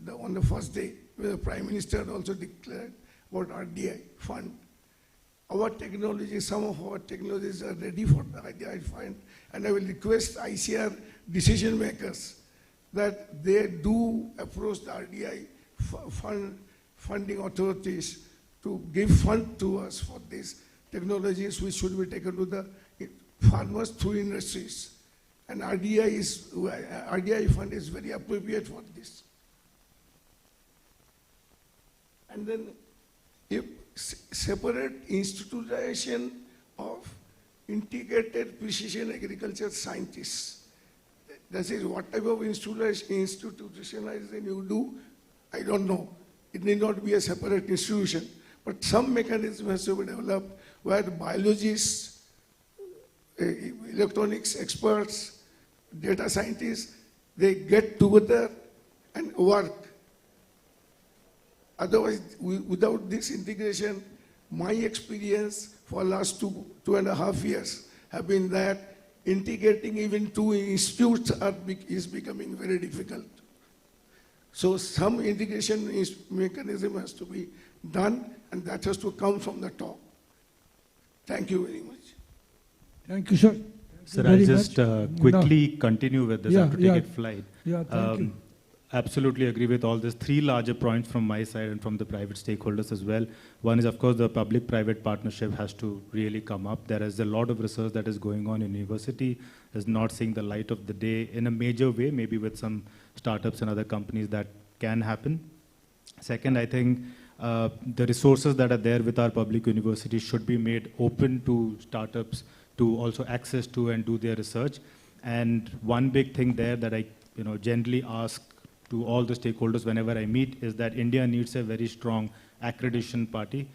on the first day, the Prime Minister also declared about RDI fund. Our technology, some of our technologies are ready for the RDI fund, and I will request ICR decision makers that they do approach the RDI funding authorities to give fund to us for these technologies which should be taken to the farmers through industries. And RDI fund is very appropriate for this. And then if separate institutionalization of integrated precision agriculture scientists. That is, what type of institutionalization you do, I don't know. It need not be a separate institution, but some mechanism has to be developed where biologists, electronics experts, data scientists, they get together and work. Otherwise, without this integration, my experience for the last 2.5 years have been that integrating even two institutes is becoming very difficult. So some integration mechanism has to be done, and that has to come from the top. Thank you very much. Thank you, sir. Sir, I'll just quickly continue with this after take it flight. Yeah, thank you. Absolutely agree with all these three larger points from my side and from the private stakeholders as well. One is, of course, the public-private partnership has to really come up. There is a lot of research that is going on in university, is not seeing the light of the day in a major way, maybe with some startups and other companies that can happen. Second, I think the resources that are there with our public universities should be made open to startups to also access to and do their research. And one big thing there that I generally ask to all the stakeholders whenever I meet is that India needs a very strong accreditation party.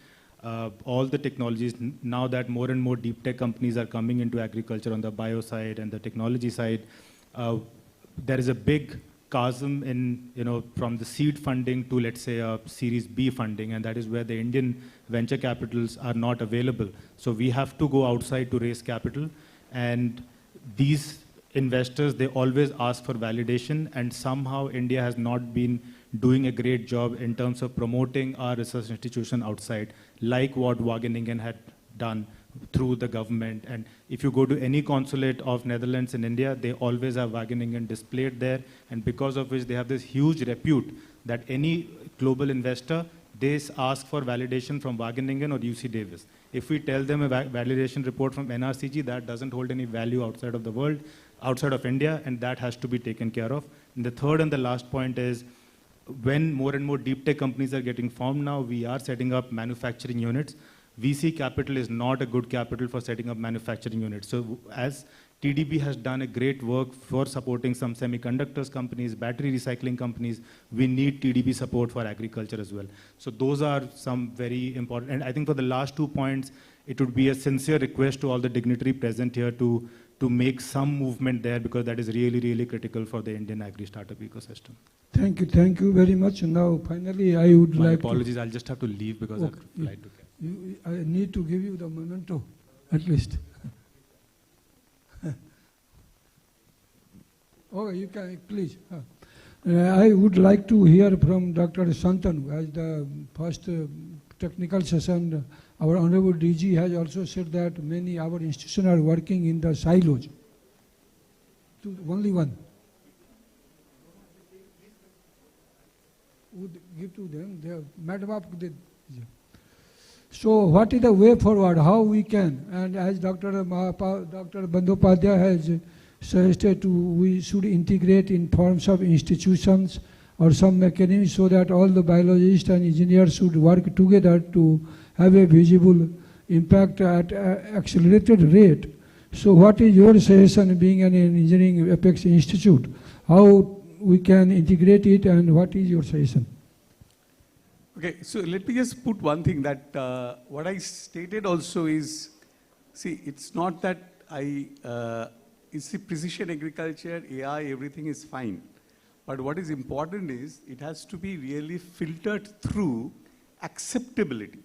All the technologies, now that more and more deep tech companies are coming into agriculture on the bio side and the technology side, there is a big chasm in, from the seed funding to, let's say, a Series B funding, and that is where the Indian venture capitals are not available. So we have to go outside to raise capital, and these investors, they always ask for validation, and somehow India has not been doing a great job in terms of promoting our research institution outside, like what Wageningen had done through the government. And if you go to any consulate of Netherlands in India, they always have Wageningen displayed there, and because of which they have this huge repute that any global investor, they ask for validation from Wageningen or UC Davis. If we tell them a validation report from NRCG, that doesn't hold any value outside of the world, outside of India, and that has to be taken care of. And the third and the last point is, when more and more deep tech companies are getting formed now, we are setting up manufacturing units. VC capital is not a good capital for setting up manufacturing units. So as TDB has done a great work for supporting some semiconductors companies, battery recycling companies, we need TDB support for agriculture as well. So those are some very important, and I think for the last 2 points, it would be a sincere request to all the dignitary present here to make some movement there, because that is really, really critical for the Indian agri-startup ecosystem. Thank you very much. And now, finally, I would My like apologies, I'll just have to leave because Okay. I have to fly to I need to give you the memento, at least. Okay, you can, please. I would like to hear from Dr. Santanu as the first technical session. Our Honorable DG has also said that our institutions are working in the silos. Only one. Would give to them. Madam, so what is the way forward? How we can? And as Dr. Bandyopadhyay has suggested we should integrate in forms of institutions or some mechanism so that all the biologists and engineers should work together to have a visible impact at accelerated rate. So what is your suggestion, being an engineering apex institute? How we can integrate it, and what is your suggestion? Okay, so let me just put one thing that what I stated also is, see, it's not that it's the precision agriculture, AI, everything is fine. But what is important is it has to be really filtered through acceptability.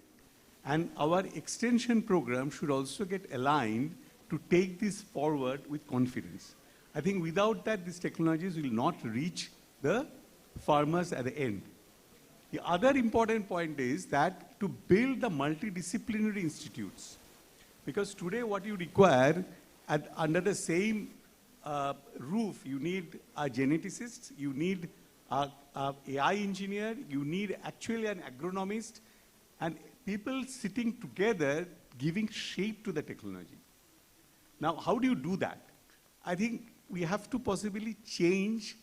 And our extension program should also get aligned to take this forward with confidence. I think without that, these technologies will not reach the farmers at the end. The other important point is that to build the multidisciplinary institutes, because today what you require under the same roof, you need a geneticist, you need a AI engineer, you need actually an agronomist, and people sitting together giving shape to the technology. Now, how do you do that? I think we have to possibly change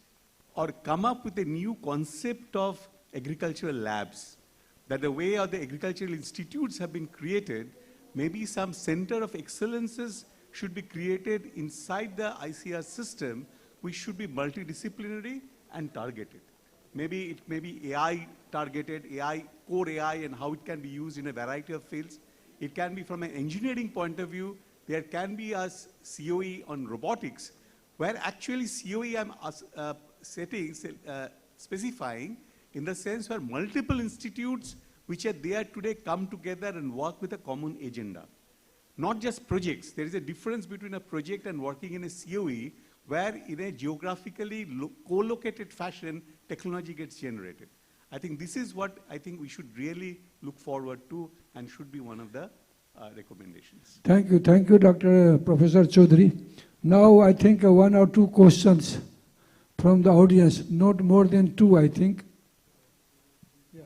or come up with a new concept of agricultural labs, that the way the agricultural institutes have been created, maybe some center of excellences should be created inside the ICR system, which should be multidisciplinary and targeted. Maybe it may be AI targeted, AI, core AI, and how it can be used in a variety of fields. It can be from an engineering point of view. There can be a COE on robotics, where actually COE I'm specifying in the sense where multiple institutes which are there today come together and work with a common agenda. Not just projects. There is a difference between a project and working in a COE where in a geographically co-located fashion, technology gets generated. I think this is what I think we should really look forward to and should be one of the recommendations. Thank you, Dr. Professor Chaudhary. Now I think one or two questions from the audience, not more than two, I think. Yeah.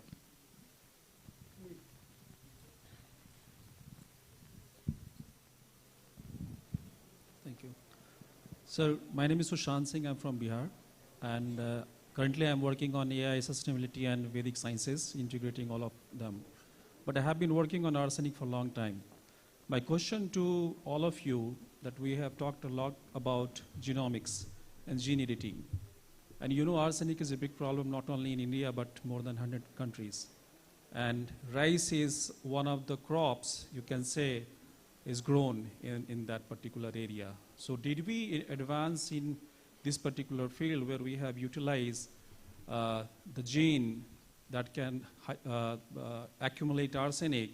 Thank you. Sir, my name is Sushant Singh. I'm from Bihar, and currently I'm working on AI, sustainability, and Vedic sciences, integrating all of them. But I have been working on arsenic for a long time. My question to all of you, that we have talked a lot about genomics and gene editing. And you know arsenic is a big problem not only in India, but more than 100 countries. And rice is one of the crops, you can say, is grown in that particular area. So did we advance in this particular field where we have utilized the gene that can accumulate arsenic,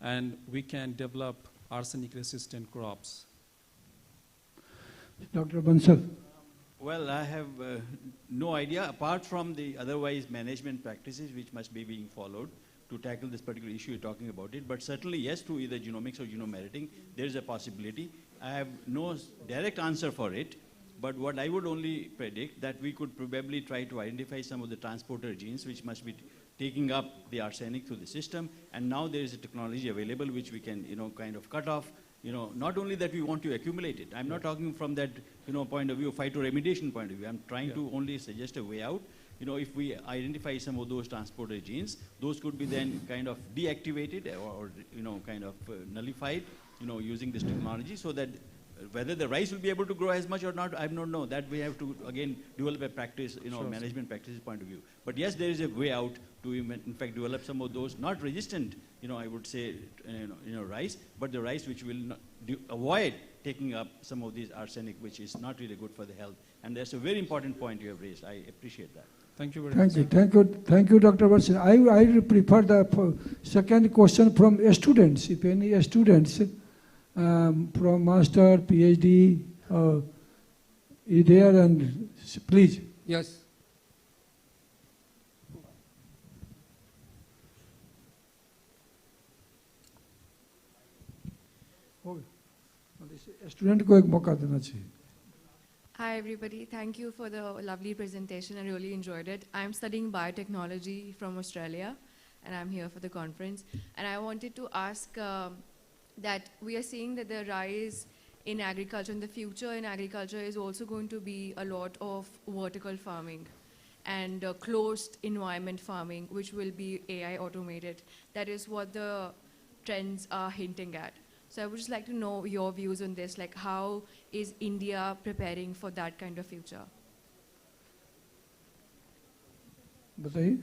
and we can develop arsenic-resistant crops? Dr. Bansal. Well, I have no idea, apart from the otherwise management practices which must be being followed to tackle this particular issue you're talking about it. But certainly, yes, to either genomics or genome editing, there is a possibility. I have no direct answer for it. But what I would only predict that we could probably try to identify some of the transporter genes which must be taking up the arsenic through the system. And now there is a technology available which we can, kind of cut off. Not only that we want to accumulate it. I'm not talking from that, point of view, phytoremediation point of view. I'm trying to only suggest a way out. If we identify some of those transporter genes, those could be then kind of deactivated or kind of nullified, using this technology, so that whether the rice will be able to grow as much or not, I don't know. That we have to, again, develop a practice, Sure. management practices point of view. But yes, there is a way out to, in fact, develop some of those, not resistant, I would say, rice, but the rice which will not avoid taking up some of these arsenic, which is not really good for the health. And that's a very important point you have raised. I appreciate that. Thank you very much. Thank you, Dr. Bansal. I prefer the second question from students. If any students from master, PhD, is there, and please. Yes. Student को एक मौका देना चाहिए. Hi everybody, thank you for the lovely presentation. I really enjoyed it. I'm studying biotechnology from Australia and I'm here for the conference. And I wanted to ask that we are seeing that the rise in agriculture, in the future in agriculture is also going to be a lot of vertical farming and closed environment farming, which will be AI automated. That is what the trends are hinting at. So I would just like to know your views on this, like how is India preparing for that kind of future? बताइए.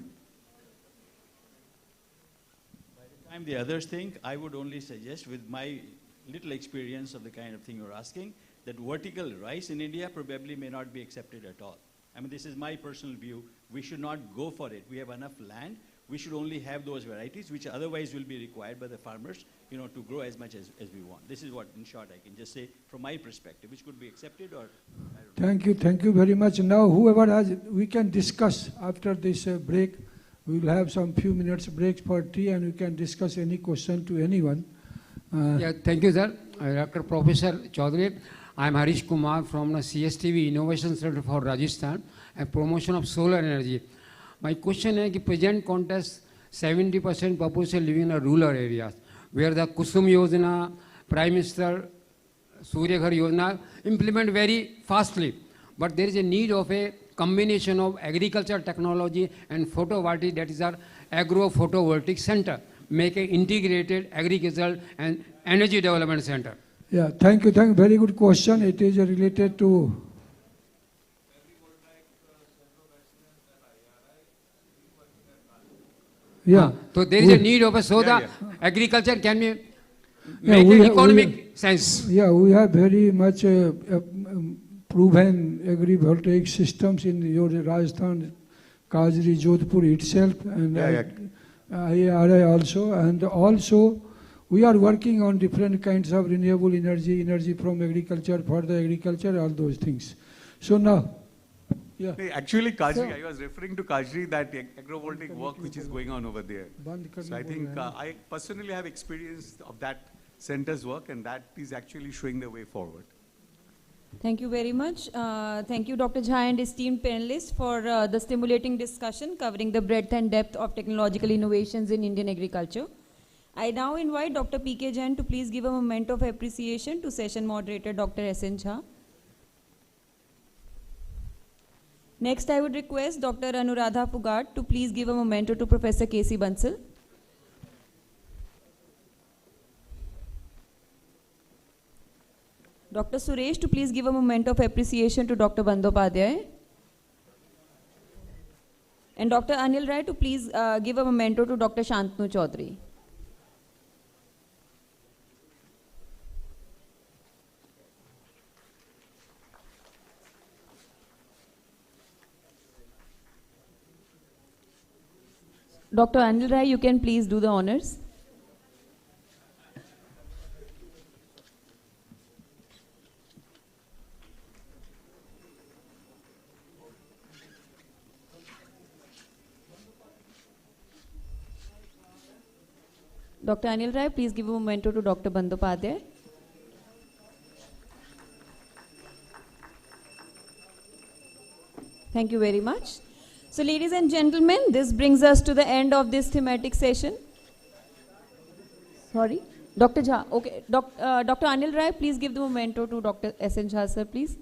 By the time the others think, I would only suggest, with my little experience of the kind of thing you're asking, that vertical rice in India probably may not be accepted at all. I mean, this is my personal view. We should not go for it. We have enough land. We should only have those varieties which otherwise will be required by the farmers, you know, to grow as much as we want. This is what, in short, I can just say from my perspective, which could be accepted or... Thank you very much. Now, whoever has, we can discuss after this break. We will have some few minutes break for tea and we can discuss any question to anyone. Yeah, thank you, sir. Dr. Professor Chaudhary. I am Harish Kumar from the CSTV Innovation Center for Rajasthan and promotion of solar energy. My question is, in present context, 70% population living in rural areas, where the Kusum Yojana, Prime Minister Surya Ghar Yojana implement very fastly. But there is a need of a combination of agricultural technology and photovoltaic, that is our agro-photovoltaic center, make an integrated agricultural and energy development center. Yeah, thank you. Very good question. It is related to... Yeah. So there is a need of a, so the agriculture can be make an economic sense. Yeah, we have very much proven agrivoltaic systems in your Rajasthan, Kajri, Jodhpur itself, and IRI also. And also, we are working on different kinds of renewable energy from agriculture, for the agriculture, all those things. So now, yeah. Actually, Kajri, I was referring to Kajri, that agrovoltaic work which is going on over there. So I think I personally have experience of that center's work, and that is actually showing the way forward. Thank you very much. Thank you, Dr. Jha and esteemed panelists, for the stimulating discussion covering the breadth and depth of technological innovations in Indian agriculture. I now invite Dr. P.K. Jain to please give a memento of appreciation to session moderator Dr. S.N. Jha. Next, I would request Dr. Anuradha Pugad to please give a memento to Professor K.C. Bansal. Dr. Suresh to please give a memento of appreciation to Dr. Bandyopadhyay. And Dr. Anil Rai to please give a memento to Dr. Shantanu Chaudhary. Dr. Anil Rai, you can please do the honors. Dr. Anil Rai, please give a memento to Dr. Bandyopadhyay. Thank you very much. So, ladies and gentlemen, this brings us to the end of this thematic session. Sorry, Dr. Jha. Okay, Dr. Anil Rai, please give the memento to Dr. S.N. Jha, sir, please.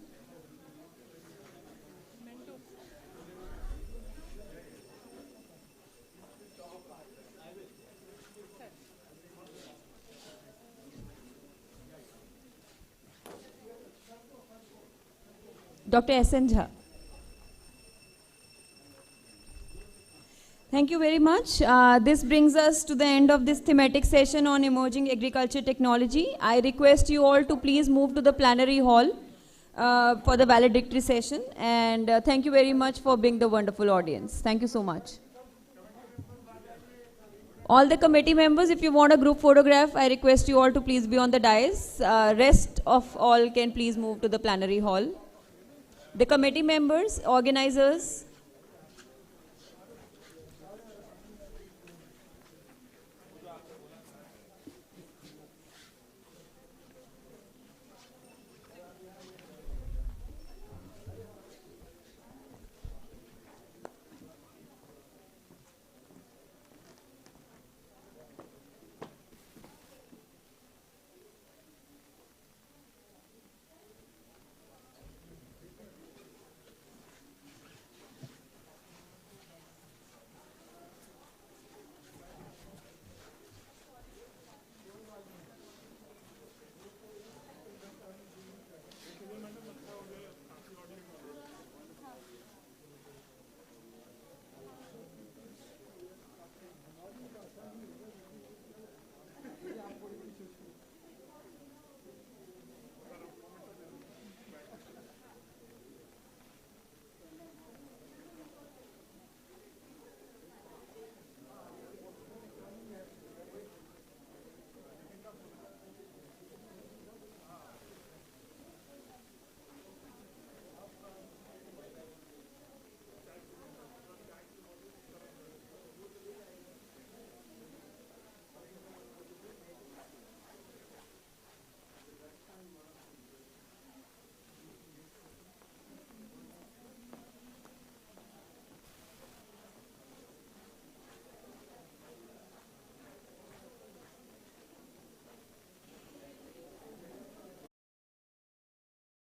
Dr. S.N. Jha. Thank you very much. This brings us to the end of this thematic session on emerging agriculture technology. I request you all to please move to the plenary hall for the valedictory session. And thank you very much for being the wonderful audience. Thank you so much. All the committee members, if you want a group photograph, I request you all to please be on the dais. Rest of all can please move to the plenary hall. The committee members, organizers,